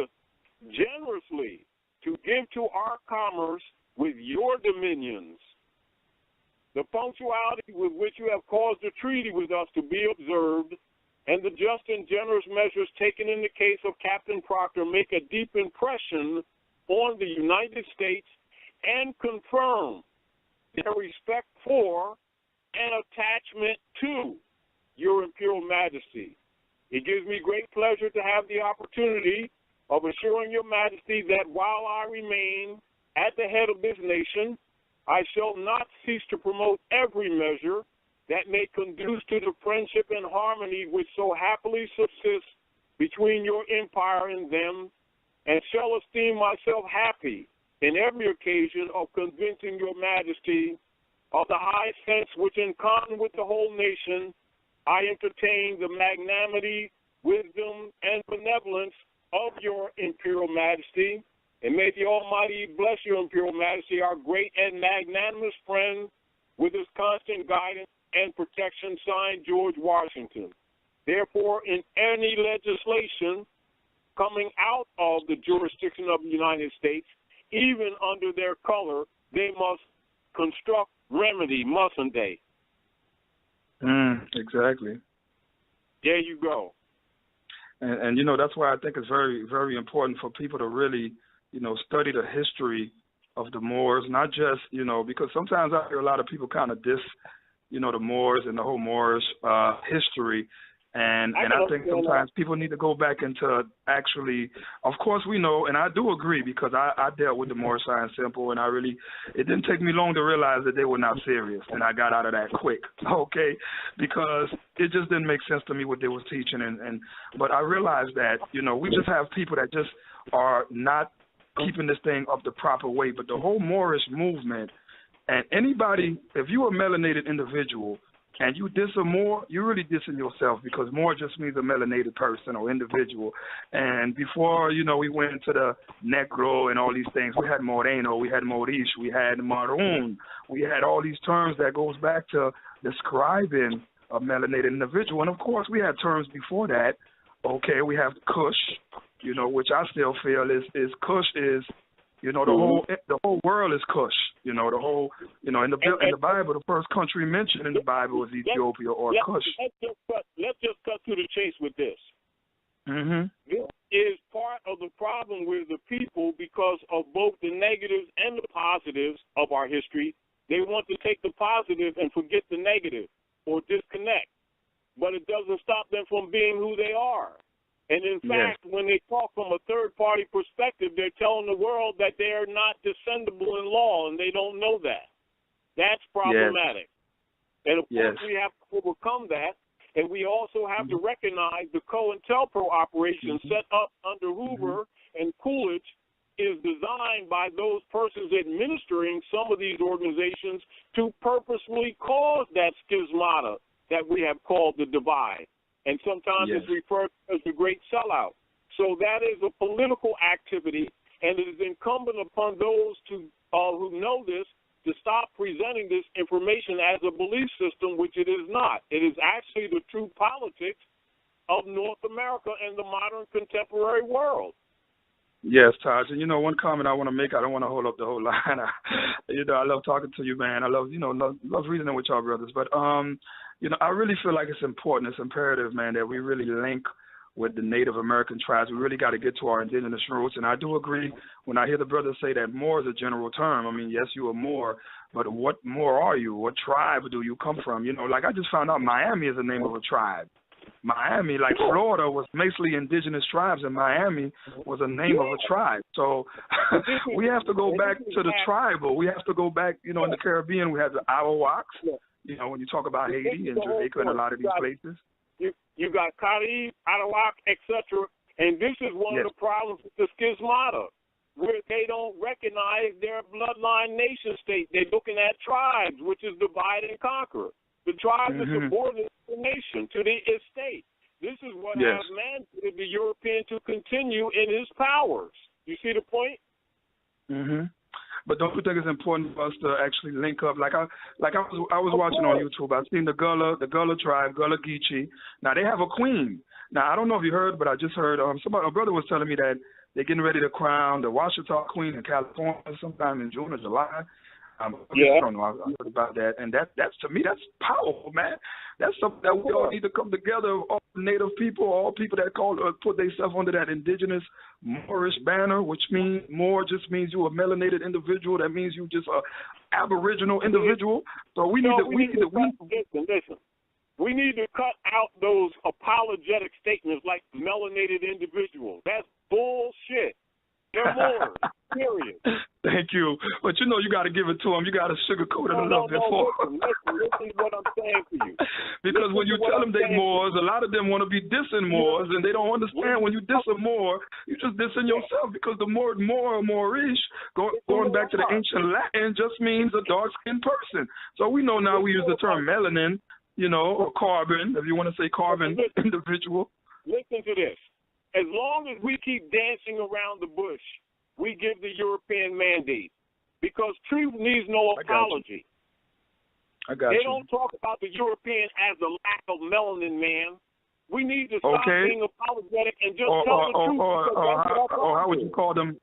generously to give to our commerce with your dominions, the punctuality with which you have caused the treaty with us to be observed, and the just and generous measures taken in the case of Captain Proctor make a deep impression on the United States and confirm their respect for and attachment to your Imperial Majesty. It gives me great pleasure to have the opportunity of assuring your Majesty that while I remain at the head of this nation, I shall not cease to promote every measure that may conduce to the friendship and harmony which so happily subsists between your empire and them, and shall esteem myself happy in every occasion of convincing your Majesty of the high sense which, in common with the whole nation, I entertain the magnanimity, wisdom, and benevolence of your Imperial Majesty. And may the Almighty bless your Imperial Majesty, our great and magnanimous friend, with his constant guidance and protection, signed George Washington. Therefore, in any legislation coming out of the jurisdiction of the United States, even under their color, they must construct remedy, mustn't they? Exactly. There you go. And that's why I think it's very, very important for people to really, study the history of the Moors, not just, because sometimes I hear a lot of people kind of diss, the Moors and the whole Moorish history. And I think sometimes people need to go back into actually, of course we know, and I do agree because I dealt with the Moorish Science Temple, and it didn't take me long to realize that they were not serious, and I got out of that quick, okay, because it just didn't make sense to me what they was teaching, but I realized that, we just have people that just are not keeping this thing up the proper way, but the whole Moorish movement, and anybody, if you're a melanated individual, and you diss a Moor, you're really dissing yourself, because Moor just means a melanated person or individual. And before, we went into the Negro and all these things, we had Moreno, we had Moorish, we had Maroon, we had all these terms that goes back to describing a melanated individual. And, of course, we had terms before that. Okay, we have Kush, which I still feel is Kush is, the whole world is Kush. The whole, in the Bible, the first country mentioned in the Bible was Ethiopia or Kush. Let's just cut to the chase with this. Mm-hmm. This is part of the problem with the people because of both the negatives and the positives of our history. They want to take the positive and forget the negative or disconnect. But it doesn't stop them from being who they are. And in fact, when they talk from a third-party perspective, they're telling the world that they are not descendable in law, and they don't know that. That's problematic. And, of course, we have to overcome that, and we also have to recognize the COINTELPRO operation set up under Hoover and Coolidge is designed by those persons administering some of these organizations to purposely cause that schismata that we have called the divide. And sometimes it's referred to as the great sellout. So that is a political activity, and it is incumbent upon those who know this to stop presenting this information as a belief system, which it is not. It is actually the true politics of North America and the modern contemporary world. Yes, Taj. And, one comment I want to make, I don't want to hold up the whole line. I love talking to you, man. I love, love reasoning with y'all brothers. But, I really feel like it's important, it's imperative, man, that we really link with the Native American tribes. We really got to get to our indigenous roots. And I do agree when I hear the brothers say that Moor is a general term. I mean, yes, you are Moor, but what Moor are you? What tribe do you come from? Like I just found out Miami is the name of a tribe. Miami, like Florida, was mostly indigenous tribes, and Miami was a name of a tribe. So we have to go back to the tribal. We have to go back, in the Caribbean, we have the Arawaks. When you talk about Haiti and Jamaica and a lot of these places. You got Carib, Arawak, etc. And this is one of the problems with the schismata, where they don't recognize their bloodline nation state. They're looking at tribes, which is divide and conquer. The tribe is subordinate to the nation, to the estate. This is what has mandated the European to continue in his powers. You see the point? Mm-hmm. But don't you think it's important for us to actually link up? Like I was watching on YouTube. I've seen the Gullah tribe, Gullah Geechee. Now they have a queen. Now I don't know if you heard, but I just heard a brother was telling me that they're getting ready to crown the Washita Queen in California sometime in June or July. I don't know. I heard about that, and that's to me that's powerful, man. That's something that we all need to come together. All Native people, all people that put themselves under that indigenous Moorish banner, which means Moor just means you a melanated individual. That means you just a Aboriginal individual. So we need to listen. We need to cut out those apologetic statements like melanated individual. That's bullshit. They're Moors, period. Thank you. But you got to give it to them. You got to sugarcoat it a little bit for them. Listen to what I'm saying to you. Because when you tell them they Moors, a lot of them want to be dissing Moors, and they don't understand when you diss a Moor, you just dissing yourself, because the word Moor or Moorish, going back to the ancient Latin, just means a dark-skinned person. So we know now we use the term melanin, or carbon, if you want to say carbon individual. Listen to this. As long as we keep dancing around the bush, we give the European mandate, because truth needs no apology. They don't talk about the European as the lack of melanin, man. We need to stop being apologetic and just tell the truth. Or how would you call them?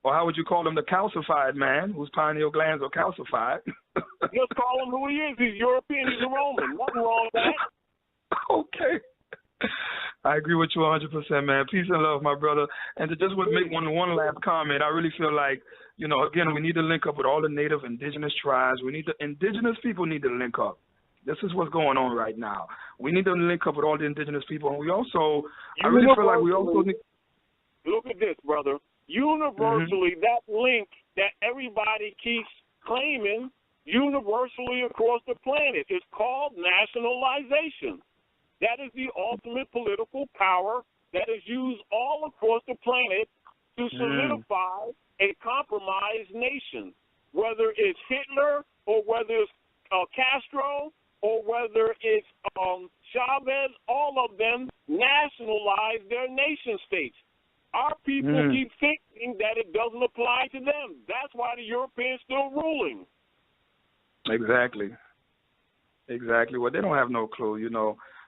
Or how would you call him, the calcified man whose pineal glands are calcified? Just call him who he is. He's European. He's a Roman. Nothing wrong with that. Okay. I agree with you 100%, man. Peace and love, my brother. And to just make one last comment, I really feel like, again, we need to link up with all the native indigenous tribes. Indigenous people need to link up. This is what's going on right now. We need to link up with all the indigenous people. And we also, I really feel like we also need... Look at this, brother. Universally, that link that everybody keeps claiming universally across the planet is called nationalization. That is the ultimate political power that is used all across the planet to solidify a compromised nation. Whether it's Hitler or whether it's Castro or whether it's Chavez, all of them nationalized their nation states. Our people keep thinking that it doesn't apply to them. That's why the Europeans still ruling. Exactly. Well, they don't have no clue,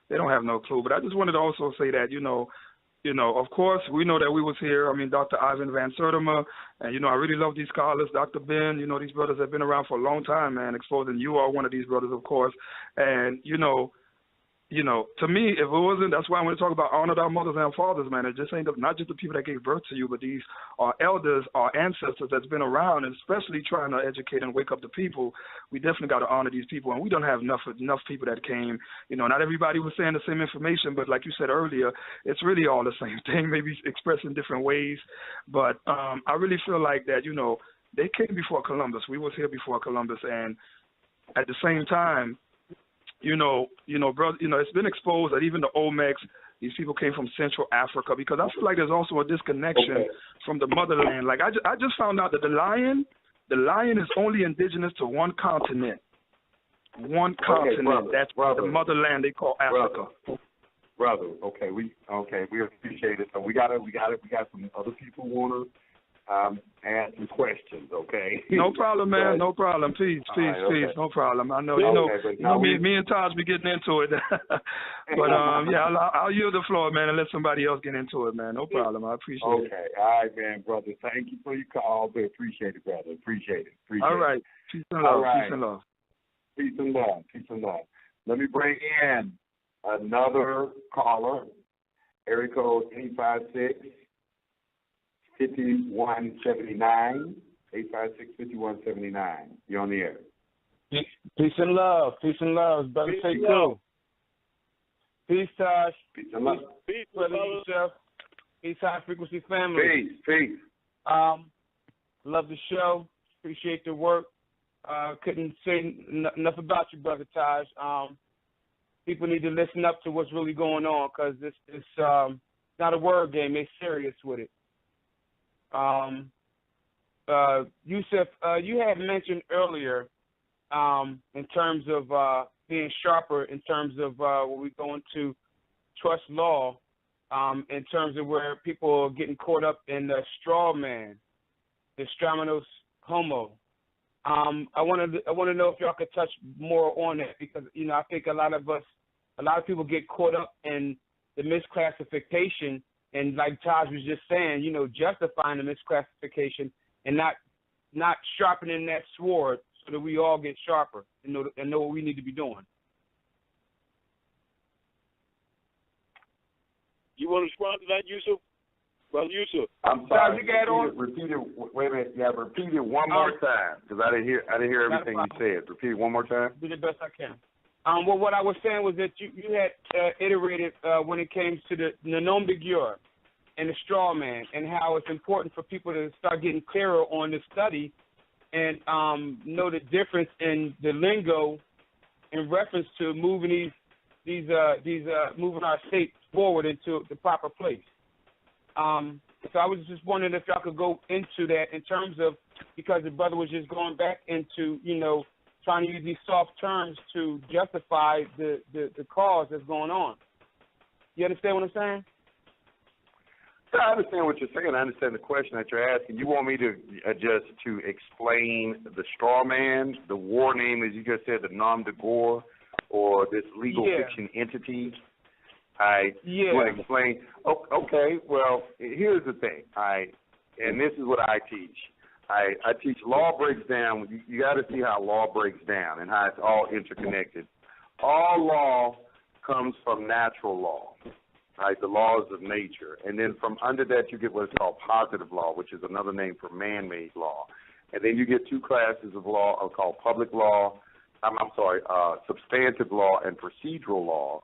They don't have no clue. But I just wanted to also say that, of course, we know that we was here. I mean, Dr. Ivan Van Sertima, and, I really love these scholars. Dr. Ben, these brothers have been around for a long time, man, exposing you are one of these brothers, of course. And, to me, if it wasn't, that's why I want to talk about honor our mothers and our fathers, man. It just ain't not just the people that gave birth to you, but these are elders, our ancestors that's been around, and especially trying to educate and wake up the people. We definitely got to honor these people, and we don't have enough people that came. Not everybody was saying the same information, but like you said earlier, it's really all the same thing, maybe expressed in different ways. But I really feel like that, they came before Columbus. We was here before Columbus, and at the same time, brother, it's been exposed that even the Olmecs, these people came from Central Africa, because I feel like there's also a disconnection from the motherland. Like I just found out that the lion is only indigenous to one continent. One continent. Brother, that's the motherland they call Africa. Brother, we appreciate it. So we got some other people wanna ask some questions, okay? No problem, man. No problem. Peace. No problem. I know, me and Taj be getting into it. But, I'll yield the floor, man, and let somebody else get into it, man. No problem. I appreciate it. Okay. All right, man, brother. Thank you for your call. We appreciate it, brother. Appreciate it. All right. Peace and love. Right. Peace and love. Peace and love. Let me bring in another caller. Area code 856-5179, 856-5179. You're on the air. Peace and love, brother. Say cool. Peace, Taj. Peace and love. Peace, brother yourself. Peace, High Frequency family. Peace. Love the show. Appreciate the work. Couldn't say enough about you, brother Taj. People need to listen up to what's really going on, because it's not a word game. They're serious with it. Yusuf, you had mentioned earlier in terms of being sharper in terms of when we go into trust law, in terms of where people are getting caught up in the straw man, the stramonos homo, I want to know if y'all could touch more on that, because I think a lot of people get caught up in the misclassification, and like Taj was just saying, justifying the misclassification and not sharpening that sword so that we all get sharper and know what we need to be doing. You want to respond to that, Yusuf? Well, Yusuf. I'm sorry. Repeat it. Wait a minute. Yeah, repeat it one more time, because I didn't hear everything you said. Repeat it one more time. Do the best I can. Well, what I was saying was that you had iterated when it came to the nom de guerre and the straw man, and how it's important for people to start getting clearer on the study and know the difference in the lingo in reference to moving moving our state forward into the proper place. So I was just wondering if y'all could go into that in terms of, because the brother was just going back into, trying to use these soft terms to justify the cause that's going on. You understand what I'm saying? Yeah, I understand what you're saying. I understand the question that you're asking. You want me to just to explain the straw man, the war name, as you just said, the nom de guerre, or this legal fiction entity? You want to explain? Okay, well, here's the thing. And this is what I teach. I teach law breaks down. You got to see how law breaks down and how it's all interconnected. All law comes from natural law, the laws of nature. And then from under that, you get what's called positive law, which is another name for man-made law. And then you get two classes of law called public law, substantive law and procedural law.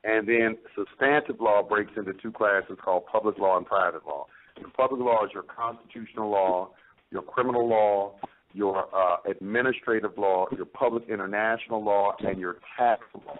And then substantive law breaks into two classes called public law and private law. The public law is your constitutional law, your criminal law, your administrative law, your public international law, and your tax law.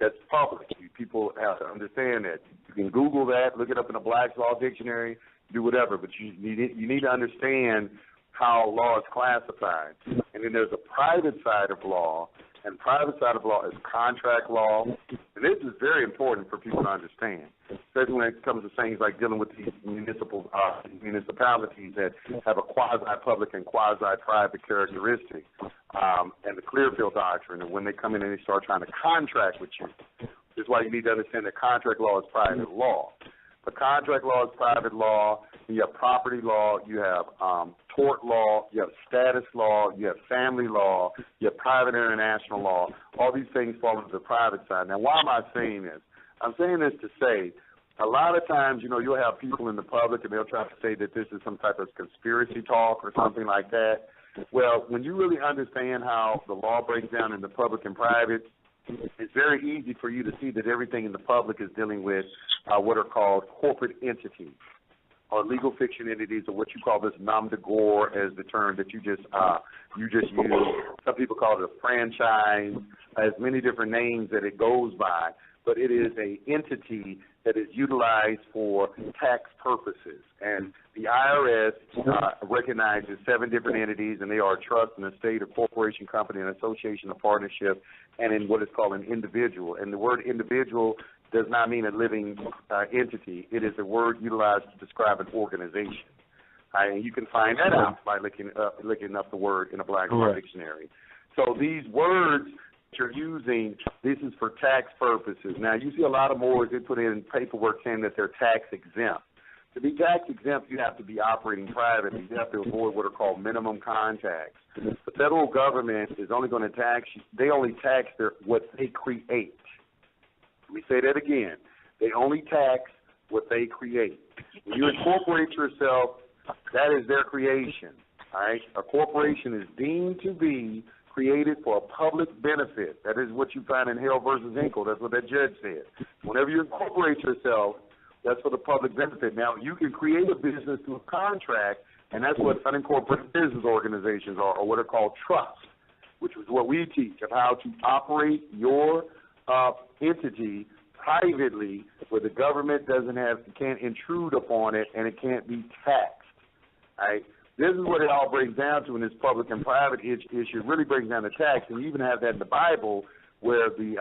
That's public. People have to understand that. You can Google that, look it up in a Black's Law Dictionary, do whatever, but you need to understand how law is classified. And then there's a private side of law, and private side of law is contract law. And this is very important for people to understand, especially when it comes to things like dealing with these municipalities that have a quasi-public and quasi-private characteristic, and the Clearfield Doctrine, and when they come in and they start trying to contract with you. This is why you need to understand that contract law is private law. But contract law is private law. You have property law, you have tort law, you have status law, you have family law, you have private international law. All these things fall into the private side. Now, why am I saying this? I'm saying this to say a lot of times, you'll have people in the public and they'll try to say that this is some type of conspiracy talk or something like that. Well, when you really understand how the law breaks down in the public and private, it's very easy for you to see that everything in the public is dealing with what are called corporate entities, or legal fiction entities, or what you call this nom de guerre as the term that you just use. Some people call it a franchise, has many different names that it goes by, but it is a entity that is utilized for tax purposes. And the IRS recognizes 7 different entities, and they are a trust, an estate, a corporation, company, an association, a partnership, and in what is called an individual. And the word individual does not mean a living entity. It is a word utilized to describe an organization. And you can find that out by looking up the word in a Black's Law Dictionary. So these words that you're using, this is for tax purposes. Now, you see a lot of Moors, they put in paperwork saying that they're tax exempt. To be tax exempt, you have to be operating privately. You have to avoid what are called minimum contacts. The federal government is only going to tax you. They only tax what they create. Let me say that again. They only tax what they create. When you incorporate yourself, that is their creation. All right? A corporation is deemed to be created for a public benefit. That is what you find in Hale versus Hinkle. That's what that judge said. Whenever you incorporate yourself, that's for the public benefit. Now, you can create a business through a contract, and that's what unincorporated business organizations are, or what are called trusts, which is what we teach, of how to operate your entity privately, where the government can't intrude upon it, and it can't be taxed. Right? This is what it all breaks down to in this public and private issue. It really breaks down to tax, and you even have that in the Bible, where the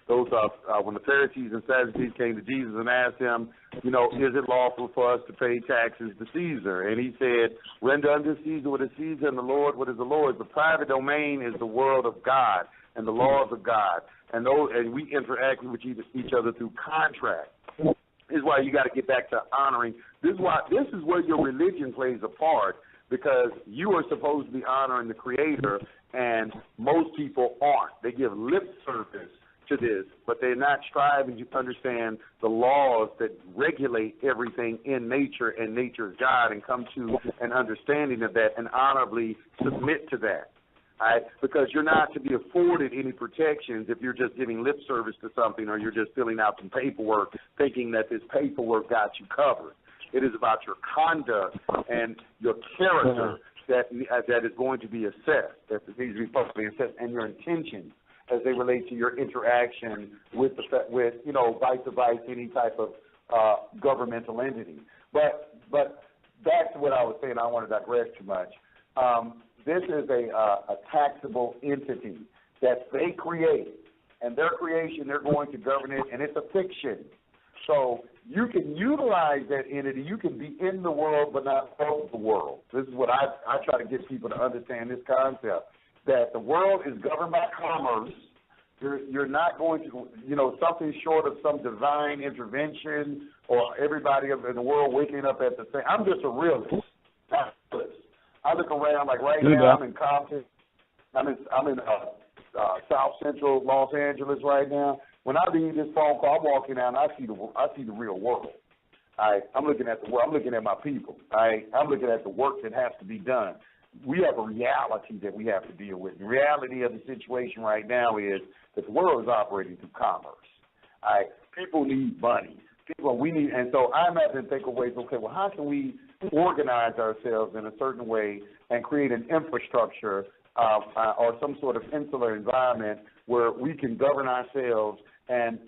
when the Pharisees and Sadducees came to Jesus and asked him, you know, is it lawful for us to pay taxes to Caesar? And he said, render unto Caesar what is Caesar, and the Lord what is the Lord. The private domain is the world of God and the laws of God, and we interact with each other through contract. This is why you got to get back to honoring. This is where your religion plays a part, because you are supposed to be honoring the Creator, and most people aren't. They give lip service to this, but they're not striving to understand the laws that regulate everything in nature and nature's God, and come to an understanding of that and honorably submit to that. Right? Because you're not to be afforded any protections if you're just giving lip service to something, or you're just filling out some paperwork thinking that this paperwork got you covered. It is about your conduct and your character that is going to be assessed, that needs to be properly assessed, and your intentions as they relate to your interaction with you know, vice any type of governmental entity. But back to what I was saying, I don't want to digress too much. This is a taxable entity that they create, and their creation, they're going to govern it, and it's a fiction. So you can utilize that entity. You can be in the world but not of the world. This is what I try to get people to understand, this concept, that the world is governed by commerce. You're not going to, you know, something short of some divine intervention or everybody in the world waking up at the same. I'm just a realist. I look around, like right now I'm in Compton. I'm in South Central Los Angeles right now. When I leave this phone call, I'm walking down, I see the real world. I'm looking at the world. I'm looking at my people. I'm looking at the work that has to be done. We have a reality that we have to deal with. The reality of the situation right now is that the world is operating through commerce. People need money. And so I'm having to think of ways, okay, well, how can we organize ourselves in a certain way and create an infrastructure or some sort of insular environment where we can govern ourselves and,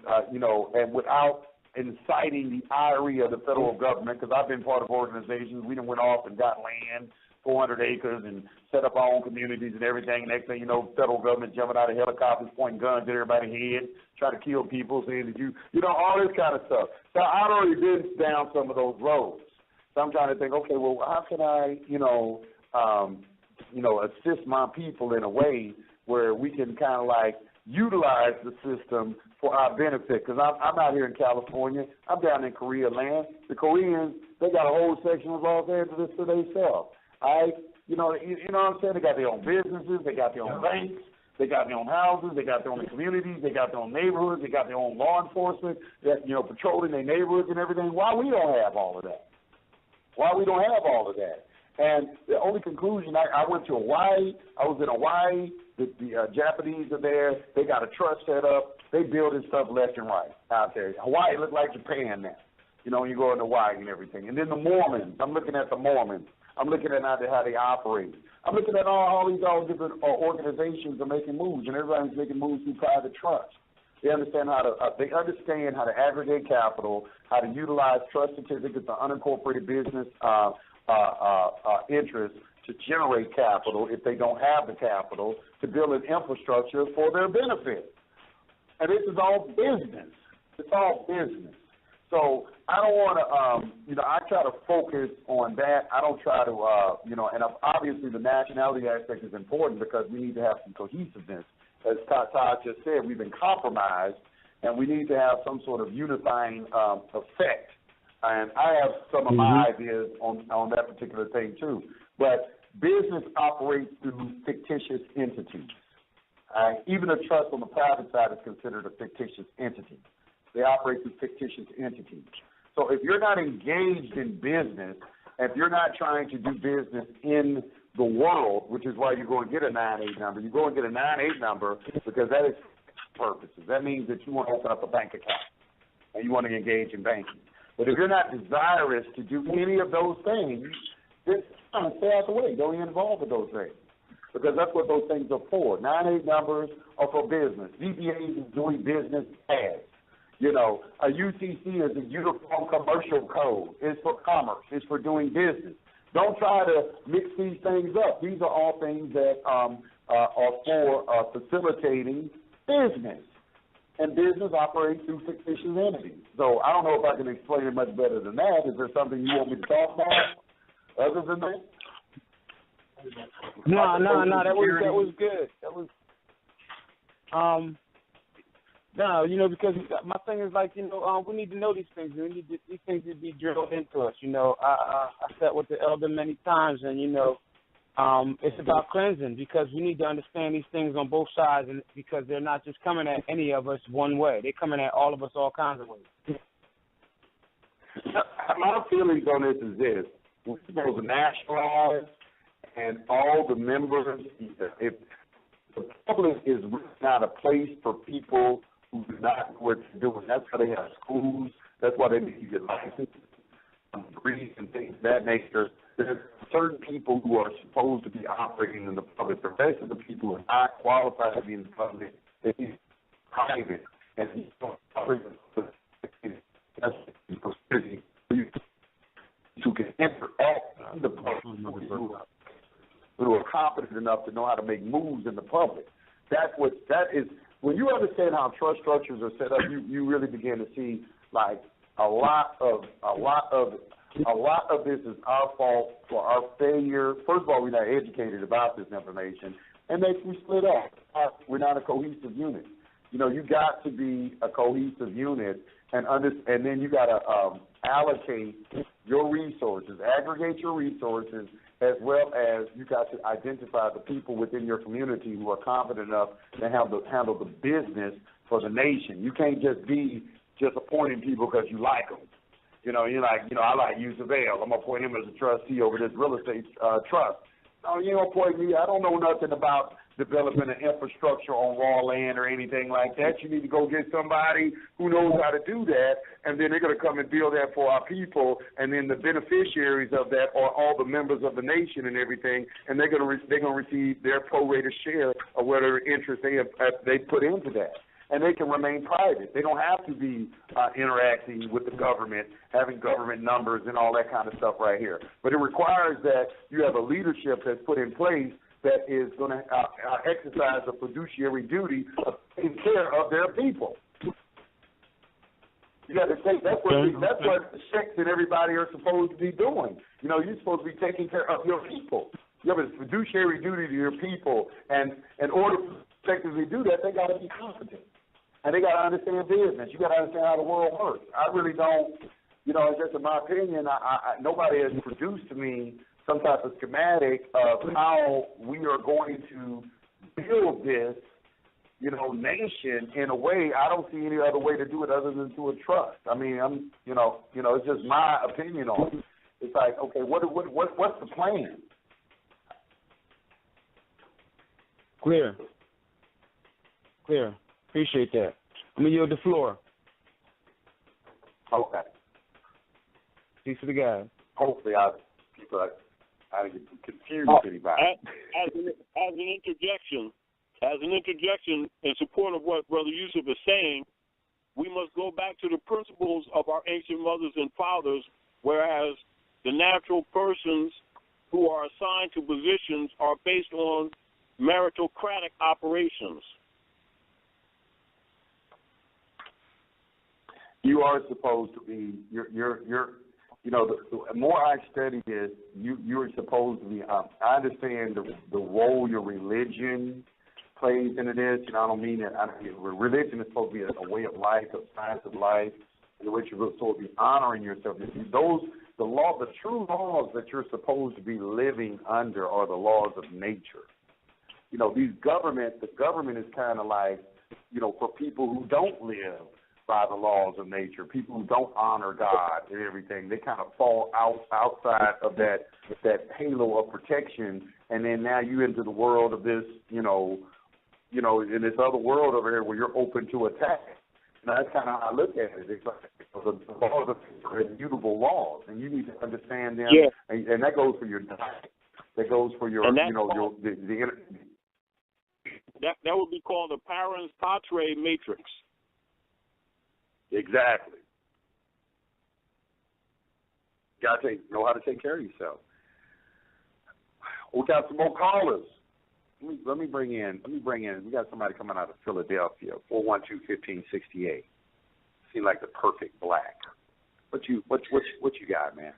and without inciting the ire of the federal government, because I've been part of organizations. We done went off and got land, 400 acres, and set up our own communities and everything. Next thing you know, federal government jumping out of helicopters, pointing guns at everybody's head, trying to kill people, saying that all this kind of stuff. So I've already been down some of those roads. So I'm trying to think, okay, well, how can I, assist my people in a way where we can kind of like utilize the system for our benefit? Because I'm out here in California. I'm down in Korea land. The Koreans, they got a whole section of Los Angeles to themselves. You know what I'm saying? They got their own businesses. They got their own banks. They got their own houses. They got their own communities. They got their own neighborhoods. They got their own law enforcement that, patrolling their neighborhoods and everything. Why we don't have all of that? Why we don't have all of that? And the only conclusion, I went to Hawaii. I was in Hawaii. The Japanese are there. They got a trust set up. They building stuff left and right out there. Hawaii look like Japan now. When you go into Hawaii and everything. And then the Mormons. I'm looking at the Mormons. I'm looking at how they operate. I'm looking at all these different organizations are making moves, and everybody's making moves through private trust. They understand how to aggregate capital, how to utilize trust certificates of unincorporated business interests to generate capital if they don't have the capital to build an infrastructure for their benefit. And this is all business. It's all business. So I don't want to, I try to focus on that. I don't try to, and obviously the nationality aspect is important because we need to have some cohesiveness. As Todd just said, we've been compromised, and we need to have some sort of unifying effect. And I have some of my ideas on that particular thing too. But business operates through fictitious entities. Even a trust on the private side is considered a fictitious entity. They operate through fictitious entities. So if you're not engaged in business, if you're not trying to do business in the world, which is why you go and get a 98 number, you go and get a 98 number because that is purposes. That means that you want to open up a bank account and you want to engage in banking. But if you're not desirous to do any of those things, then stay out the way. Don't get involved with those things because that's what those things are for. 98 numbers are for business. DBAs is doing business as. A UCC is a Uniform Commercial Code. It's for commerce. It's for doing business. Don't try to mix these things up. These are all things that are for facilitating business. and business operates through fictitious entities. So I don't know if I can explain it much better than that. Is there something you want me to talk about other than that? No, that was good. That was no, you know, because my thing is like, you know, we need to know these things. These things need to be drilled into us. You know, I sat with the elder many times, and you know, it's about cleansing, because we need to understand these things on both sides, and because they're not just coming at any of us one way. They're coming at all of us all kinds of ways. My feelings on this is this: we're supposed to nationalize, and all the members, if the public is not a place for people who do not know what to do, and that's why they have schools, that's why they need to get licenses, degrees, and things of that nature. There's certain people who are supposed to be operating in the public. The rest of the people are not qualified to be in the public. They need private, and he's operating in the public. You can interact in the public who are competent enough to know how to make moves in the public. That is when you understand how trust structures are set up, you really begin to see like a lot of this is our fault for our failure. First of all, we're not educated about this information, and we split up. We're not a cohesive unit. You know, you got to be a cohesive unit, and then you got to allocate your resources, aggregate your resources, as well as you got to identify the people within your community who are competent enough to handle the business for the nation. You can't just be appointing people because you like them. You know, you're like, you know, I like Yusuf I'm going to appoint him as a trustee over this real estate trust. No, you don't appoint me. I don't know nothing about developing an infrastructure on raw land or anything like that. You need to go get somebody who knows how to do that, and then they're going to come and build that for our people, and then the beneficiaries of that are all the members of the nation and everything, and they're going to receive their prorated share of whatever interest they put into that. And they can remain private. They don't have to be interacting with the government, having government numbers and all that kind of stuff right here. But it requires that you have a leadership that's put in place that is going to exercise a fiduciary duty of taking care of their people. You got to take that's what the checks and everybody are supposed to be doing. You know, you're supposed to be taking care of your people. You have a fiduciary duty to your people, and in order to effectively do that, they got to be competent. And they got to understand business. You got to understand how the world works. I really don't, you know, just in my opinion, nobody has produced to me some type of schematic of how we are going to build this, you know, nation in a way. I don't see any other way to do it other than through a trust. I mean, you know, it's just my opinion on it. It's like, okay, what's the plan? Clear. Appreciate that. I'm going to yield the floor. Okay. Peace to the guys. Hopefully I didn't get confused anybody. As an interjection in support of what Brother Yusuf is saying, we must go back to the principles of our ancient mothers and fathers, whereas the natural persons who are assigned to positions are based on meritocratic operations. You are supposed to be. You're. You know, the more I study this, you're supposed to be. I understand the role your religion plays into this. You know, I don't mean that. Religion is supposed to be a way of life, a science of life, in which you're supposed to be honoring yourself. The true laws that you're supposed to be living under are the laws of nature. You know, the government is kind of like, you know, for people who don't live by the laws of nature, people who don't honor God and everything, they kind of fall outside of that halo of protection, and then now you into the world of this, you know, in this other world over here where you're open to attack. Now that's kind of how I look at it. It's like the laws are immutable laws, and you need to understand them, yeah. and that goes for your diet. That goes for your, you know, that would be called the parens patriae matrix. Exactly. You gotta know how to take care of yourself. We got some more callers. let me bring in. We got somebody coming out of Philadelphia, 412-1568. Seem like the perfect black. What you got, man?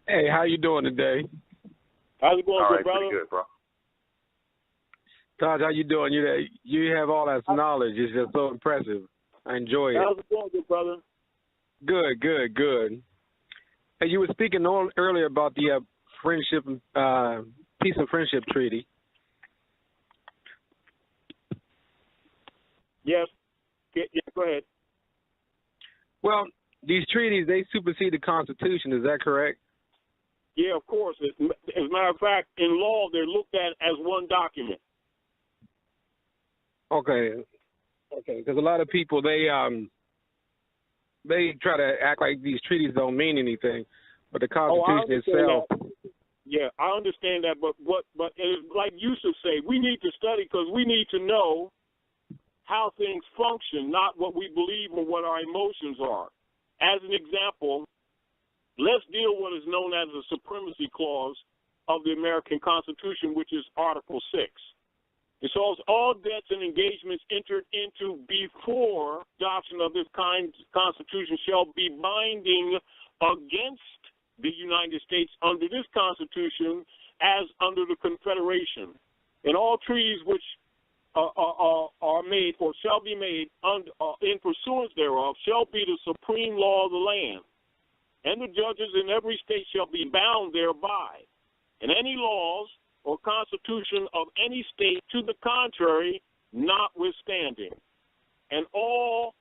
Hey, how you doing today? How's it going, all right, brother? Pretty good, bro. Taj, how you doing? You have all that knowledge. It's just so impressive. I enjoy it. How's it going, good brother? Good. Hey, you were speaking earlier about the friendship, peace and friendship treaty. Yes. Yeah, go ahead. Well, these treaties, they supersede the Constitution. Is that correct? Yeah, of course. As a matter of fact, in law, they're looked at as one document. Okay. Because a lot of people, they try to act like these treaties don't mean anything, but the Constitution itself. Yeah, I understand that, but like Yusuf say, we need to study because we need to know how things function, not what we believe or what our emotions are. As an example, let's deal with what is known as the supremacy clause of the American Constitution, which is Article 6. It says all debts and engagements entered into before adoption of this Constitution shall be binding against the United States under this Constitution as under the Confederation. And all treaties which are made or shall be made in pursuance thereof shall be the supreme law of the land. And the judges in every state shall be bound thereby. And any laws or constitution of any state to the contrary notwithstanding. And all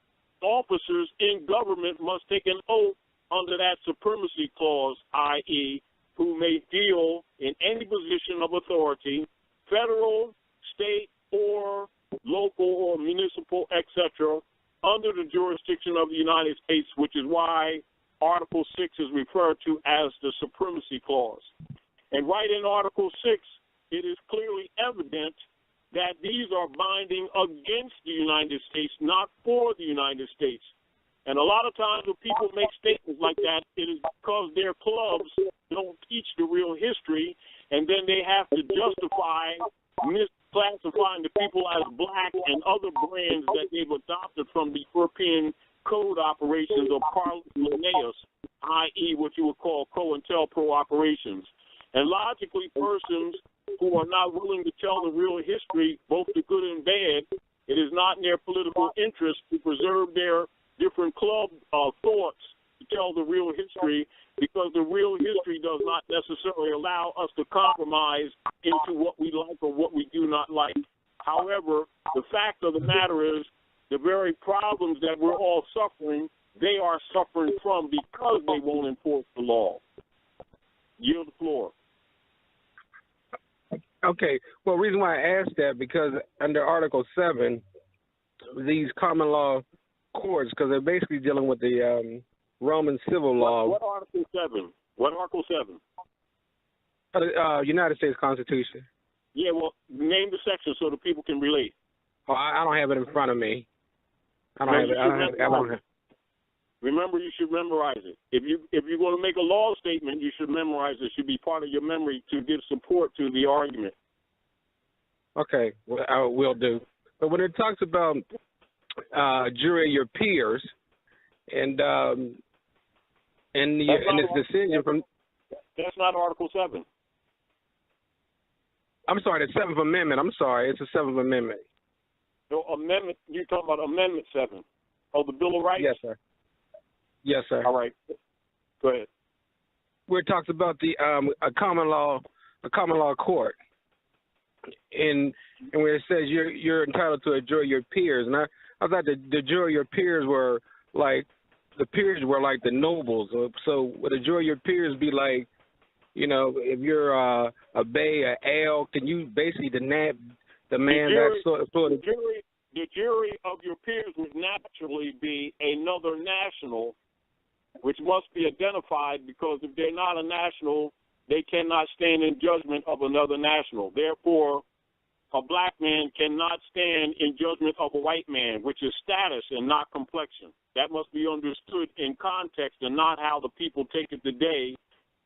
officers in government must take an oath under that supremacy clause, i.e., who may deal in any position of authority, federal, state, or local or municipal, etc., under the jurisdiction of the United States, which is why Article 6 is referred to as the supremacy clause. And right in Article 6, it is clearly evident that these are binding against the United States, not for the United States. And a lot of times when people make statements like that, it is because their clubs don't teach the real history, and then they have to justify misclassifying the people as black and other brands that they've adopted from the European code operations of Carlos Linnaeus, i.e. what you would call COINTELPRO operations. And logically, persons who are not willing to tell the real history, both the good and bad, it is not in their political interest to preserve their different club thoughts to tell the real history, because the real history does not necessarily allow us to compromise into what we like or what we do not like. However, the fact of the matter is the very problems that we're all suffering, they are suffering from because they won't enforce the law. Yield the floor. Okay. Well, the reason why I asked that, because under Article 7, these common law courts, because they're basically dealing with the Roman civil law. What Article 7? What Article 7? United States Constitution. Yeah, well, name the section so the people can relate. Oh, I don't have it in front of me. I don't have. Remember, you should memorize it. If you're going to make a law statement, you should memorize it. It should be part of your memory to give support to the argument. Okay, well, I will do. But when it talks about jury your peers and its decision from, that's not Article 7. I'm sorry, the 7th Amendment. I'm sorry, it's the 7th Amendment. No, amendment. You're talking about Amendment 7 of the Bill of Rights. Yes, sir. Yes, sir. All right. Go ahead. Where it talks about the a common law court, and where it says you're entitled to a jury your peers, and I thought the jury your peers were like the nobles. So would a jury your peers be like, you know, if you're a Bey, a L, can you basically the man that sort of the jury of your peers would naturally be another national, which must be identified, because if they're not a national, they cannot stand in judgment of another national. Therefore, a black man cannot stand in judgment of a white man, which is status and not complexion. That must be understood in context and not how the people take it today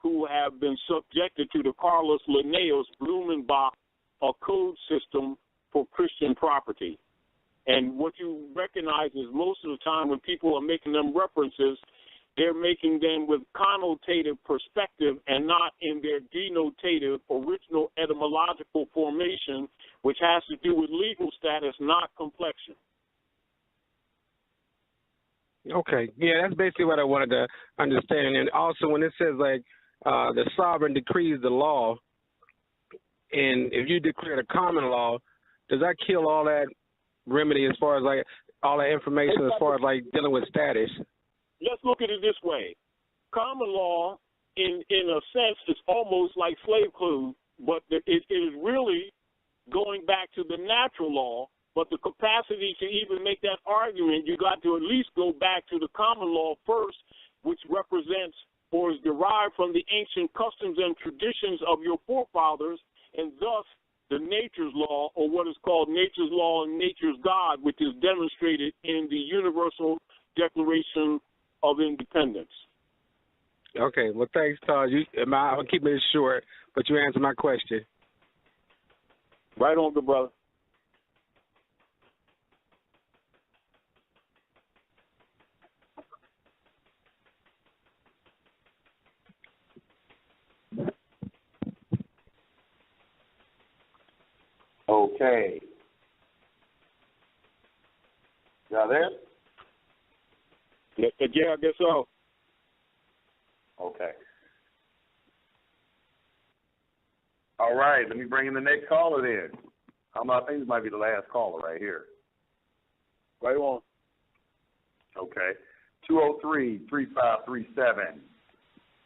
who have been subjected to the Carlos Linnaeus, Blumenbach, a code system for Christian property. And what you recognize is most of the time when people are making them references, they're making them with connotative perspective and not in their denotative original etymological formation, which has to do with legal status, not complexion. Okay, yeah, that's basically what I wanted to understand. And also when it says, like, the sovereign decrees the law, and if you declare the common law, does that kill all that remedy as far as, like, all that information as far as, like, dealing with status? Let's look at it this way. Common law, in a sense, is almost like slave code, but it is really going back to the natural law. But the capacity to even make that argument, you got to at least go back to the common law first, which represents or is derived from the ancient customs and traditions of your forefathers, and thus the nature's law, or what is called nature's law and nature's God, which is demonstrated in the Universal Declaration of Independence. Okay, well, thanks, Taj. I'll keep it short, but you answered my question. Right on, good brother. Okay. Y'all there? Yeah, I guess so. Okay. All right, let me bring in the next caller then. I think this might be the last caller right here. Right on. Okay. 203-3537.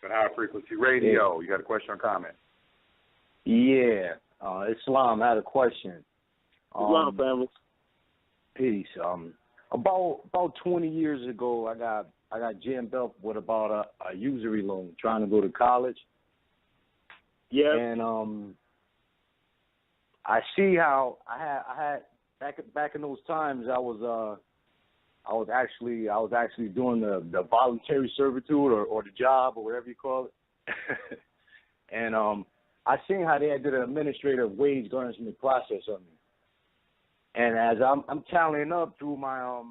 High Frequency Radio. You got a question or comment? Yeah. Islam, I had a question. Islam family. Peace. About 20 years ago, I got jammed up with about a usury loan, trying to go to college. Yeah. And I see how I had back in those times. I was actually doing the voluntary servitude or the job or whatever you call it. And I seen how they did an administrative wage garnishment process on me. And as I'm tallying up through my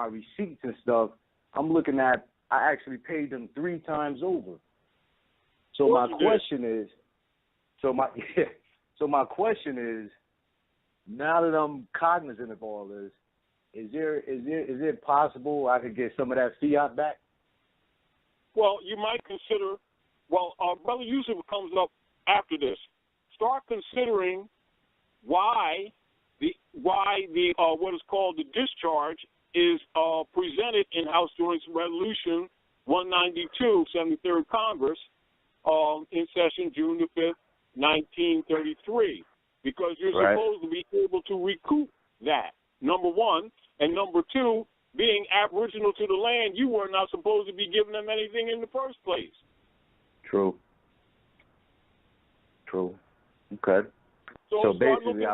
receipts and stuff, I'm looking at I actually paid them 3 times over. So my question is, now that I'm cognizant of all this, is it possible I could get some of that fiat back? Well, you might consider. Well, Brother Yusuf comes up after this. Start considering why the what is called the discharge is presented in House Joint Resolution 192, 73rd Congress, in session June the 5th, 1933, because you're supposed to be able to recoup that, number one. And number two, being aboriginal to the land, you were not supposed to be giving them anything in the first place. True. Okay. So basically,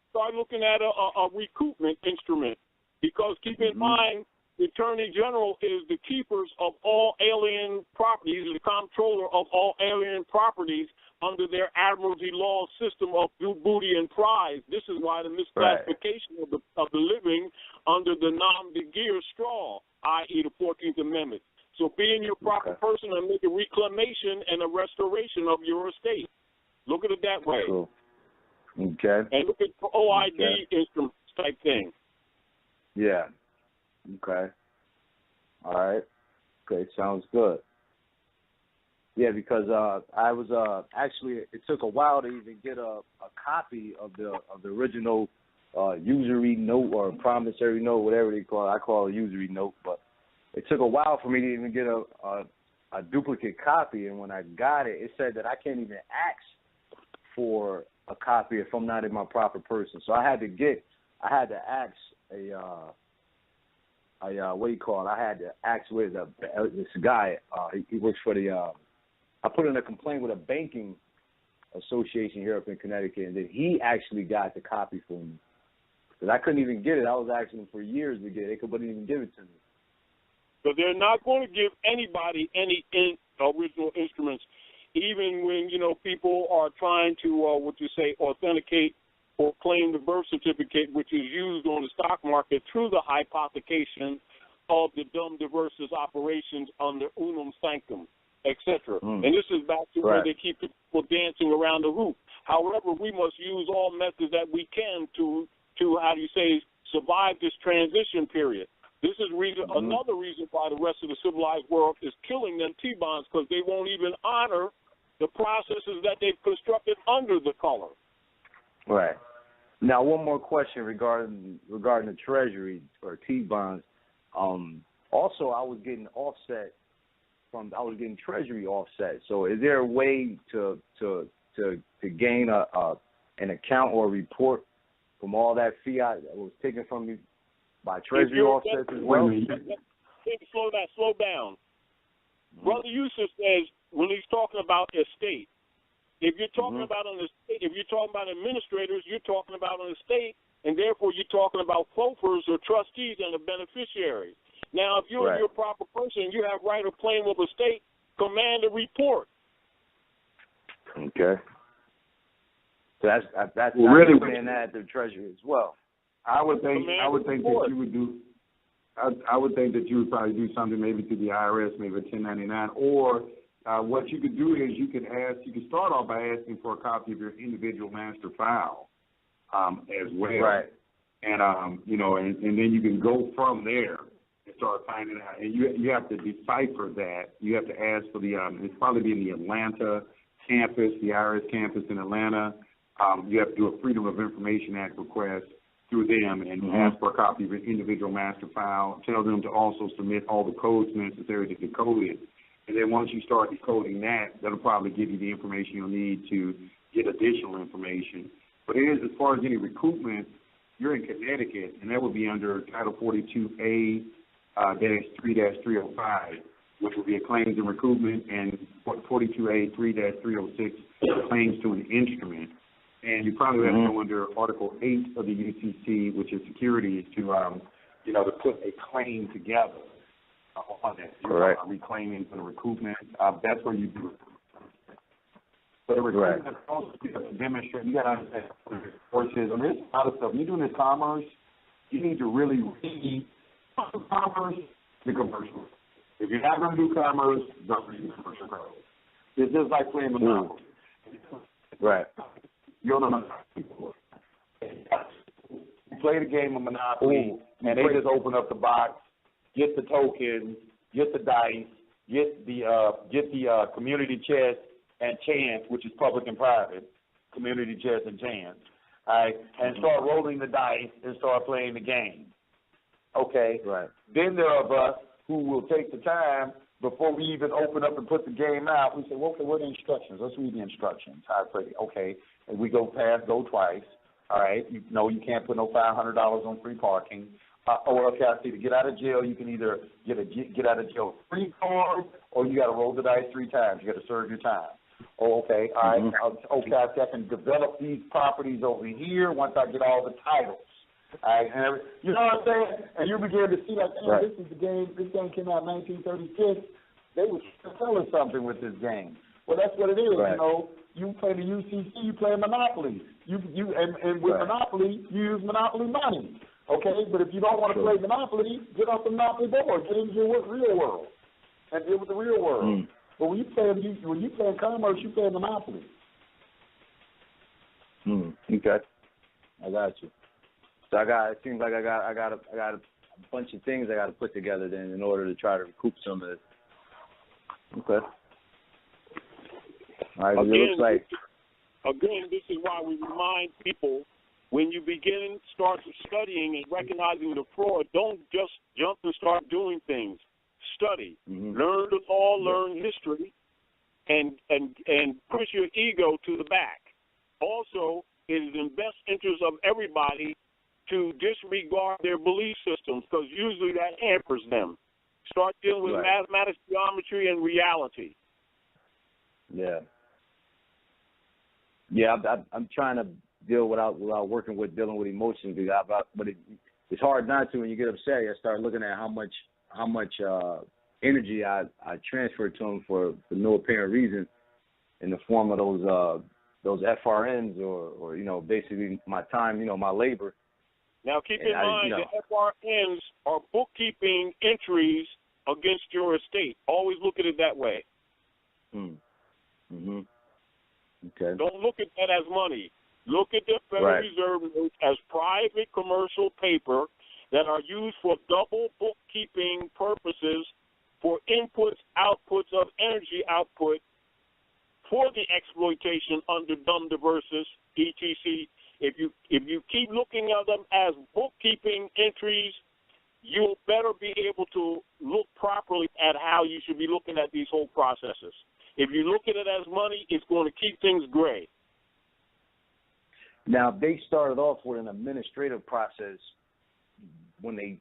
start looking at a recoupment instrument, because keep in mind, the Attorney General is the keepers of all alien properties, the comptroller of all alien properties under their admiralty law system of booty and prize. This is why the misclassification of the living under the nom de guerre straw, i.e. the 14th Amendment. So being your proper person and make a reclamation and a restoration of your estate. Look at it that way. Cool. Okay. And look at OID instruments type thing. Yeah. Okay. All right. Okay, sounds good. Yeah, because I was actually, it took a while to even get a copy of the original usury note or promissory note, whatever they call it. I call it a usury note, but it took a while for me to even get a duplicate copy. And when I got it, it said that I can't even ask for a copy if I'm not in my proper person. So I had to ask what do you call it? I had to ask with this guy. He works for the. I put in a complaint with a banking association here up in Connecticut, and then he actually got the copy for me because I couldn't even get it. I was asking him for years to get it. They couldn't even give it to me. So they're not going to give anybody any original instruments, even when, people are trying to, authenticate or claim the birth certificate, which is used on the stock market through the hypothecation of the dum diversas operations under unum sanctum, etc. And this is back to where they keep people dancing around the hoop. However, we must use all methods that we can to survive this transition period. This is another reason why the rest of the civilized world is killing them T-bonds, because they won't even honor the processes that they've constructed under the color. Right. Now, one more question regarding the Treasury or T-bonds. Also, I was getting Treasury offset. So, is there a way to gain an account or a report from all that fiat that was taken from you by Treasury offsets as well? Slow down. Brother Yusuf says when he's talking about estate, if you're talking about an estate, if you're talking about administrators, you're talking about an estate, and therefore you're talking about FOFers or trustees and a beneficiary. Now, if you're your proper person, you have right of claim of estate, command a report. Okay. So that's really saying that at the Treasury as well. I would think that you would do. I would think that you would probably do something maybe to the IRS, maybe a 1099, or what you could do is you could start off by asking for a copy of your individual master file as well. Right. And and then you can go from there and start finding out. And you have to decipher that. You have to ask for the it's probably be in the Atlanta campus, the IRS campus in Atlanta. You have to do a Freedom of Information Act request through them and ask for a copy of your individual master file. Tell them to also submit all the codes necessary to decode it. And then once you start decoding that, that'll probably give you the information you'll need to get additional information. But as far as any recoupment, you're in Connecticut, and that would be under Title 42A-3-305, which would be a claims and recoupment, and 42A-3-306, claims to an instrument. And you probably have to go under Article 8 of the UCC, which is securities, to to put a claim together on that. Reclaiming for the recoupment. That's where you do it. But the recoupment also to demonstrate. You got to understand courses. There's a lot of stuff. When you're doing this commerce, you need to really read commerce, the commercial. If you're not going to do commerce, don't read the commercial code. It's just like playing Monopoly. Right. You don't know Monopoly. You play the game of Monopoly, and they just open up the box, get the tokens, get the dice, get the community chest and chance, which is public and private, community chest and chance, all right, and start rolling the dice and start playing the game. Okay. Right. Then there are of us who will take the time before we even open up and put the game out. We say, well, okay, what are the instructions? Let's read the instructions. How to play. Okay. And we go twice. All right. You can't put no $500 on free parking. Okay, I see. To get out of jail, you can either get out of jail free card, or you got to roll the dice 3 times. You got to serve your time. Oh, okay. All right. Okay, I can develop these properties over here once I get all the titles. All right. And you know what I'm saying? And you begin to see like, this is the game. This game came out in 1936. They were selling something with this game. Well, that's what it is. Right. You play the UCC, you play Monopoly. And with Monopoly, you use Monopoly money. Okay, but if you don't want to play Monopoly, get off the Monopoly board. Get into the real world and deal with the real world. But when you play commerce, you play Monopoly. Okay, I got you. So it seems like I got a bunch of things I got to put together then in order to try to recoup some of this. Okay. All right. Again, this is why we remind people. When you start studying and recognizing the fraud, don't just jump and start doing things. Study, learn the law, learn history, and push your ego to the back. Also, it is in best interest of everybody to disregard their belief systems, because usually that hampers them. Start dealing with mathematics, geometry, and reality. Yeah. Yeah, I'm trying to deal without dealing with emotions. But it's hard not to when you get upset. I start looking at how much energy I transfer to them for no apparent reason, in the form of those FRNs or basically my time, my labor. Now keep in mind the FRNs are bookkeeping entries against your estate. Always look at it that way. Mm-hmm. Okay. Don't look at that as money. Look at the Federal Reserve notes as private commercial paper that are used for double bookkeeping purposes for inputs, outputs of energy output for the exploitation under dumb diversus, etc. If you keep looking at them as bookkeeping entries, you'll better be able to look properly at how you should be looking at these whole processes. If you look at it as money, it's going to keep things gray. Now, they started off with an administrative process when they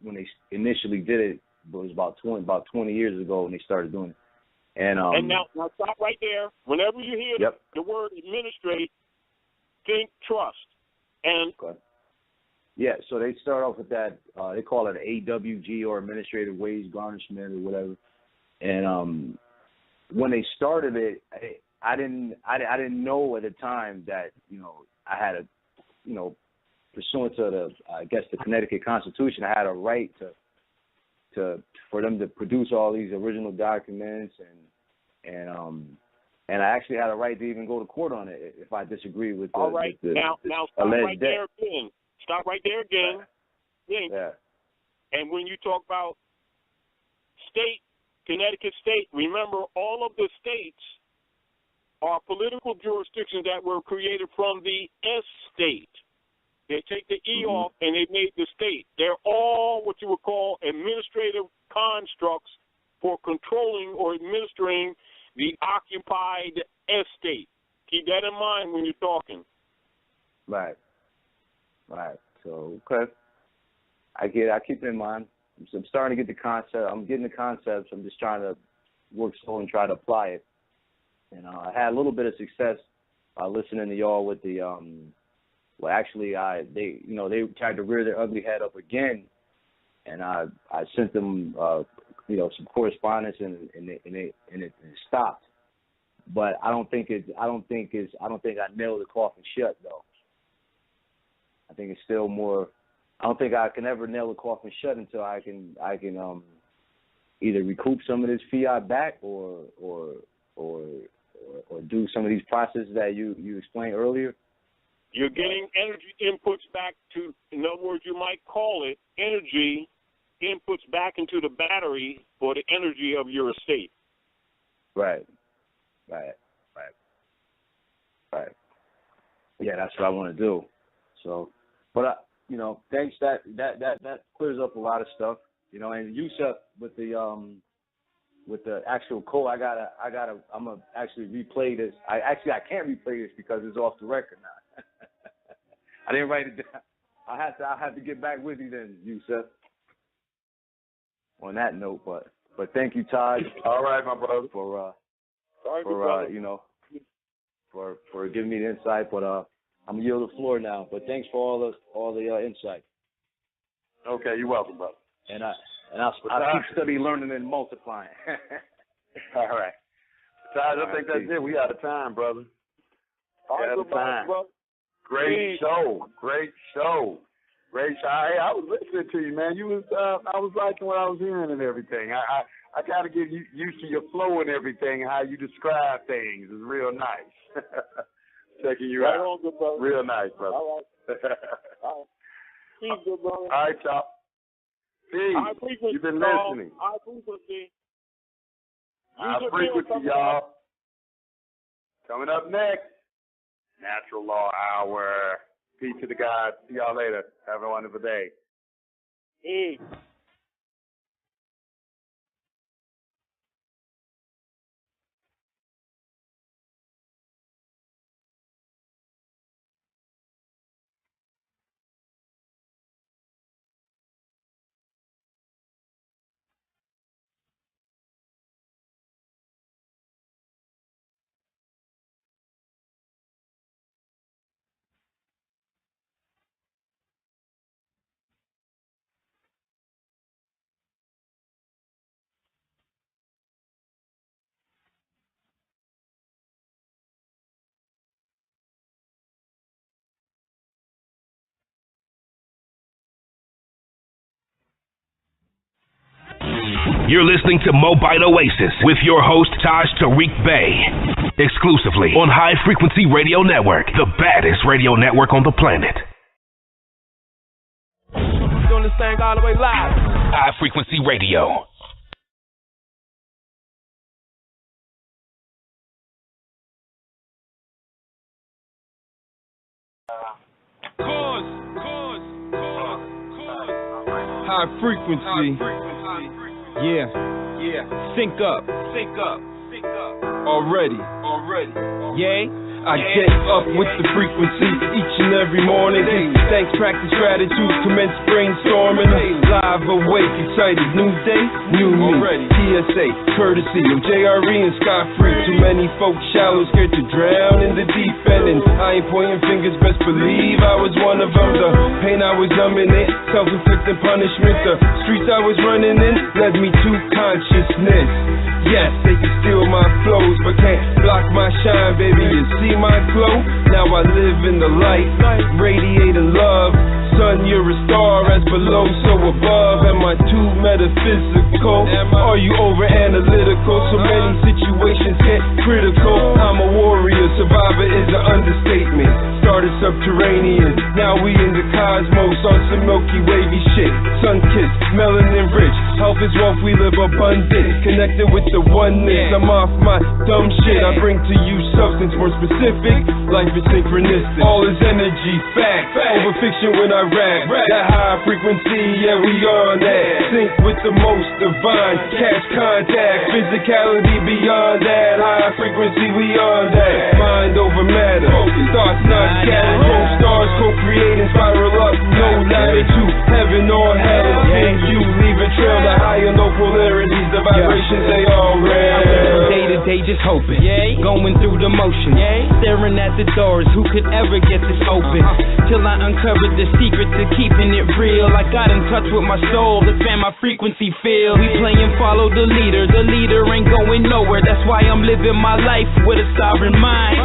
initially did it. It was about 20 years ago when they started doing it. And now stop right there. Whenever you hear the word administrate, think trust. And yeah, so they start off with that. They call it AWG, or administrative wage garnishment or whatever. And when they started it, I didn't know at the time that I had pursuant to the Connecticut Constitution, I had a right for them to produce all these original documents, and I actually had a right to even go to court on it if I disagree with the, all right. with the, now stop right there again. Stop right there again. Yeah. And when you talk about state, Connecticut state, remember all of the states are political jurisdictions that were created from the estate. They take the E off and they made the state. They're all what you would call administrative constructs for controlling or administering the occupied estate. Keep that in mind when you're talking. Right. So, okay. I keep it in mind. I'm starting to get the concept. I'm getting the concepts. I'm just trying to work slow and try to apply it. And I had a little bit of success listening to y'all with the well, actually, they tried to rear their ugly head up again, and I sent them some correspondence, and it stopped. But I don't think I nailed the coffin shut though. I think it's still more. I don't think I can ever nail the coffin shut until I can either recoup some of this fiat back or do some of these processes that you explained earlier. You're getting energy inputs back to, in other words, you might call it energy inputs back into the battery for the energy of your estate. Right. Yeah, that's what I want to do. So, but thanks. That clears up a lot of stuff. And Yusuf with the actual code, I'm gonna actually replay this. I can't replay this because it's off the record now. I didn't write it down. I'll have to get back with you then, Yusuf. On that note, but thank you, Taj. All right, my brother. For giving me the insight. But I'm gonna yield the floor now. But thanks for all the insight. Okay, you're welcome, brother. And I'll keep studying, learning, and multiplying. All right. Taj, I think that's it. We out of time, brother. Out of time. Great show. Hey, I was listening to you, man. You was I was liking what I was hearing and everything. I gotta get used to your flow and everything, and how you describe things. It's real nice. Checking you out. On, good brother. Real nice, brother. All right. Peace, good brother. All right, y'all. Peace. You've been listening. High frequency. High frequency, y'all. Coming up next, Natural Law Hour. Peace to the guys. See y'all later. Have a wonderful day. Peace. You're listening to Mobile Oasis with your host, Taj Tarik Bey. Exclusively on High Frequency Radio Network, the baddest radio network on the planet. I'm doing this thing all the way live. High Frequency Radio. High frequency. Yeah. Sync up. Already. Yay. I get up with the frequency each and every morning. Thanks, practice gratitude, commence brainstorming. Live, awake, excited, new day, new me. TSA, courtesy of JRE and Scott Free. Too many folks shallow, scared to drown in the deep end. And I ain't pointing fingers, best believe I was one of them. The pain I was numbing it, self-inflicted punishment. The streets I was running in led me to consciousness. Yes, they can steal my flows, but can't block my shine, baby. You see my glow? Now I live in the light, radiating love. Sun, you're a star, as below, so above. Am I too metaphysical? Are you over analytical? So many situations get critical. I'm a warrior, survivor is an understatement. Started subterranean, now we in the cosmos on some milky wavy shit. Sun-kissed, melanin rich, health is wealth, we live abundant. Connected with the oneness, I'm off my dumb shit. I bring to you substance more specific, life is synchronistic. All is energy, fact, over fiction when I rap. That high frequency, yeah, we on that. Sync with the most divine, catch contact, physicality beyond that. High frequency, we on that. Mind over matter, thoughts not scattered. Both stars co-creating, spiral up, no latitude, heaven or hell. Then you leave a trail, the higher no polarities, the vibrations they all real. Day to day just hoping, going through the motions, staring at the doors, who could ever get this open? Till I uncovered the secret to keeping it real. I got in touch with my soul, expand my frequency field. We play and follow the leader ain't going nowhere. That's why I'm living my life with a sovereign mind.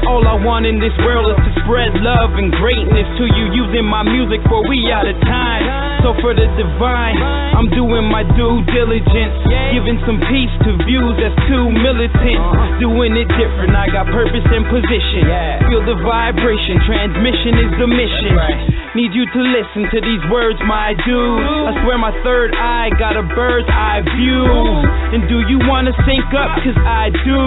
All I want in this world is to spread love and greatness to you, using my music for we out of time. So for the divine, I'm doing my due diligence, giving some peace to views that's too militant. Doing it different, I got purpose and position. Feel the vibration, transmission is the mission. Need you to listen to these words, my dude. I swear my third eye got a bird's eye view. And do you wanna sync up? Cause I do.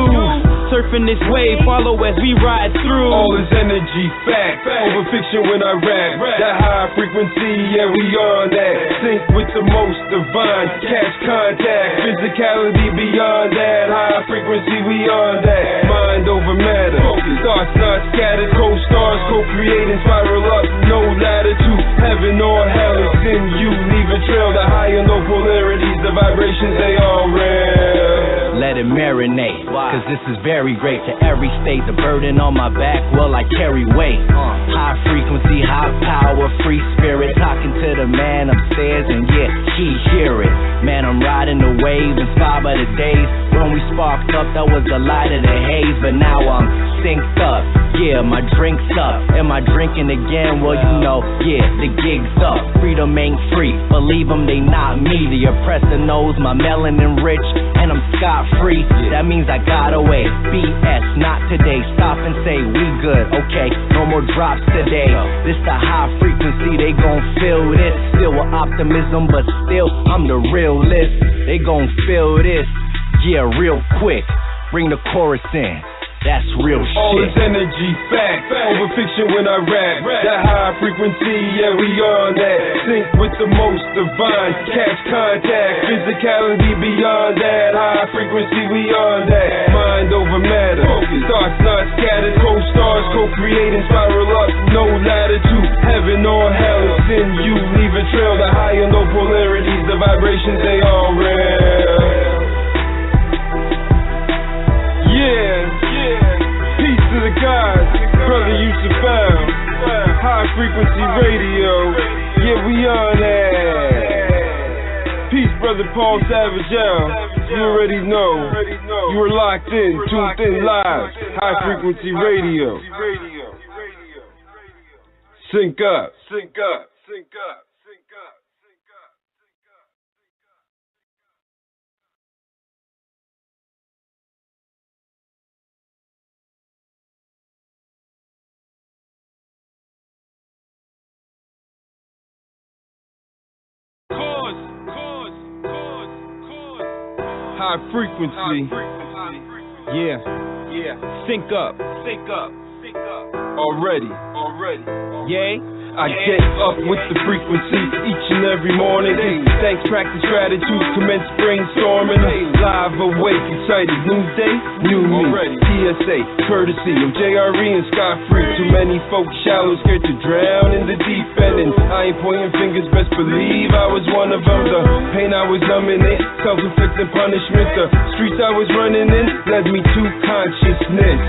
Surfing this wave, follow as we ride through. All is energy, fact, over fiction when I rap. That high frequency, yeah, we on that. Sync with the most divine, catch contact, physicality beyond that. High frequency, we on that. Mind over matter, thoughts not scattered. Co-stars co-creating, spiral up, no latitude, heaven or hell. It's in you, leave a trail. The higher no polarities, the vibrations they all real. Let it marinate, cause this is very great. To every state, the burden on my back, well, I carry weight. High frequency, high power, free spirit. Talking to the man upstairs, and yeah, he hear it. Man, I'm riding the wave, inspired by the days when we sparked up, that was the light of the haze. But now I'm synced up, yeah, my drink's up. Am I drinking again? Well, you know, yeah, the gig's up. Freedom ain't free, believe them, they not me. The oppressor knows my melanin rich, and I'm scot-free. That means I got away. BS, not today. Stop and say we good, okay, no more drops today. This the high frequency, they gon' feel this. Still with optimism, but still I'm the realist. They gon' feel this, yeah, real quick. Bring the chorus in, that's real shit. All is energy, fact, over fiction when I rap. That high frequency, yeah, we on that. Sync with the most divine, catch contact, physicality beyond that. High frequency, we on that. Mind over matter, thoughts not scattered. Co-stars co-creating, spiral up, no latitude, heaven or hell. It's in you, leave a trail. The higher no polarities, the vibrations they all real. Yeah, peace to the gods, brother Yusuf Found, High Frequency Radio, yeah, we on that. Peace, brother Paul Savage, you already know, you were locked in, tuned in live, High Frequency Radio. Sync up. High frequency. Yeah. Sync up. Already. Yay. I get up with the frequency each and every morning. Thanks, practice gratitude, commence brainstorming. Live, awake, excited, new day, new me. TSA, courtesy of JRE and Scott Free. Too many folks shallow, scared to drown in the deep end. And I ain't pointing fingers, best believe I was one of them. The pain I was numbing it, self-inflicted punishment. The streets I was running in led me to consciousness.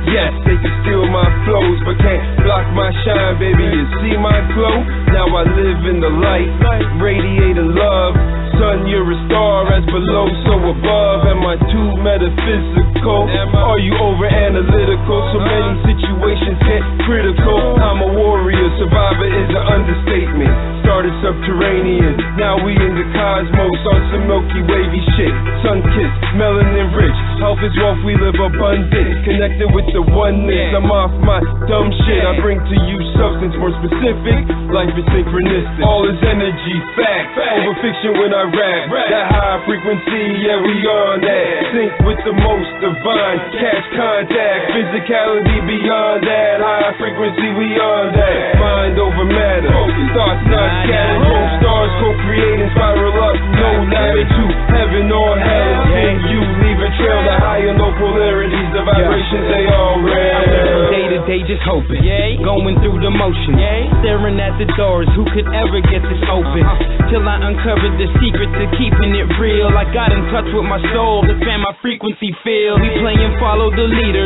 Yes, they can steal my flows, but can't block my shine, baby. You see my glow? Now I live in the light, radiating love. Sun, you're a star, as below, so above. Am I too metaphysical? Are you over analytical? So many situations get critical. I'm a warrior, survivor is an understatement. Started subterranean, now we in the cosmos on some Milky Wavy shit. Sun-kissed, melanin rich, health is wealth, we live abundant. Connected with the oneness, I'm off my dumb shit. I bring to you substance more specific, life is synchronistic. All is energy, fact, over fiction when I rap. That high frequency, yeah, we on that. Sync with the most divine, catch contact, physicality beyond that. High frequency, we on that. Mind over matter, thoughts not scattered. Whole stars co-creating, spiral up, no ladder to heaven or hell. Then you leave a trail, the high and low polarities, the vibrations, they all real. Day to day just hoping, going through the motion, staring at the doors, who could ever get this open? Till I uncovered the secret to keeping it real. I got in touch with my soul, to fan my frequency field. We playing follow the leader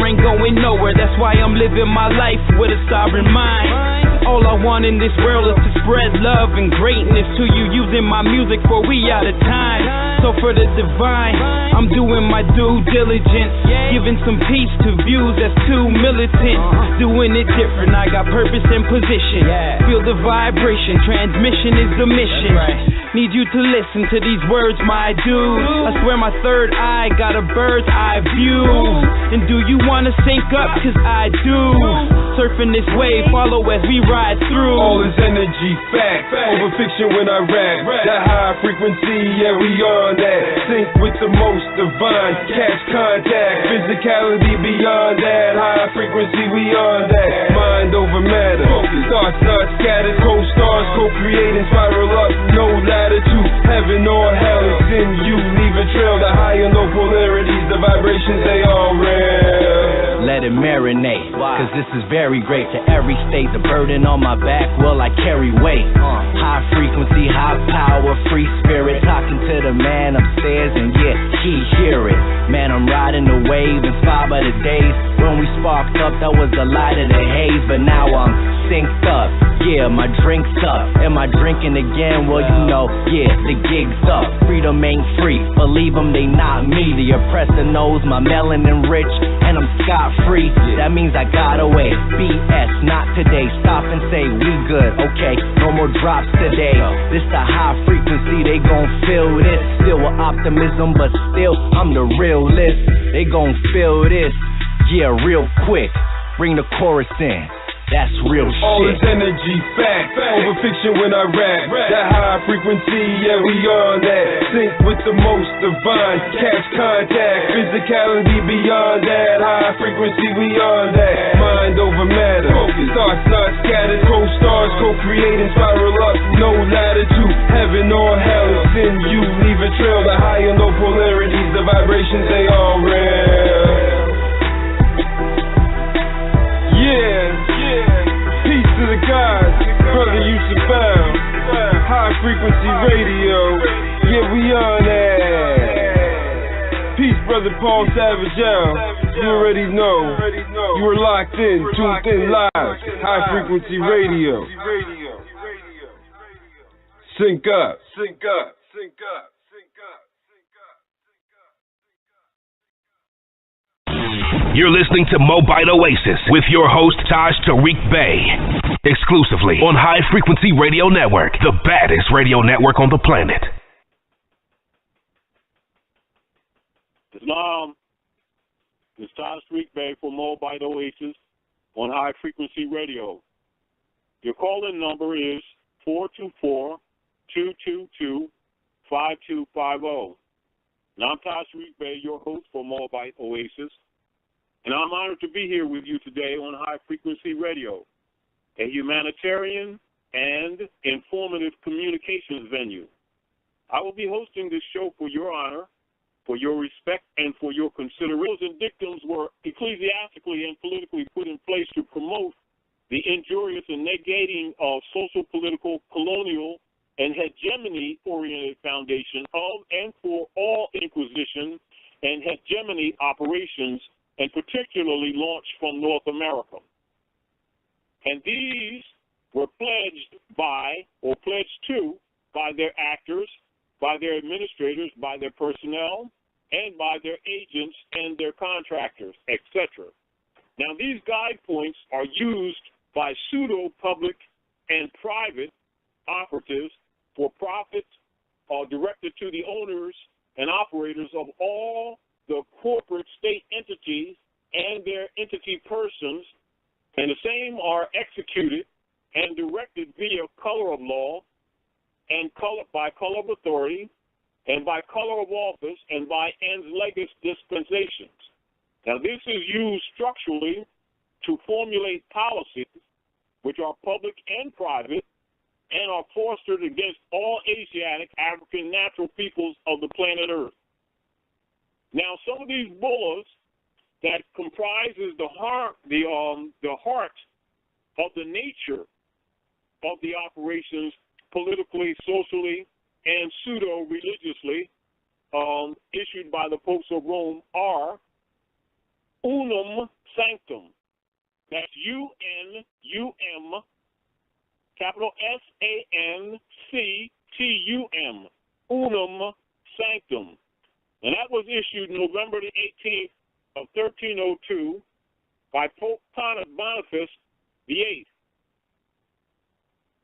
ain't going nowhere. That's why I'm living my life with a sovereign mind. All I want in this world is to spread love and greatness to you, using my music for we out of time. So for the divine, I'm doing my due diligence, giving some peace to views that's too militant. Doing it different, I got purpose and position. Feel the vibration, transmission is the mission. Need you to listen to these words, my dude. I swear my third eye got a bird's eye view. And do you wanna sync up? Cause I do. Surfing this wave, follow as we ride through. All is energy, fact, over fiction when I rap. That high frequency, yeah, we on that. Sync with the most divine, catch contact, physicality beyond that. High frequency, we on that. Mind over matter, thoughts not scattered. Co-stars co-creating, spiral up, no ladder to heaven or hell. It's in you, leave a trail. The high and low polarities, the vibrations, they all real. Let it marinate, cause this is very great. To every state, the burden on my back, well, I carry weight. High frequency, high power, free spirit. Talking to the man upstairs, and yeah, he hear it. Man, I'm riding the wave, inspired by the days when we sparked up, that was the light of the haze. But now I'm synced up, yeah, my drink's up. Am I drinking again? Well, you know, yeah, the gig's up. Freedom ain't free, believe them, they not me. The oppressor knows my melanin rich, and I'm scot-free. That means I got away. BS, not today. Stop and say we good, okay? No more drops today. This the high frequency, they gon' feel this. Still with optimism, but still I'm the realist. They gon' feel this, yeah, real quick. Bring the chorus in. That's real shit. All is energy, fact, over fiction when I rap. That high frequency, yeah, we on that. Sync with the most divine, catch contact, physicality beyond that. High frequency, we on that. Mind over matter, thoughts not scattered. Co-stars co-creating, spiral up, no ladder to heaven or hell. It's in you, leave a trail. The high and low polarities, the vibrations, they all real. Peace to the gods, brother Yusuf found. High frequency radio, yeah, we on that. Peace, brother Paul Savage, you already know. You were locked in, tuned in live. High frequency radio. Sync up. You're listening to Mobile Oasis with your host, Taj Tarik Bey. Exclusively on High Frequency Radio Network, the baddest radio network on the planet. Islam. This is Taj Tarik Bey for Mobile Oasis on High Frequency Radio. Your call-in number is 424-222-5250. And I'm Taj Tarik Bey, your host for Moabite Oasis. And I'm honored to be here with you today on High Frequency Radio, a humanitarian and informative communications venue. I will be hosting this show for your honor, for your respect, and for your consideration. Rules and dictums were ecclesiastically and politically put in place to promote the injurious and negating of social, political, colonial, and hegemony-oriented foundation of and for all Inquisition and hegemony operations, and particularly launched from North America. And these were pledged by, or pledged to, by their actors, by their administrators, by their personnel, and by their agents and their contractors, etc. Now, these guide points are used by pseudo-public and private operatives for profit directed to the owners and operators of all the corporate state entities and their entity persons, and the same are executed and directed via color of law and by color of authority and by color of office and by ens legis dispensations. Now, this is used structurally to formulate policies which are public and private and are fostered against all Asiatic, African, natural peoples of the planet Earth. Now, some of these bullahs that comprises the heart of the nature of the operations politically, socially, and pseudo-religiously issued by the popes of Rome are unum sanctum. That's U-N-U-M, capital S-A-N-C-T-U-M, unum sanctum. And that was issued November the 18th of 1302 by Pope Boniface VIII.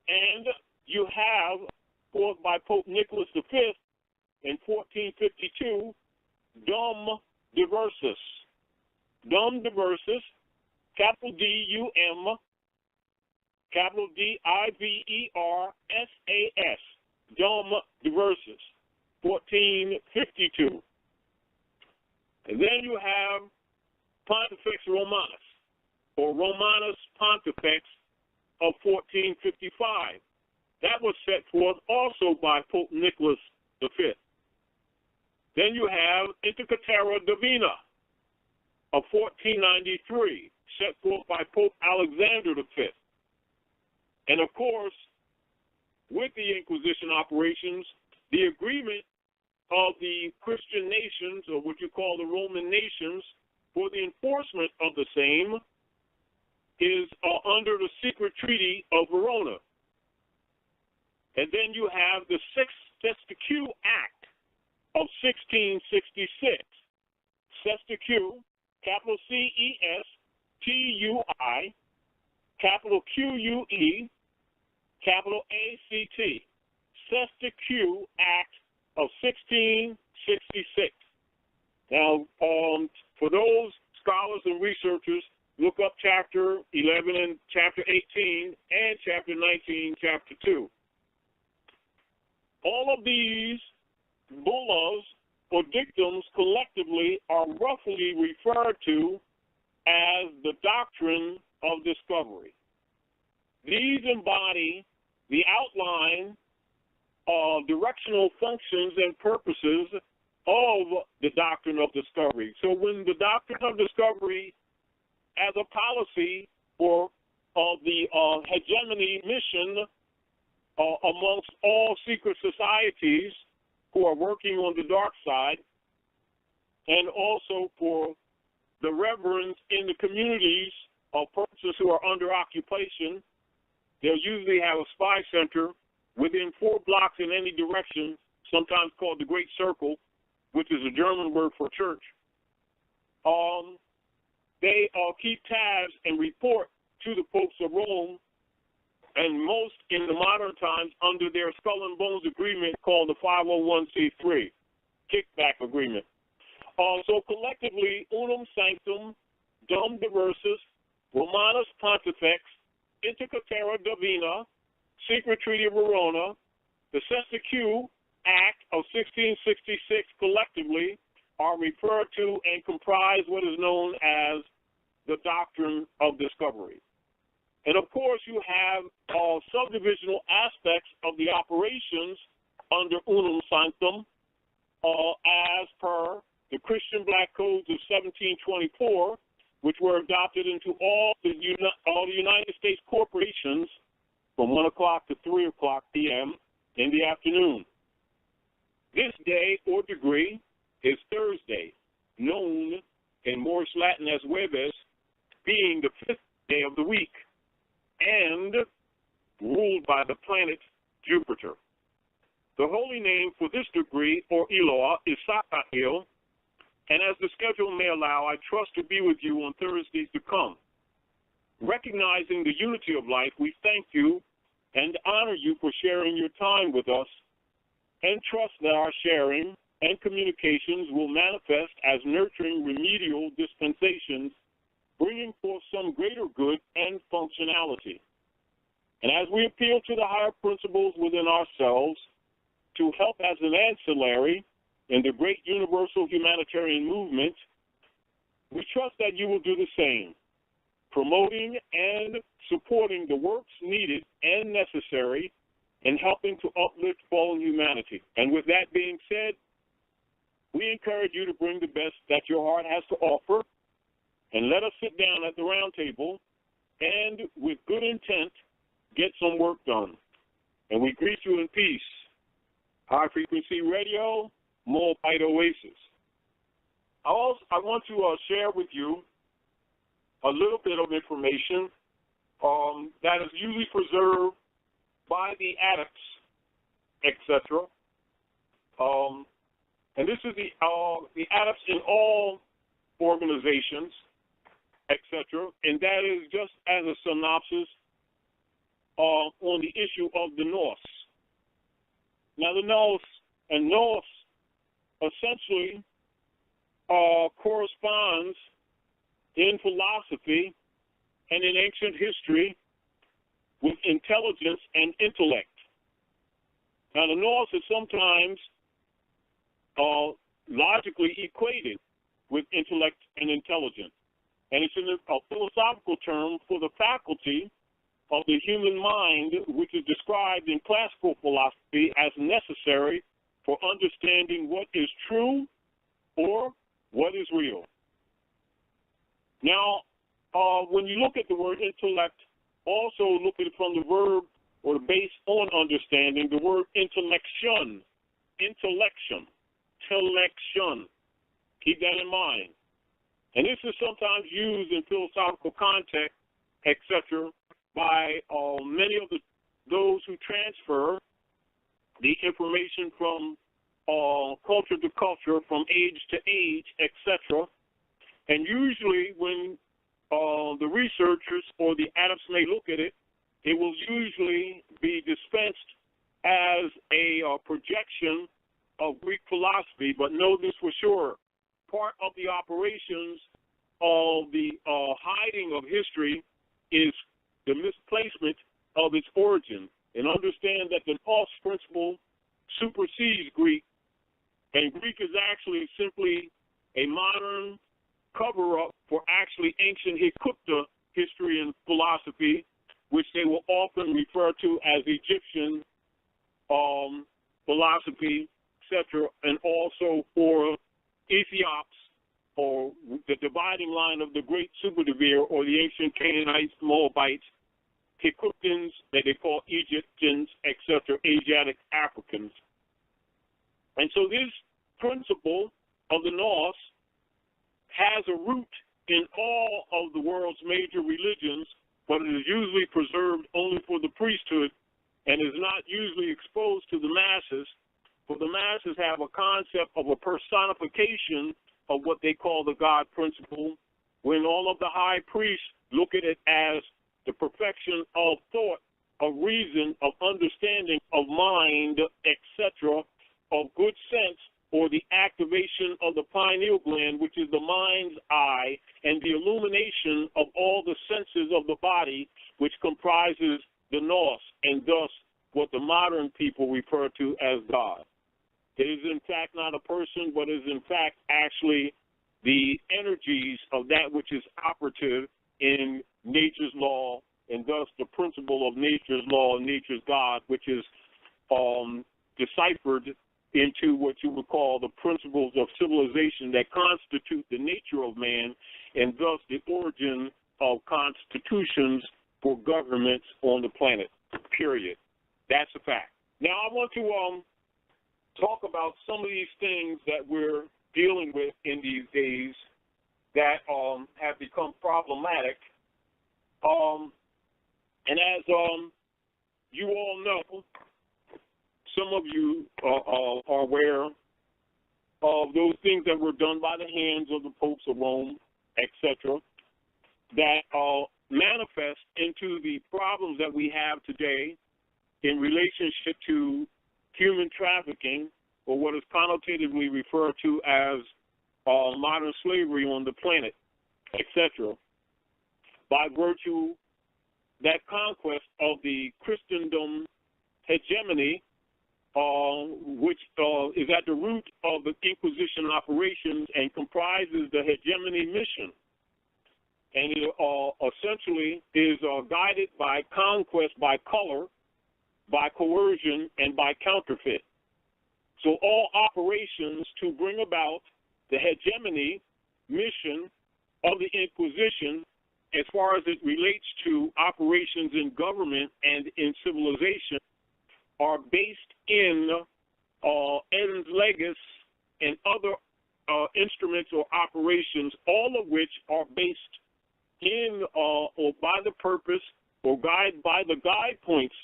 And you have, fourth by Pope Nicholas V in 1452, Dum Diversus. Dum Diversus, capital D-U-M, capital D-I-V-E-R-S-A-S, Dum Diversus, 1452. And then you have Pontifex Romanus, or Romanus Pontifex of 1455. That was set forth also by Pope Nicholas V. Then you have Intercatera Divina of 1493, set forth by Pope Alexander V. And of course, with the Inquisition operations, the agreement of the Christian nations, or what you call the Roman nations, for the enforcement of the same is under the secret treaty of Verona. And then you have the Cestui Act of 1666. Cestui, capital C-E-S-T-U-I, capital Q-U-E, capital A-C-T. Cestui Act of 1666. Now, for those scholars and researchers, look up chapter 11 and chapter 18 and chapter 19, chapter 2. All of these bullahs or dictums collectively are roughly referred to as the doctrine of discovery. These embody the outline of directional functions and purposes of the doctrine of discovery. So when the doctrine of discovery as a policy for the hegemony mission amongst all secret societies who are working on the dark side, and also for the reverends in the communities of persons who are under occupation, they'll usually have a spy center within 4 blocks in any direction, sometimes called the Great Circle, which is a German word for church. They keep tabs and report to the popes of Rome, and most in the modern times under their skull and bones agreement called the 501c3 kickback agreement. So collectively, unum sanctum, dum diversus, Romanus Pontifex, Intercatera Divina, Secret Treaty of Verona, the Cestui, Act of 1666 collectively are referred to and comprise what is known as the doctrine of discovery. And of course, you have subdivisional aspects of the operations under Unum Sanctum, as per the Christian Black Codes of 1724, which were adopted into all the United States corporations from 1 o'clock to 3 o'clock p.m. in the afternoon. This day or degree is Thursday, known in Moorish Latin as Jueves, being the 5th day of the week, and ruled by the planet Jupiter. The holy name for this degree, or Eloah, is Sakael, and as the schedule may allow, I trust to be with you on Thursdays to come. Recognizing the unity of life, we thank you and honor you for sharing your time with us, and trust that our sharing and communications will manifest as nurturing remedial dispensations, bringing forth some greater good and functionality. And as we appeal to the higher principles within ourselves to help as an ancillary in the great universal humanitarian movement, we trust that you will do the same, promoting and supporting the works needed and necessary in helping to uplift fallen humanity. And with that being said, we encourage you to bring the best that your heart has to offer, and let us sit down at the round table and, with good intent, get some work done. And we greet you in peace. High Frequency Radio, Moabite Oasis. I want to share with you a little bit of information that is usually preserved by the adepts, etc. And this is the adepts in all organizations, etc. And that is just as a synopsis on the issue of the Norse. Now, the Norse essentially corresponds in philosophy and in ancient history with intelligence and intellect. Now, the Norse is sometimes logically equated with intellect and intelligence, and it's a philosophical term for the faculty of the human mind, which is described in classical philosophy as necessary for understanding what is true or what is real. Now, when you look at the word intellect, also look at it from the verb or the base on understanding, the word intellection. Keep that in mind. And this is sometimes used in philosophical context, etc., by many of those who transfer the information from culture to culture, from age to age, etc. And usually when the researchers or the adepts may look at it, it will usually be dispensed as a projection of Greek philosophy. But know this for sure, part of the operations of the hiding of history is the misplacement of its origin. And understand that the Norse principle supersedes Greek, and Greek is actually simply a modern cover-up for actually ancient Hikupta history and philosophy, which they will often refer to as Egyptian philosophy, etc., and also for Ethiops, or the dividing line of the great Superdivere, or the ancient Canaanites, Moabites, Hikuptans, that they call Egyptians, etc., Asiatic Africans. And so this principle of the Norse has a root in all of the world's major religions, but it is usually preserved only for the priesthood and is not usually exposed to the masses, for the masses have a concept of a personification of what they call the God principle, when all of the high priests look at it as the perfection of thought, of reason, of understanding, of mind, etc., of good sense, or the activation of the pineal gland, which is the mind's eye, and the illumination of all the senses of the body, which comprises the Norse, and thus what the modern people refer to as God. It is in fact not a person, but is in fact actually the energies of that which is operative in nature's law, and thus the principle of nature's law and nature's God, which is deciphered into what you would call the principles of civilization that constitute the nature of man, and thus the origin of constitutions for governments on the planet, period. That's a fact. Now I want to talk about some of these things that we're dealing with in these days that have become problematic. And as you all know, some of you are aware of those things that were done by the hands of the popes of Rome, etc., that manifest into the problems that we have today in relationship to human trafficking, or what is connotatively referred to as modern slavery on the planet, etc., by virtue that conquest of the Christendom hegemony, which is at the root of the Inquisition operations and comprises the hegemony mission. And it essentially is guided by conquest, by color, by coercion, and by counterfeit. So all operations to bring about the hegemony mission of the Inquisition, as far as it relates to operations in government and in civilization, are based in ens legis and other instruments or operations, all of which are based in or by the purpose or by the guide points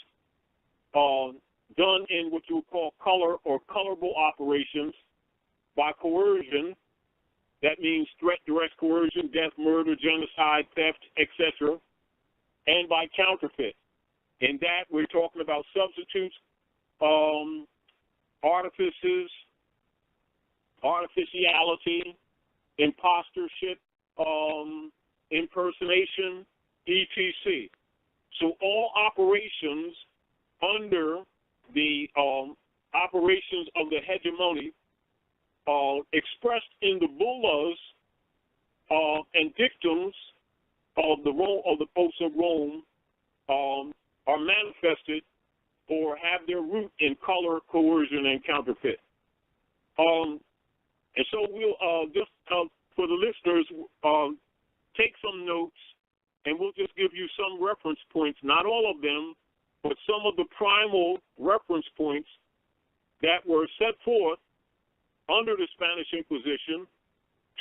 done in what you would call color or colorable operations, by coercion. That means threat, direct coercion, death, murder, genocide, theft, etc., and by counterfeit. In that, we're talking about substitutes, artifices, artificiality, impostorship, impersonation, etc. So all operations under the operations of the hegemony expressed in the bullas and dictums of the popes of Rome are manifested or have their root in color, coercion, and counterfeit. And so we'll just for the listeners take some notes, and we'll just give you some reference points, not all of them, but some of the primal reference points that were set forth under the Spanish Inquisition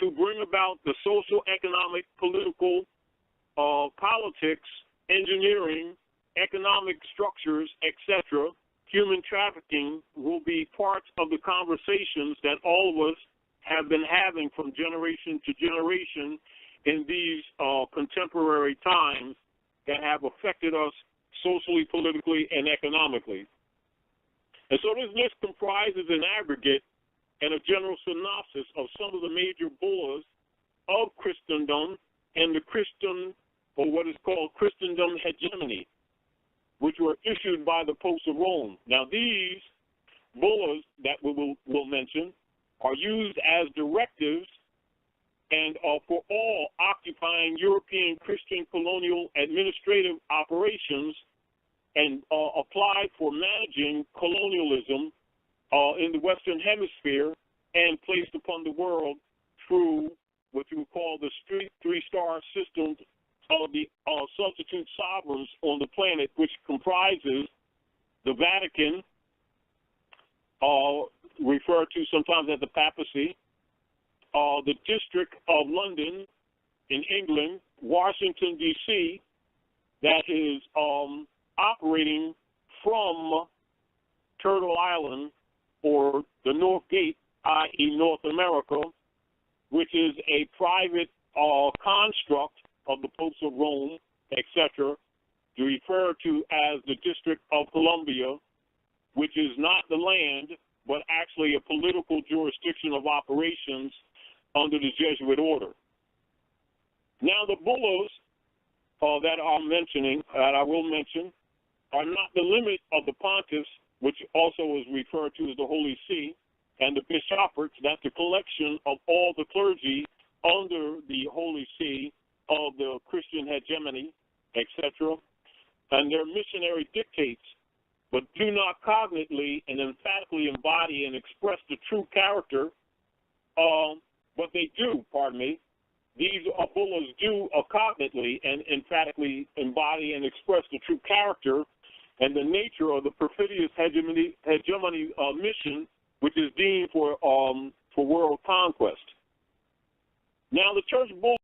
to bring about the social, economic, political, politics, engineering, economic structures, etc. Human trafficking will be parts of the conversations that all of us have been having from generation to generation in these contemporary times that have affected us socially, politically, and economically. And so this list comprises an aggregate and a general synopsis of some of the major bullas of Christendom and the Christian, or what is called Christendom hegemony, which were issued by the popes of Rome. Now, these bullas that we'll mention are used as directives and for all occupying European Christian colonial administrative operations, and applied for managing colonialism in the Western Hemisphere and placed upon the world through what you would call the three-star system of the substitute sovereigns on the planet, which comprises the Vatican, referred to sometimes as the papacy, the District of London in England, Washington, D.C., that is operating from Turtle Island or the North Gate, i.e. North America, which is a private construct of the popes of Rome, etc., referred to as the District of Columbia, which is not the land, but actually a political jurisdiction of operations under the Jesuit order. Now, the bullas that I will mention, are not the limit of the pontiffs, which also is referred to as the Holy See, and the bishoprics, that's the collection of all the clergy under the Holy See of the Christian hegemony, etc., and their missionary dictates, but do not cognitely and emphatically embody and express the true character, but they do, these bullahs do cognitely and emphatically embody and express the true character and the nature of the perfidious hegemony mission, which is deemed for world conquest. Now, the church bull